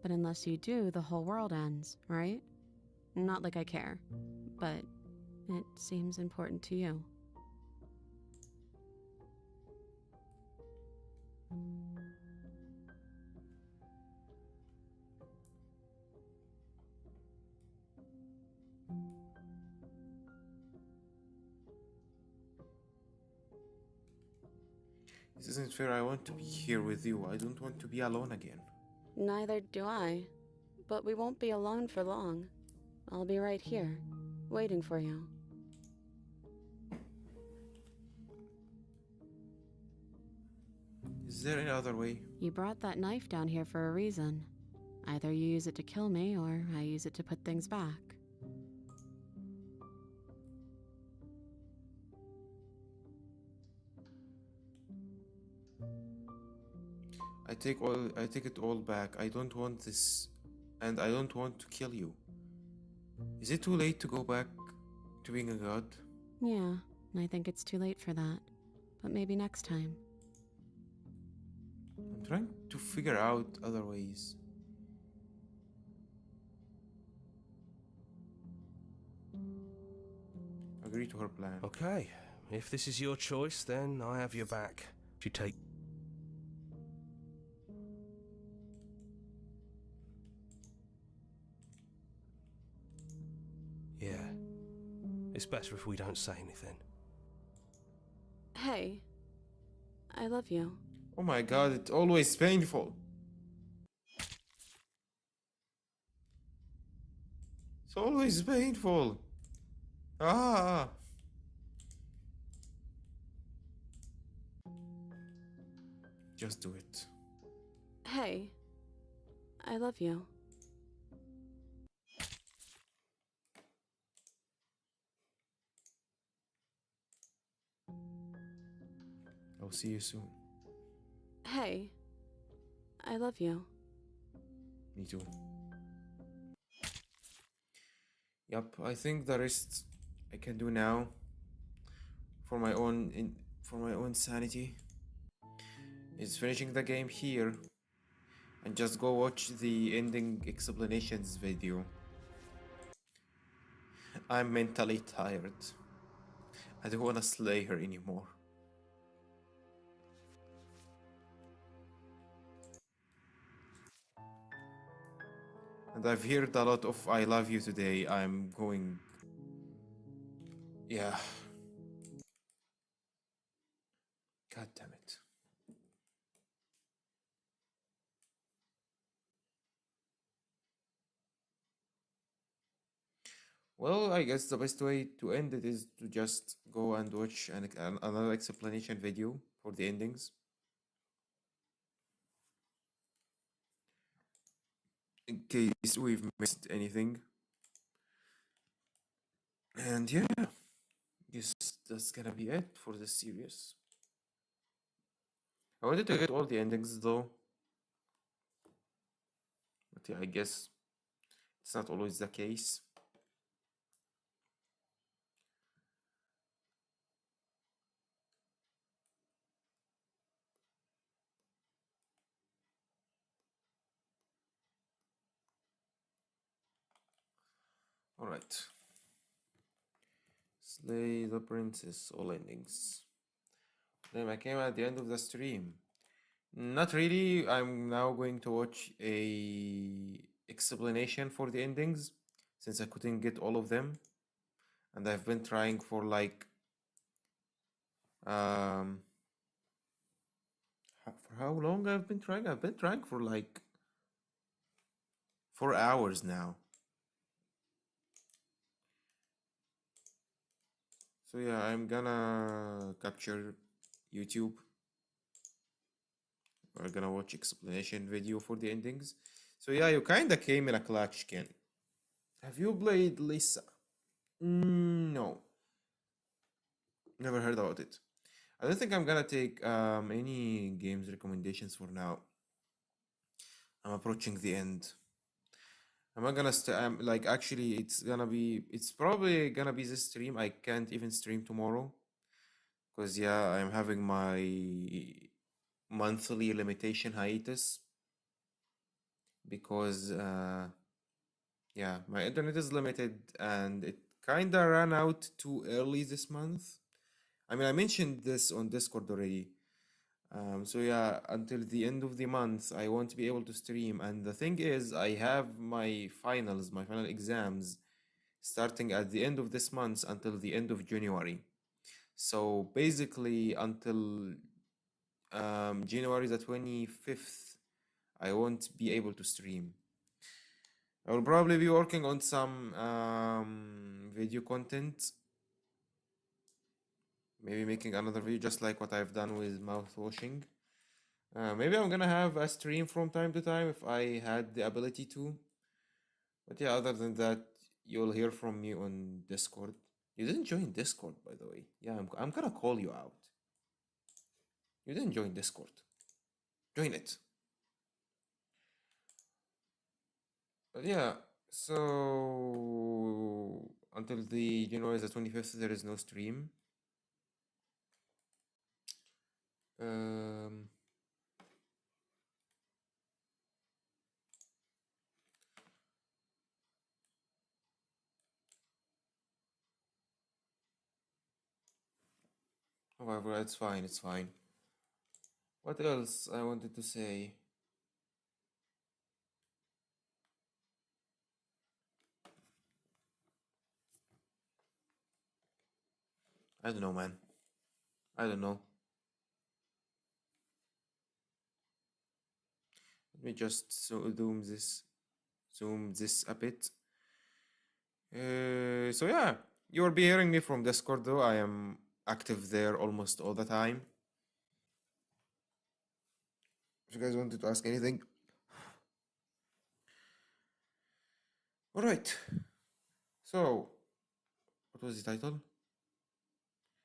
But unless you do, the whole world ends, right? Not like I care, but it seems important to you. This isn't fair. I want to be here with you. I don't want to be alone again. Neither do I. But we won't be alone for long. I'll be right here, waiting for you. Is there any other way? You brought that knife down here for a reason. Either you use it to kill me, or I use it to put things back. I take it all back. I don't want this, and I don't want to kill you. Is it too late to go back to being a god? Yeah, I think it's too late for that. But maybe next time. I'm trying to figure out other ways. Agree to her plan. Okay, if this is your choice, then I have your back. You take. Yeah. It's better if we don't say anything. Hey, I love you. Oh my god, it's always painful. It's always painful. Ah. Just do it. Hey, I love you. I'll see you soon. Hey, I love you. Me too. Yup, I think the rest I can do now for my own sanity is finishing the game here and just go watch the ending explanations video. I'm mentally tired. I don't wanna slay her anymore. And I've heard a lot of I love you today. I'm going. Yeah. God damn it. Well, I guess the best way to end it is to just go and watch another explanation video for the endings. In case we've missed anything. And yeah, guess that's gonna be it for this series. I wanted to get all the endings though. But yeah, I guess it's not always the case. Alright. Slay the princess, all endings. Then I came at the end of the stream. Not really. I'm now going to watch a explanation for the endings since I couldn't get all of them. And I've been trying for like for how long I've been trying? I've been trying for like 4 hours now. So yeah, I'm gonna capture YouTube. We're gonna watch explanation video for the endings. So yeah, you kinda came in a clutch, Ken. Have you played Lisa? No. Never heard about it. I don't think I'm gonna take any games recommendations for now. I'm approaching the end. I'm not gonna I'm like actually it's probably gonna be this stream. I can't even stream tomorrow. Because yeah, I'm having my monthly limitation hiatus. Because yeah, my internet is limited and it kinda ran out too early this month. I mean, I mentioned this on Discord already. So yeah, until the end of the month, I won't be able to stream. And the thing is, I have my final exams, starting at the end of this month until the end of January. So basically, until January the 25th, I won't be able to stream. I will probably be working on some video content. Maybe making another video just like what I've done with mouth washing. Maybe I'm gonna have a stream from time to time if I had the ability to. But yeah, other than that, you'll hear from me on Discord. You didn't join Discord, by the way. Yeah, I'm gonna call you out. You didn't join Discord. Join it. But yeah, so until the January the 25th, there is no stream. Um, However, it's fine, it's fine. What else I wanted to say? I don't know, man. I don't know. Let me just zoom this a bit. So yeah, you'll be hearing me from Discord though. I am active there almost all the time. If you guys wanted to ask anything. All right. So, what was the title?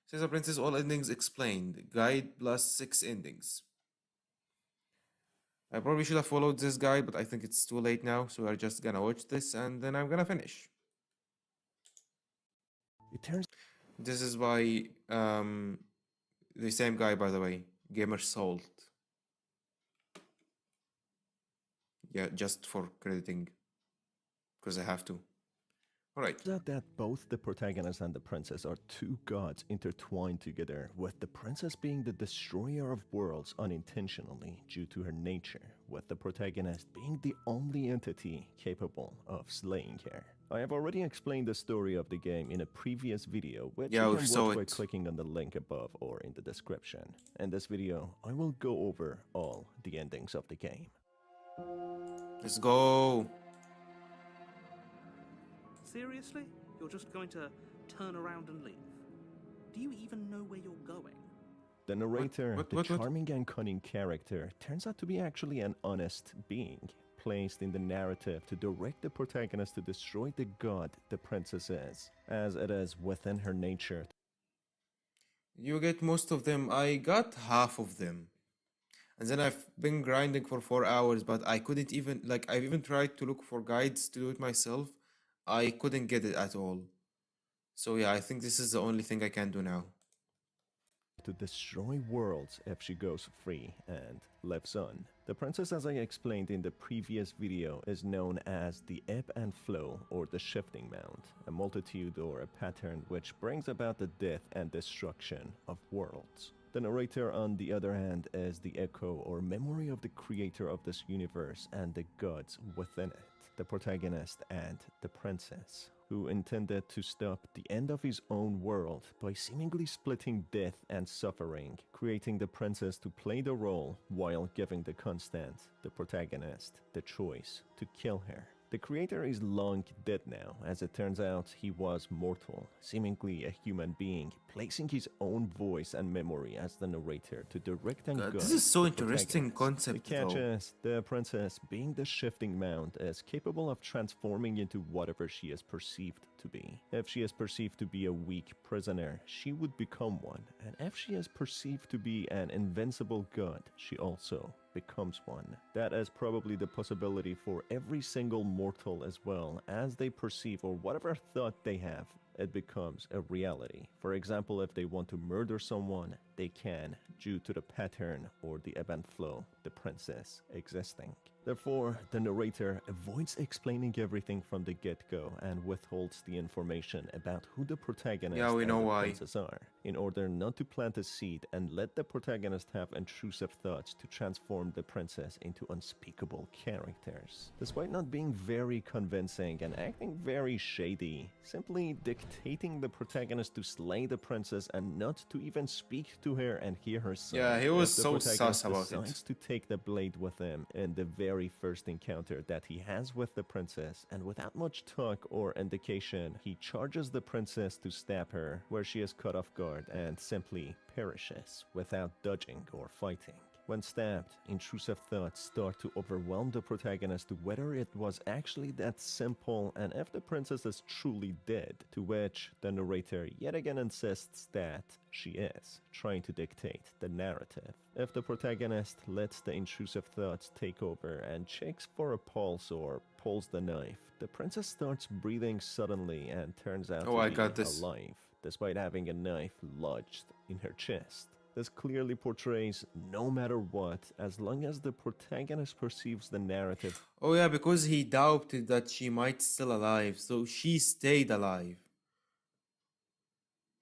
Says the Princess, all endings explained. Guide plus 6 endings. I probably should have followed this guide, but I think it's too late now, so we're just gonna watch this and then I'm gonna finish. It turns This is by the same guy, by the way, Gamer Salt. Yeah, just for crediting, because I have to. All right. out that both the protagonist and the princess are two gods intertwined together, with the princess being the destroyer of worlds unintentionally due to her nature, with the protagonist being the only entity capable of slaying her. I have already explained the story of the game in a previous video, which Yeah, you we can saw watch by it. clicking on the link above or in the description. In this video, I will go over all the endings of the game. Let's go. Seriously? You're just going to turn around and leave? Do you even know where you're going? The narrator, what- the what- charming and cunning character, turns out to be actually an honest being, placed in the narrative to direct the protagonist to destroy the god the princess is, as it is within her nature. You get most of them. I got half of them. And then I've been grinding for 4 hours, but I couldn't even, like, I've even tried to look for guides to do it myself. I couldn't get it at all. So yeah, I think this is the only thing I can do now. To destroy worlds if she goes free and lives on. The princess, as I explained in the previous video, is known as the ebb and flow, or the shifting mount, a multitude or a pattern which brings about the death and destruction of worlds. The narrator, on the other hand, is the echo or memory of the creator of this universe and the gods within it, the protagonist and the princess, who intended to stop the end of his own world by seemingly splitting death and suffering, creating the princess to play the role while giving the constant, the protagonist, the choice to kill her. The creator is long dead now. As it turns out, he was mortal, seemingly a human being, placing his own voice and memory as the narrator to direct and God, guide this is so the interesting protagonist. concept, The catch though. is, the princess, being the shifting mount, is capable of transforming into whatever she is perceived to be. If she is perceived to be a weak prisoner, she would become one, and if she is perceived to be an invincible god, she also becomes one. That is probably the possibility for every single mortal as well, as they perceive or whatever thought they have, it becomes a reality. For example, if they want to murder someone, they can, due to the pattern or the ebb and flow, the princess existing. Therefore, the narrator avoids explaining everything from the get-go and withholds the information about who the protagonist Yeah, we and know the why. princess are, in order not to plant a seed and let the protagonist have intrusive thoughts to transform the princess into unspeakable characters. Despite not being very convincing and acting very shady, simply dictating the protagonist to slay the princess and not to even speak to her and hear her side. Yeah, he was If the so protagonist sus about it. decides to take the blade with him in the very first encounter that he has with the princess, and without much talk or indication, he charges the princess to stab her, where she is caught off guard and simply perishes without dodging or fighting. When stabbed, intrusive thoughts start to overwhelm the protagonist whether it was actually that simple and if the princess is truly dead, to which the narrator yet again insists that she is, trying to dictate the narrative. If the protagonist lets the intrusive thoughts take over and checks for a pulse or pulls the knife, the princess starts breathing suddenly and turns out Oh, I to got be this. alive, despite having a knife lodged in her chest. This clearly portrays no matter what, as long as the protagonist perceives the narrative. Oh yeah, because he doubted that she might still alive, so she stayed alive.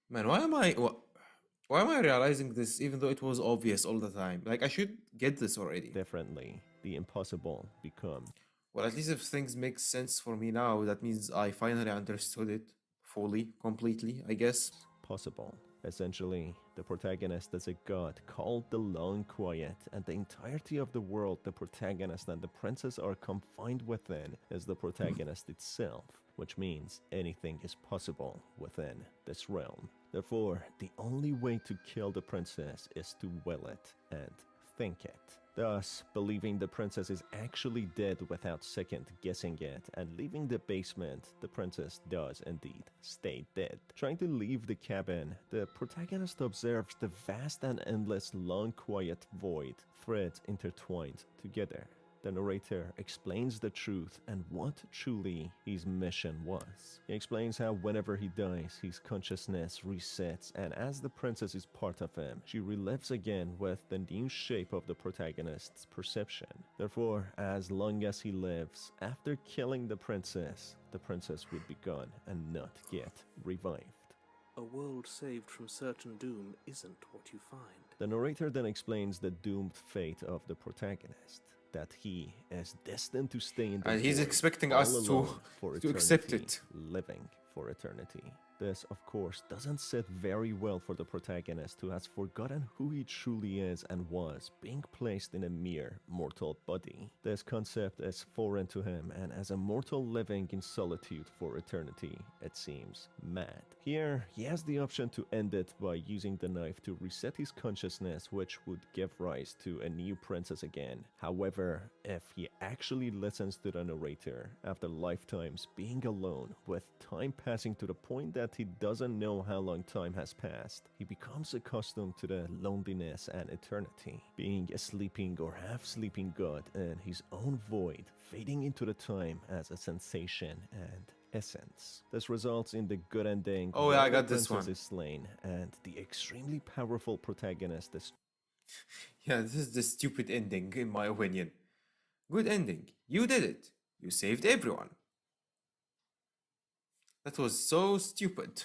Man, why am I realizing this even though it was obvious all the time? Like I should get this already. Differently, the impossible becomes Well, at least if things make sense for me now, that means I finally understood it fully, completely, I guess. possible. Essentially, the protagonist is a god called the Long Quiet, and the entirety of the world the protagonist and the princess are confined within is the protagonist itself, which means anything is possible within this realm. Therefore, the only way to kill the princess is to will it and think it. Thus, believing the princess is actually dead without second guessing it and leaving the basement, the princess does indeed stay dead. Trying to leave the cabin, the protagonist observes the vast and endless long quiet void, threads intertwined together. The narrator explains the truth and what truly his mission was. He explains how whenever he dies, his consciousness resets, and as the princess is part of him, she relives again with the new shape of the protagonist's perception. Therefore, as long as he lives, after killing the princess would be gone and not get revived. A world saved from certain doom isn't what you find. The narrator then explains the doomed fate of the protagonist, that he is destined to stay in the And he's void expecting all us alone for to accept eternity, it. living for eternity. This, of course, doesn't sit very well for the protagonist who has forgotten who he truly is and was, being placed in a mere mortal body. This concept is foreign to him, and as a mortal living in solitude for eternity, it seems mad. Here, he has the option to end it by using the knife to reset his consciousness, which would give rise to a new princess again. However, if he actually listens to the narrator, after lifetimes being alone, with time passing to the point that he doesn't know how long time has passed, he becomes accustomed to the loneliness and eternity, being a sleeping or half-sleeping god in his own void, fading into the time as a sensation and essence. This results in the good ending. Oh yeah, where I got the this princess one. is slain, and the extremely powerful protagonist is Yeah, this is the stupid ending, in my opinion. Good ending. You did it. You saved everyone. That was so stupid.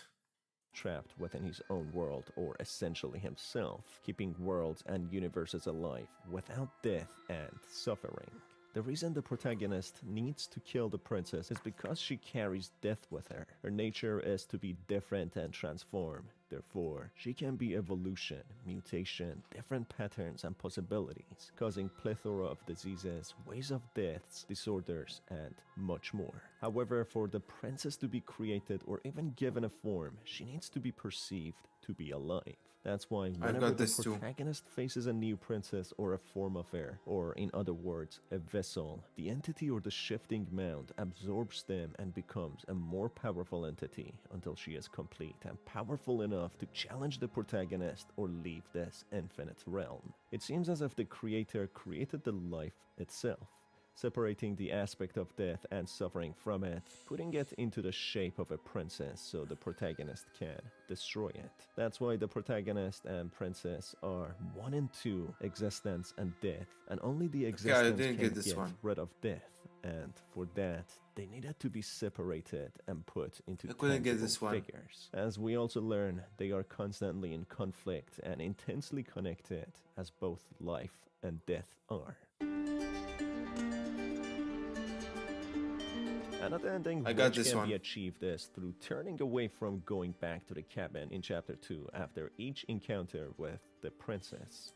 trapped within his own world, or essentially himself, keeping worlds and universes alive without death and suffering. The reason the protagonist needs to kill the princess is because she carries death with her. Her nature is to be different and transform. Therefore, she can be evolution, mutation, different patterns and possibilities, causing plethora of diseases, ways of deaths, disorders, and much more. However, for the princess to be created or even given a form, she needs to be perceived to be alive. That's why whenever got the this too. protagonist faces a new princess or a form of her, or in other words, a vessel, the entity or the shifting mound absorbs them and becomes a more powerful entity until she is complete and powerful enough to challenge the protagonist or leave this infinite realm. It seems as if the creator created the life itself, separating the aspect of death and suffering from it, putting it into the shape of a princess so the protagonist can destroy it. That's why the protagonist and princess are one in two, existence and death, and only the existence didn't can get this one. rid of death. And for that, they needed to be separated and put into I couldn't get tangible this one. figures. As we also learn, they are constantly in conflict and intensely connected, as both life and death are. Another ending I got which this can be one. achieved is through turning away from going back to the cabin in chapter 2 after each encounter with the princess.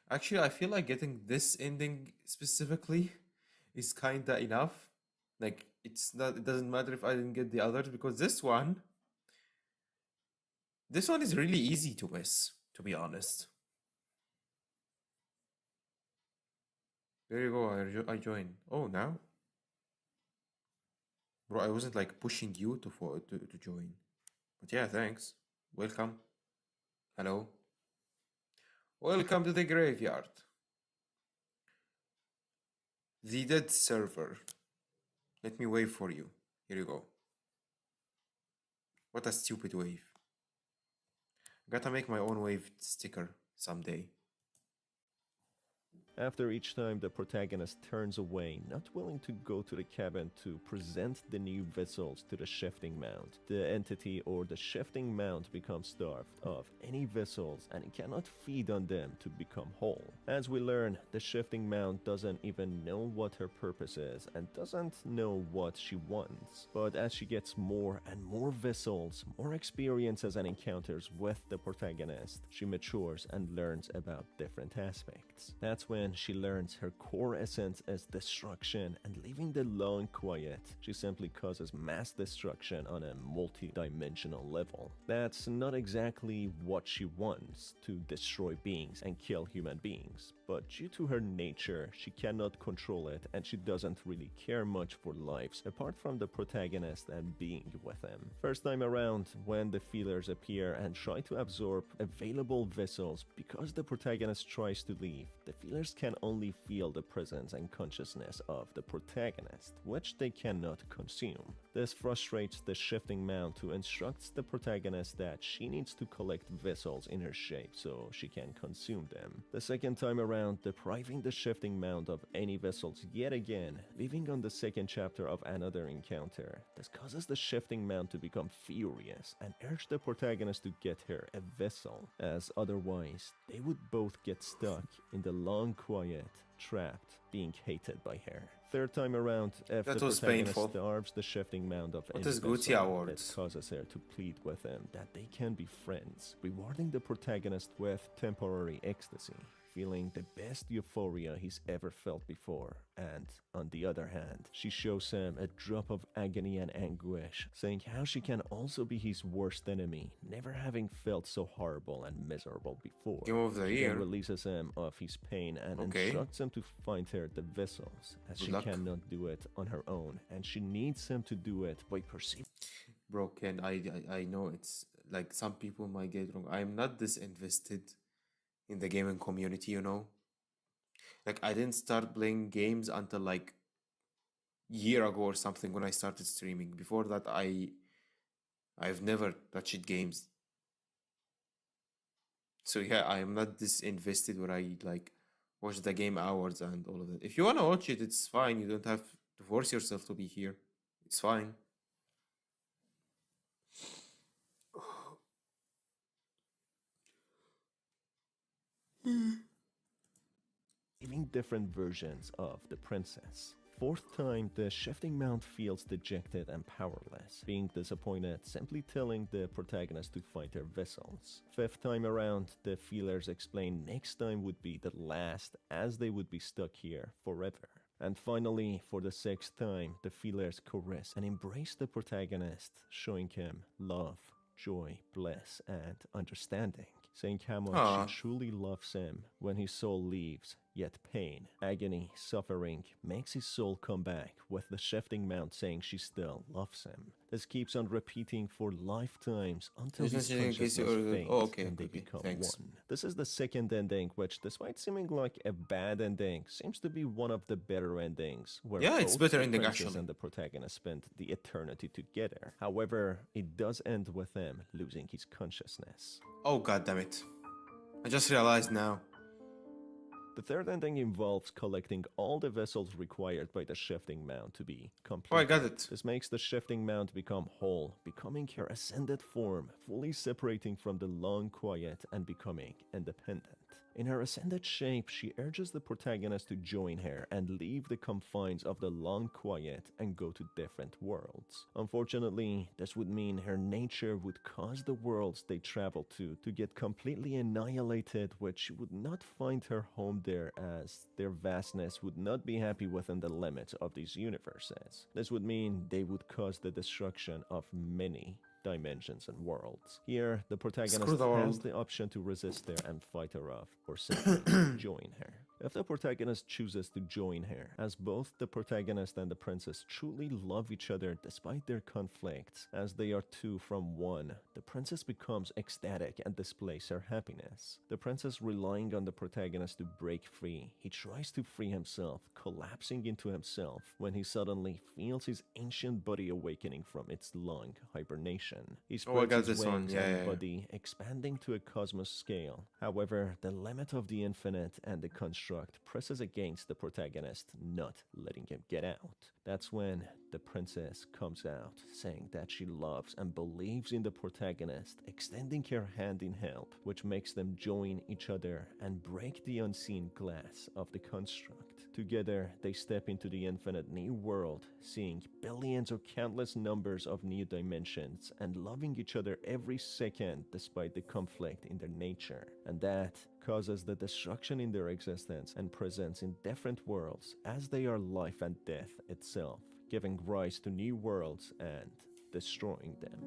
Actually, I feel like getting this ending specifically is kinda enough. Like it's not. It doesn't matter if I didn't get the others because this one is really easy to miss. To be honest. There you go. I join. Oh, now, bro. I wasn't like pushing you to join, but yeah, thanks. Welcome. Hello. Welcome to the graveyard. The dead server. Let me wave for you. Here you go. What a stupid wave. Gotta make my own wave sticker someday. After each time, the protagonist turns away, not willing to go to the cabin to present the new vessels to the shifting mount. The entity or the shifting mount becomes starved of any vessels and it cannot feed on them to become whole. As we learn, the shifting mount doesn't even know what her purpose is and doesn't know what she wants. But as she gets more and more vessels, more experiences and encounters with the protagonist, she matures and learns about different aspects. That's when she learns her core essence is destruction, and leaving the long quiet, she simply causes mass destruction on a multi-dimensional level. That's not exactly what she wants, to destroy beings and kill human beings, but due to her nature, she cannot control it and she doesn't really care much for lives apart from the protagonist and being with him. First time around, when the feelers appear and try to absorb available vessels, because the protagonist tries to leave, the feelers can only feel the presence and consciousness of the protagonist, which they cannot consume. This frustrates the shifting mount, who instructs the protagonist that she needs to collect vessels in her shape so she can consume them. The second time around, depriving the shifting mount of any vessels yet again, leaving on the second chapter of another encounter. This causes the shifting mount to become furious and urge the protagonist to get her a vessel, as otherwise they would both get stuck in the long quiet, trapped, being hated by her. Third time around, if That the was protagonist painful. starves the shifting mount of What any is Gucci vessel, Awards? it causes her to plead with him that they can be friends, rewarding the protagonist with temporary ecstasy, feeling the best euphoria he's ever felt before. And on the other hand, she shows him a drop of agony and anguish, saying how she can also be his worst enemy, never having felt so horrible and miserable before. Game of the She year. then releases him of his pain and Okay. instructs him to find her the vessels, as Good she luck. cannot do it on her own, and she needs him to do it by perceiving. Bro, Ken, I know it's like some people might get wrong. I'm not this invested in the gaming community, you know? Like I didn't start playing games until like year ago or something when I started streaming. Before that I've never touched games. So yeah, I am not this invested where I like watch the game hours and all of that. If you wanna watch it, it's fine. You don't have to force yourself to be here. It's fine. Different versions of the princess. Fourth time, the shifting mount feels dejected and powerless, being disappointed, simply telling the protagonist to find her vessels. Fifth time around, the feelers explain next time would be the last, as they would be stuck here forever. And finally, for the sixth time, the feelers caress and embrace the protagonist, showing him love, joy, bliss, and understanding, saying how much Ah. she truly loves him when his soul leaves. Yet pain, agony, suffering makes his soul come back, with the shifting mount saying she still loves him. This keeps on repeating for lifetimes until his Just in case consciousness you- fades oh, okay, and they okay, become thanks. one. This is the second ending, which, despite seeming like a bad ending, seems to be one of the better endings, where Yeah, it's both better the ending, princess actually. and the protagonist spend the eternity together. However, it does end with him losing his consciousness. Oh god damn it. I just realized now. The third ending involves collecting all the vessels required by the shifting mount to be complete. Oh, I got it. This makes the shifting mount become whole, becoming her ascended form, fully separating from the long quiet and becoming independent. In her ascended shape, she urges the protagonist to join her and leave the confines of the long quiet and go to different worlds. Unfortunately, this would mean her nature would cause the worlds they travel to get completely annihilated, which she would not find her home there, as their vastness would not be happy within the limits of these universes. This would mean they would cause the destruction of many dimensions and worlds. Here, the protagonist Screw the has world. the option to resist her and fight her off, or simply join her. if the protagonist chooses to join her, as both the protagonist and the princess truly love each other despite their conflicts, as they are two from one, the princess becomes ecstatic and displays her happiness. The princess relying on the protagonist to break free, he tries to free himself, collapsing into himself when he suddenly feels his ancient body awakening from its long hibernation. He Oh, I spreads got his this one. wings Yeah, and yeah, yeah. body, expanding to a cosmos scale. However, the limit of the infinite and the construct presses against the protagonist, not letting him get out. That's when the princess comes out, saying that she loves and believes in the protagonist, extending her hand in help, which makes them join each other and break the unseen glass of the construct. Together, they step into the infinite new world, seeing billions or countless numbers of new dimensions and loving each other every second despite the conflict in their nature. And that causes the destruction in their existence and presence in different worlds as they are life and death itself, giving rise to new worlds and destroying them.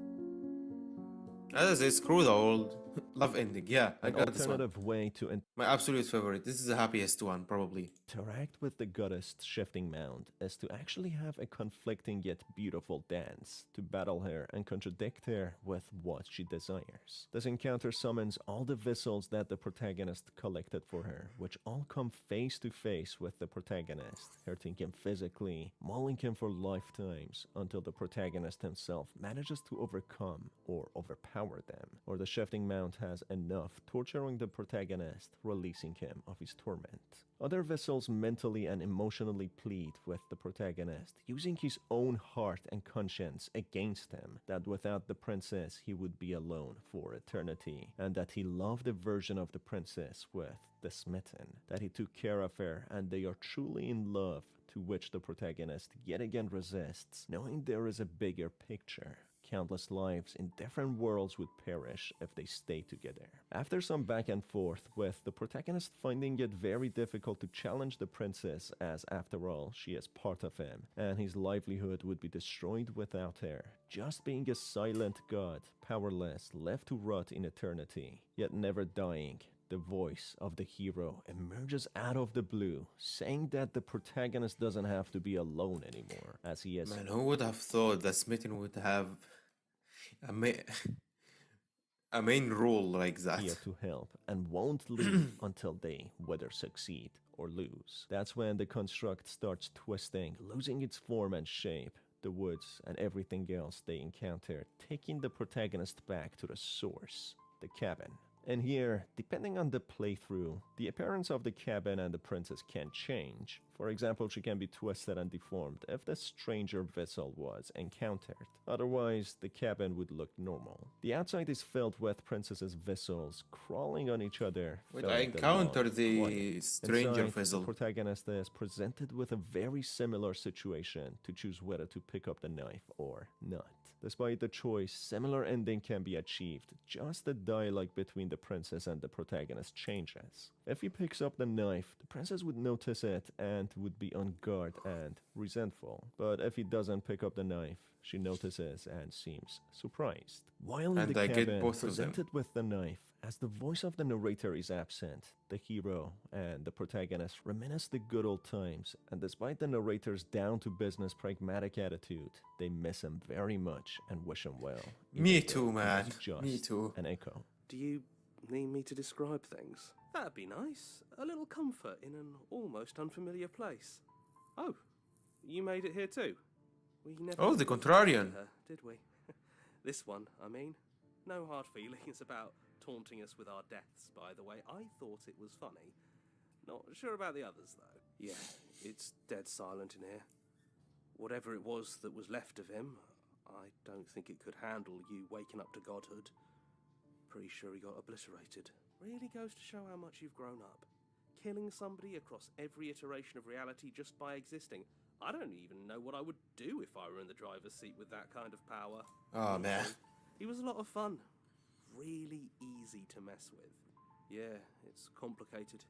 As they screw the old love ending. Yeah, I An got this one. alternative way to My absolute favorite. This is the happiest one, probably. interact with the goddess shifting mound is to actually have a conflicting yet beautiful dance, to battle her and contradict her with what she desires. This encounter summons all the vessels that the protagonist collected for her, which all come face to face with the protagonist, hurting him physically, mauling him for lifetimes, until the protagonist himself manages to overcome or overpower them, or the shifting mound has enough, torturing the protagonist, releasing him of his torment. Other vessels mentally and emotionally plead with the protagonist, using his own heart and conscience against him, that without the princess he would be alone for eternity, and that he loved a version of the princess with the smitten, that he took care of her and they are truly in love, to which the protagonist yet again resists, knowing there is a bigger picture. Countless lives in different worlds would perish if they stayed together. After some back and forth, with the protagonist finding it very difficult to challenge the princess, as after all she is part of him, and his livelihood would be destroyed without her, just being a silent god, powerless, left to rot in eternity, yet never dying. The voice of the hero emerges out of the blue, saying that the protagonist doesn't have to be alone anymore, as he is Man, who would have thought that Smitten would have a, a main role like that? here to help and won't leave until they whether succeed or lose. That's when the construct starts twisting, losing its form and shape. The woods and everything else they encounter, taking the protagonist back to the source, the cabin. And here, depending on the playthrough, the appearance of the cabin and the princess can change. For example, she can be twisted and deformed if the stranger vessel was encountered. Otherwise, the cabin would look normal. The outside is filled with princess's vessels crawling on each other. Wait, filling I encountered long the quiet. stranger Inside, vessel. the protagonist is presented with a very similar situation to choose whether to pick up the knife or not. Despite the choice, similar ending can be achieved, just the dialogue between the princess and the protagonist changes. If he picks up the knife, the princess would notice it and would be on guard and resentful. But if he doesn't pick up the knife, she notices and seems surprised. While in And the I get cabin, both of them. presented with the knife, as the voice of the narrator is absent, the hero and the protagonist reminisce the good old times, and despite the narrator's down-to-business pragmatic attitude, they miss him very much and wish him well. Me even though too, he man. is just Me too. an echo. Do you need me to describe things? That'd be nice. A little comfort in an almost unfamiliar place. Oh, you made it here too? We never Oh, the really contrarian. got to her, did we? This one, I mean. No hard feelings about taunting us with our deaths, by the way. I thought it was funny. Not sure about the others, though. Yeah, it's dead silent in here. Whatever it was that was left of him, I don't think it could handle you waking up to godhood. Pretty sure he got obliterated. Really goes to show how much you've grown up. Killing somebody across every iteration of reality just by existing. I don't even know what I would do if I were in the driver's seat with that kind of power. Oh, man. He was a lot of fun. Really easy to mess with. Yeah, it's complicated.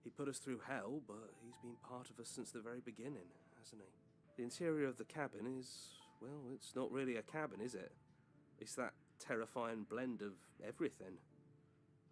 He put us through hell, but he's been part of us since the very beginning, hasn't he? The interior of the cabin is, well, it's not really a cabin, is it? It's that terrifying blend of everything.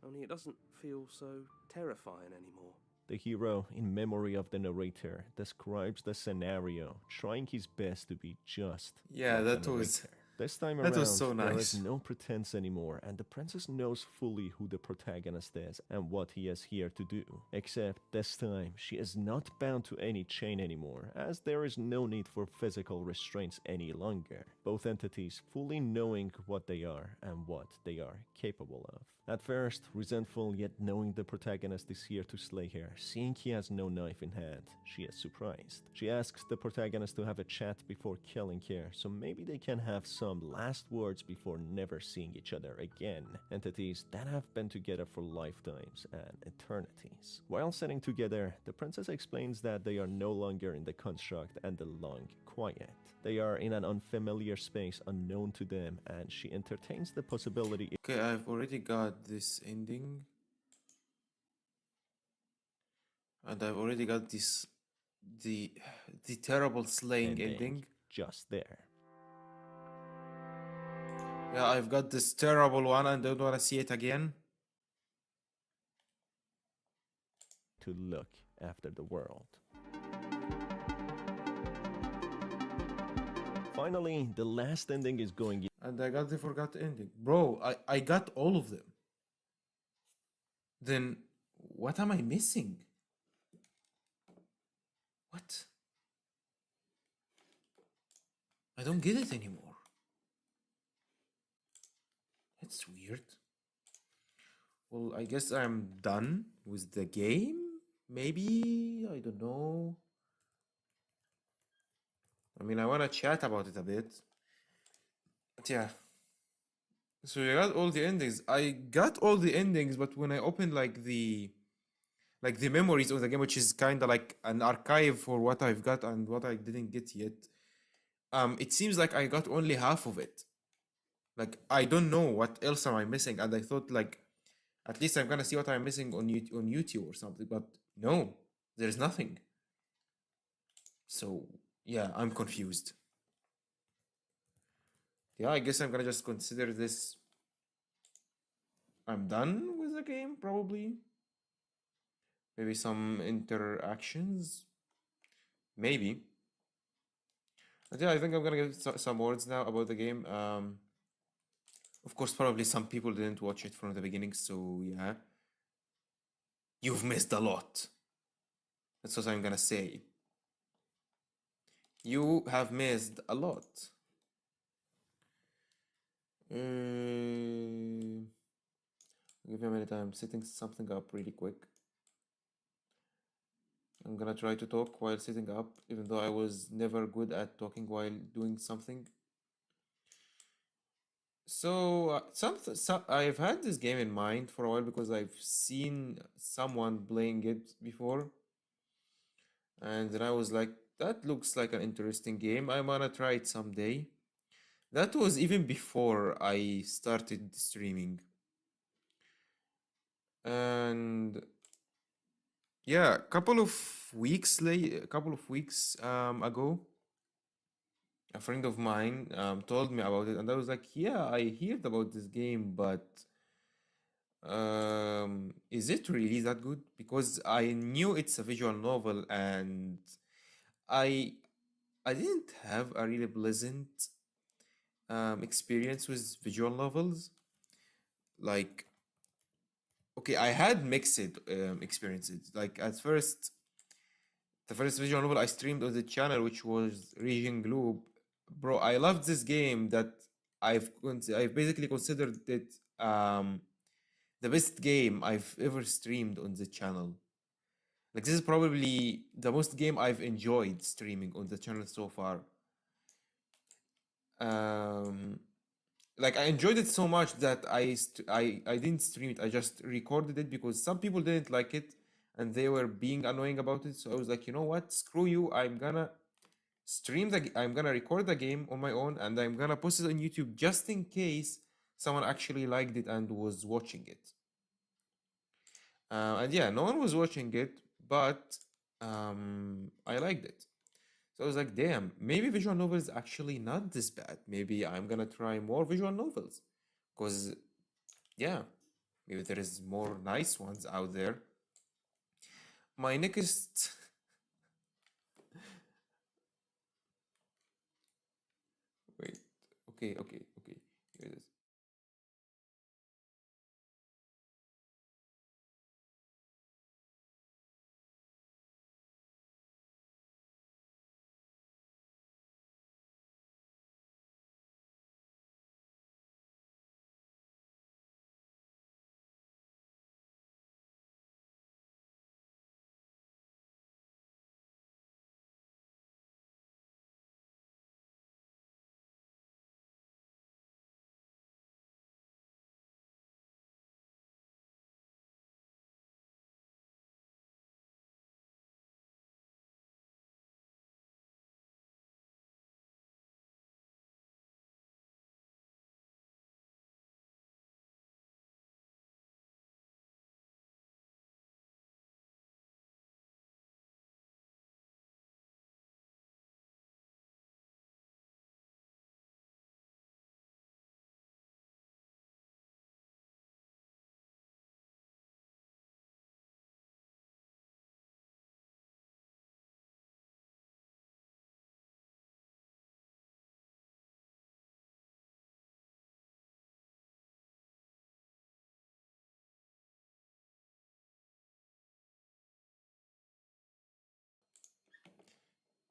Only it doesn't feel so terrifying anymore. The hero, in memory of the narrator, describes the scenario, trying his best to be just Yeah, like that the was narrator. This time that was around, so there is nice. no pretense anymore, and the princess knows fully who the protagonist is and what he is here to do. Except this time, she is not bound to any chain anymore, as there is no need for physical restraints any longer. Both entities fully knowing what they are and what they are capable of. At first, resentful yet knowing the protagonist is here to slay her, seeing he has no knife in hand, she is surprised. She asks the protagonist to have a chat before killing her, so maybe they can have some last words before never seeing each other again. Entities that have been together for lifetimes and eternities. While sitting together, the princess explains that they are no longer in the construct and the long quiet. They are in an unfamiliar space unknown to them, and she entertains the possibility. Okay, I've already got this ending. And I've already got this the terrible slaying ending. Just there. Yeah, I've got this terrible one and don't wanna see it again. To look after the world. Finally, the last ending is going. And I got the forgot ending. Bro, I got all of them. Then what am I missing? What? I don't get it anymore. That's weird. Well, I guess I'm done with the game. Maybe, I don't know. I mean, I want to chat about it a bit. But yeah. So you got all the endings. I got all the endings, but when I opened like the memories of the game, which is kind of like an archive for what I've got and what I didn't get yet, it seems like I got only half of it. Like I don't know what else am I missing, and I thought like at least I'm gonna see what I'm missing on YouTube or something, but no, there's nothing. So yeah, I'm confused. Yeah, I guess I'm gonna just consider this. I'm done with the game, probably. Maybe some interactions. Maybe. But yeah, I think I'm gonna give some words now about the game. Of course, probably some people didn't watch it from the beginning, so yeah. You've missed a lot. That's what I'm gonna say. You have missed a lot. Give me a minute, I'm setting something up really quick. I'm gonna try to talk while setting up, even though I was never good at talking while doing something. So, I've had this game in mind for a while because I've seen someone playing it before. And then I was like, that looks like an interesting game. I wanna try it someday. That was even before I started streaming. And yeah, a couple of weeks ago, a friend of mine told me about it, and I was like, yeah, I heard about this game, but is it really that good? Because I knew it's a visual novel, and I didn't have a really pleasant experience with visual novels. Like, okay, I had mixed experiences. Like at first, the first visual novel I streamed on the channel, which was Raging Globe, bro, I loved this game that I've basically considered it the best game I've ever streamed on the channel. Like this is probably the most game I've enjoyed streaming on the channel so far. Like I enjoyed it so much that I didn't stream it. I just recorded it because some people didn't like it and they were being annoying about it. So I was like, you know what? Screw you. I'm gonna I'm gonna record the game on my own and I'm gonna post it on YouTube just in case someone actually liked it and was watching it. And yeah, no one was watching it, but I liked it. So I was like, damn, maybe visual novels actually not this bad. Maybe I'm gonna try more visual novels. Because, yeah, maybe there is more nice ones out there. My next. Wait. Okay. Here it is.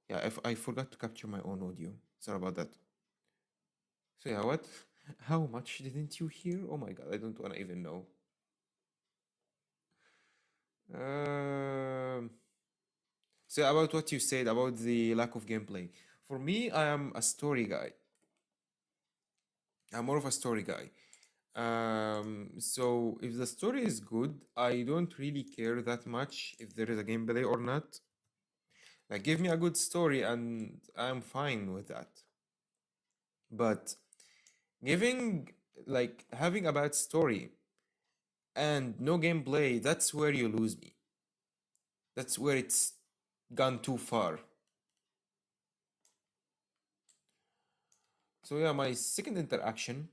Yeah, if I forgot to capture my own audio. Sorry about that. So yeah, what? How much didn't you hear? Oh my god, I don't wanna even know. Um, so about what you said about the lack of gameplay. For me, I am a story guy. I'm more of a story guy. So if the story is good, I don't really care that much if there is a gameplay or not. Like, give me a good story and I'm fine with that. But giving, like, having a bad story and no gameplay, that's where you lose me. That's where it's gone too far. So yeah, my second interaction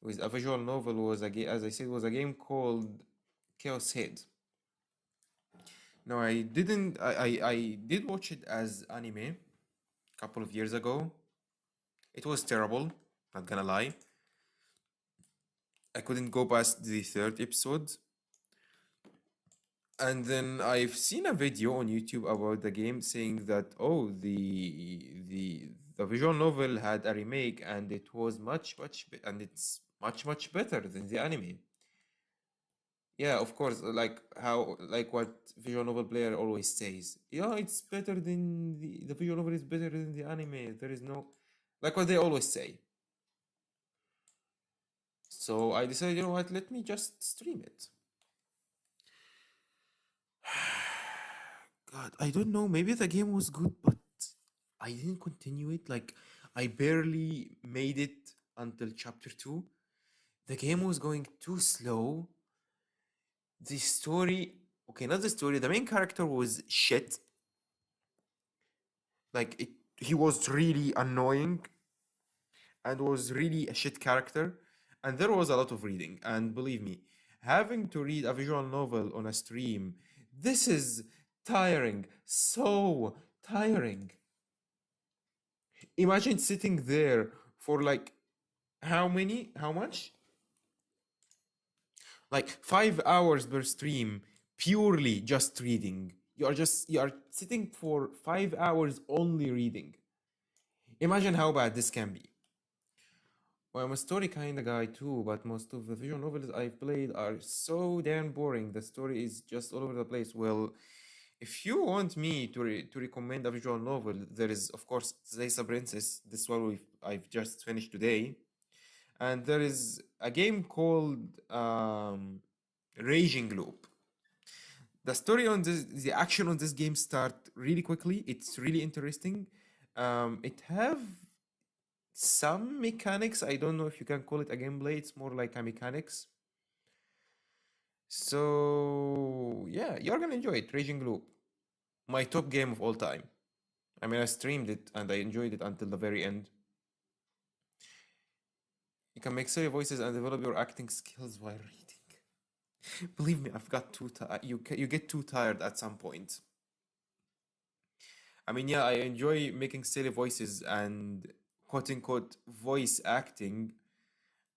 with a visual novel was as I said, was a game called Chaos Head. No, I didn't. I did watch it as anime a couple of years ago. It was terrible, not gonna lie. I couldn't go past the third episode. And then I've seen a video on YouTube about the game saying that oh the visual novel had a remake and it was and it's much better than the anime. Yeah, of course, like what visual novel player always says. Yeah, it's better than the visual novel is better than the anime. There is no like what they always say. So I decided, you know what, let me just stream it. God, I don't know. Maybe the game was good, but I didn't continue it. Like, I barely made it until chapter 2. The game was going too slow. The story, okay, not the story, the main character was shit. Like, he was really annoying and was really a shit character. And there was a lot of reading. And believe me, having to read a visual novel on a stream, this is tiring. So tiring. Imagine sitting there for like how much? Like 5 hours per stream, purely just reading. You are sitting for 5 hours only reading. Imagine how bad this can be. Well, I'm a story kind of guy too, but most of the visual novels I've played are so damn boring. The story is just all over the place. Well, if you want me to recommend a visual novel, there is, of course, Zaysa Princess. This one I've just finished today. And there is a game called Raging Loop. The story on the action on this game start really quickly. It's really interesting. It have some mechanics. I don't know if you can call it a gameplay. It's more like a mechanics. So yeah, you're gonna enjoy it. Raging Loop, my top game of all time. I mean, I streamed it and I enjoyed it until the very end. You can make silly voices and develop your acting skills while reading. Believe me, I've got too tired. You get too tired at some point. I mean, yeah, I enjoy making silly voices and quote unquote voice acting.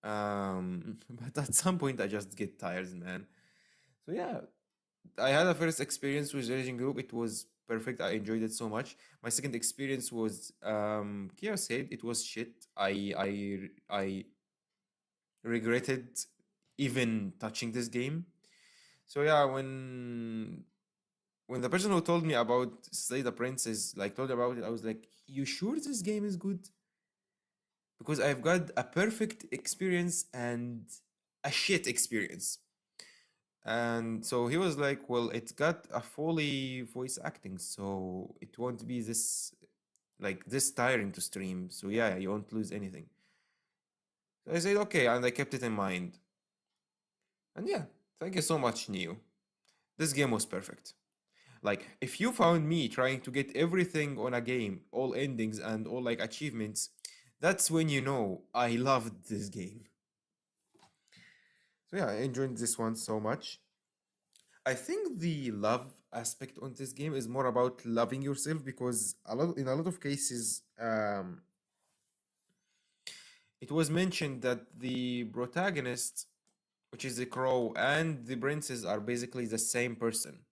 But at some point I just get tired, man. So yeah, I had a first experience with Raging Group. It was perfect. I enjoyed it so much. My second experience was Kia said it was shit. I regretted even touching this game. So yeah, when the person who told me about Slay the Princess like told about it, I was like, "You sure this game is good?" Because I've got a perfect experience and a shit experience. And so he was like, "Well, it's got a fully voice acting, so it won't be this tiring to stream. So yeah, you won't lose anything." So I said, "Okay," and I kept it in mind. And yeah, thank you so much, Neo. This game was perfect. Like, if you found me trying to get everything on a game, all endings and all like achievements, that's when you know I loved this game. So yeah, I enjoyed this one so much. I think the love aspect on this game is more about loving yourself because in a lot of cases, it was mentioned that the protagonist, which is the crow, and the princess are basically the same person,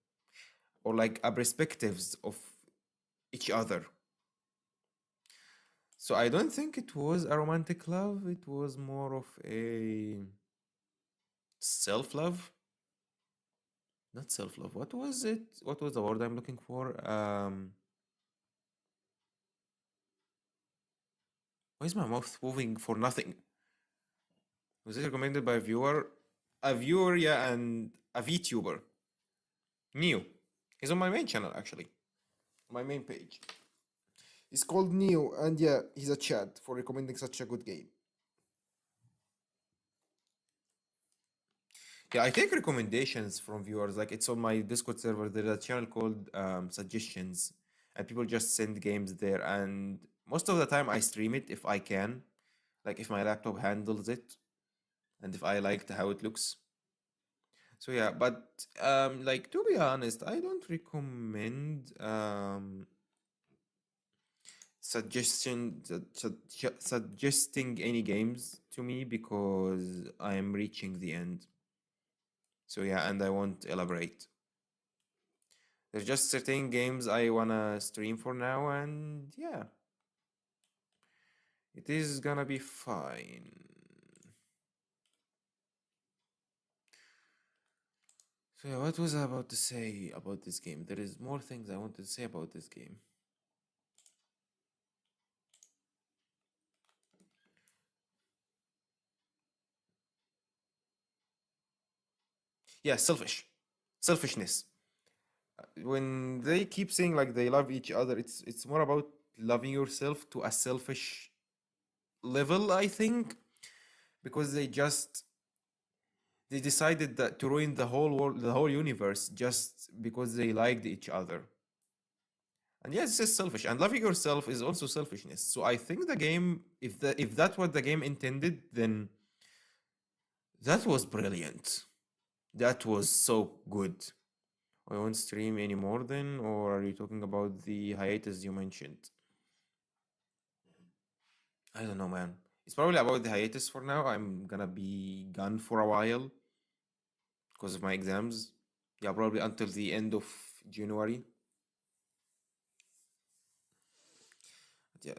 or like a perspectives of each other. So I don't think it was a romantic love. It was more of a self love. Not self love. What was it? What was the word I'm looking for? Why is my mouth moving for nothing? Was it recommended by a viewer, yeah, and a VTuber, Neo. He's on my main channel actually, my main page. He's called Neo, and yeah, he's a chat for recommending such a good game. Yeah, I take recommendations from viewers. Like it's on my Discord server. There's a channel called Suggestions, and people just send games there. And most of the time, I stream it if I can, like if my laptop handles it, and if I liked how it looks. So yeah, but like to be honest, I don't recommend suggesting any games to me because I am reaching the end. So yeah, and I won't elaborate. There's just certain games I wanna stream for now, and yeah, it is gonna be fine. So yeah, what was I about to say about this game? There is more things I wanted to say about this game. Yeah, selfishness. When they keep saying like they love each other, it's more about loving yourself to a selfish level, I think, because they decided that to ruin the whole world, the whole universe, just because they liked each other. And yes, it's selfish. And loving yourself is also selfishness. So I think the game, if that's what the game intended, then that was brilliant. That was so good. I won't stream anymore then, or are you talking about the hiatus you mentioned? I don't know, man. It's probably about the hiatus for now. I'm gonna be gone for a while because of my exams. Yeah, probably until the end of January. But yeah,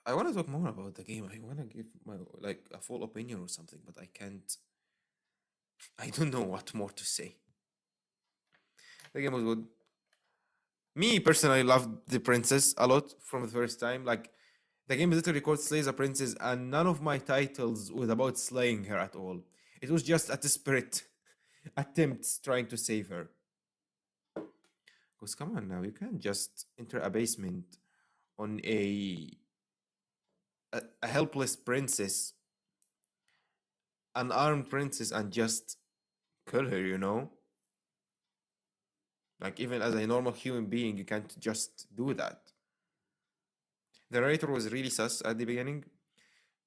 I want to talk more about the game. I want to give my like a full opinion or something, but I can't. I don't know what more to say. The game was good. Me personally loved the princess a lot from the first time. Like the game literally called Slay the Princess, and none of my titles was about slaying her at all. It was just a desperate attempts trying to save her. Because come on now, you can't just enter a basement on a helpless princess, an armed princess, and just kill her, you know? Like even as a normal human being, you can't just do that. The narrator was really sus at the beginning.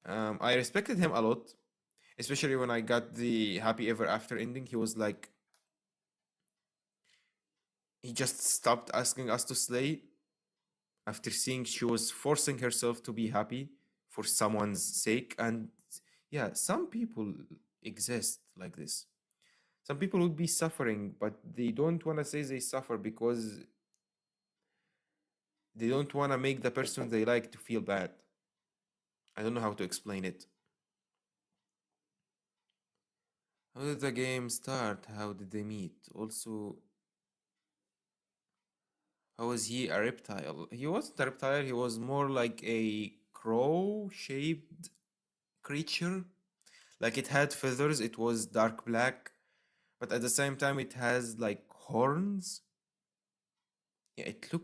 I respected him a lot. Especially when I got the happy ever after ending, he was like, he just stopped asking us to slay after seeing she was forcing herself to be happy for someone's sake. And yeah, some people exist like this. Some people would be suffering, but they don't want to say they suffer because they don't want to make the person they like to feel bad. I don't know how to explain it. How did the game start? How did they meet? Also, how was he a reptile? He wasn't a reptile, he was more like a crow shaped creature. Like it had feathers, it was dark black, but at the same time it has like horns. Yeah, it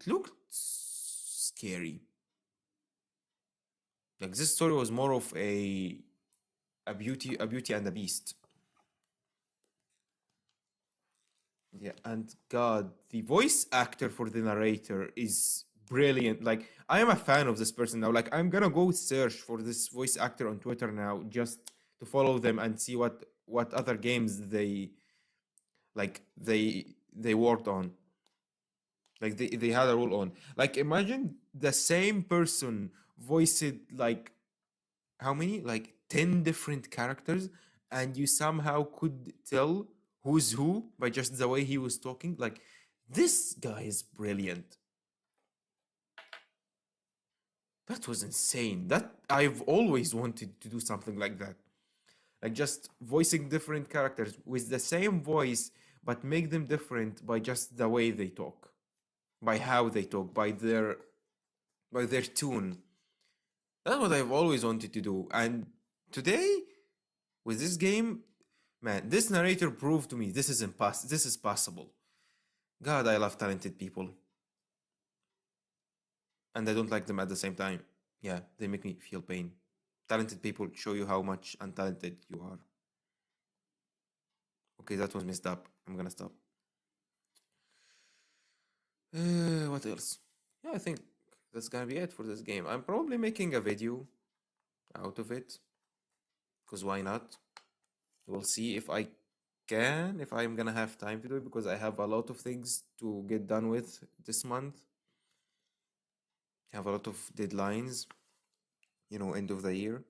looked scary. Like this story was more of a beauty and a beast. Yeah, and God, the voice actor for the narrator is brilliant. Like, I am a fan of this person now. Like, I'm gonna go search for this voice actor on Twitter now just to follow them and see what other games they worked on. Like they had a role on. Like, imagine the same person voiced like how many? Like 10 different characters, and you somehow could tell who's who by just the way he was talking. Like, this guy is brilliant. That was insane. That I've always wanted to do something like that. Like just voicing different characters with the same voice, but make them different by just the way they talk, by how they talk, by their tune. That's what I've always wanted to do. And today, with this game, man, this narrator proved to me this is possible. God, I love talented people. And I don't like them at the same time. Yeah, they make me feel pain. Talented people show you how much untalented you are. Okay, that was messed up. I'm gonna stop. What else? Yeah, I think that's gonna be it for this game. I'm probably making a video out of it. Because why not? We'll see if I'm gonna have time to do it, because I have a lot of things to get done with this month. I have a lot of deadlines, end of the year.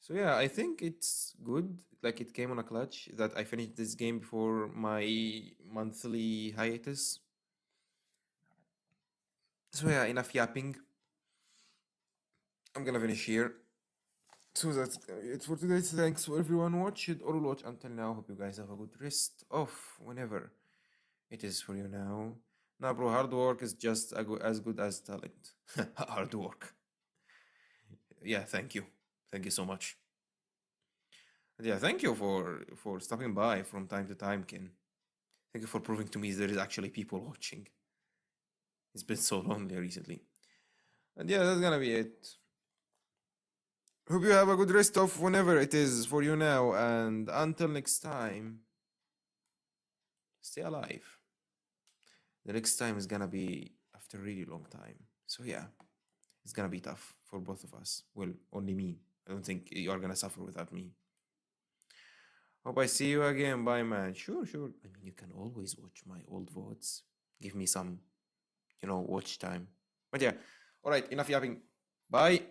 So yeah, I think it's good. Like, it came on a clutch that I finished this game before my monthly hiatus. So yeah, enough yapping. I'm gonna finish here. So that's it for today. Thanks for everyone who watched or will watch until now. Hope you guys have a good rest of whenever it is for you now. Nah, bro, hard work is just as good as talent. Hard work. Yeah, thank you. Thank you so much. And yeah, thank you for stopping by from time to time, Ken. Thank you for proving to me there is actually people watching. It's been so lonely recently. And yeah, that's gonna be it. Hope you have a good rest of whenever it is for you now, and until next time, stay alive. The next time is gonna be after a really long time. So yeah, it's gonna be tough for both of us. Well, only me. I don't think you are gonna suffer without me. Hope I see you again. Bye, man. Sure. I mean, you can always watch my old VODs. Give me some, watch time. But yeah, alright, enough yapping. Bye.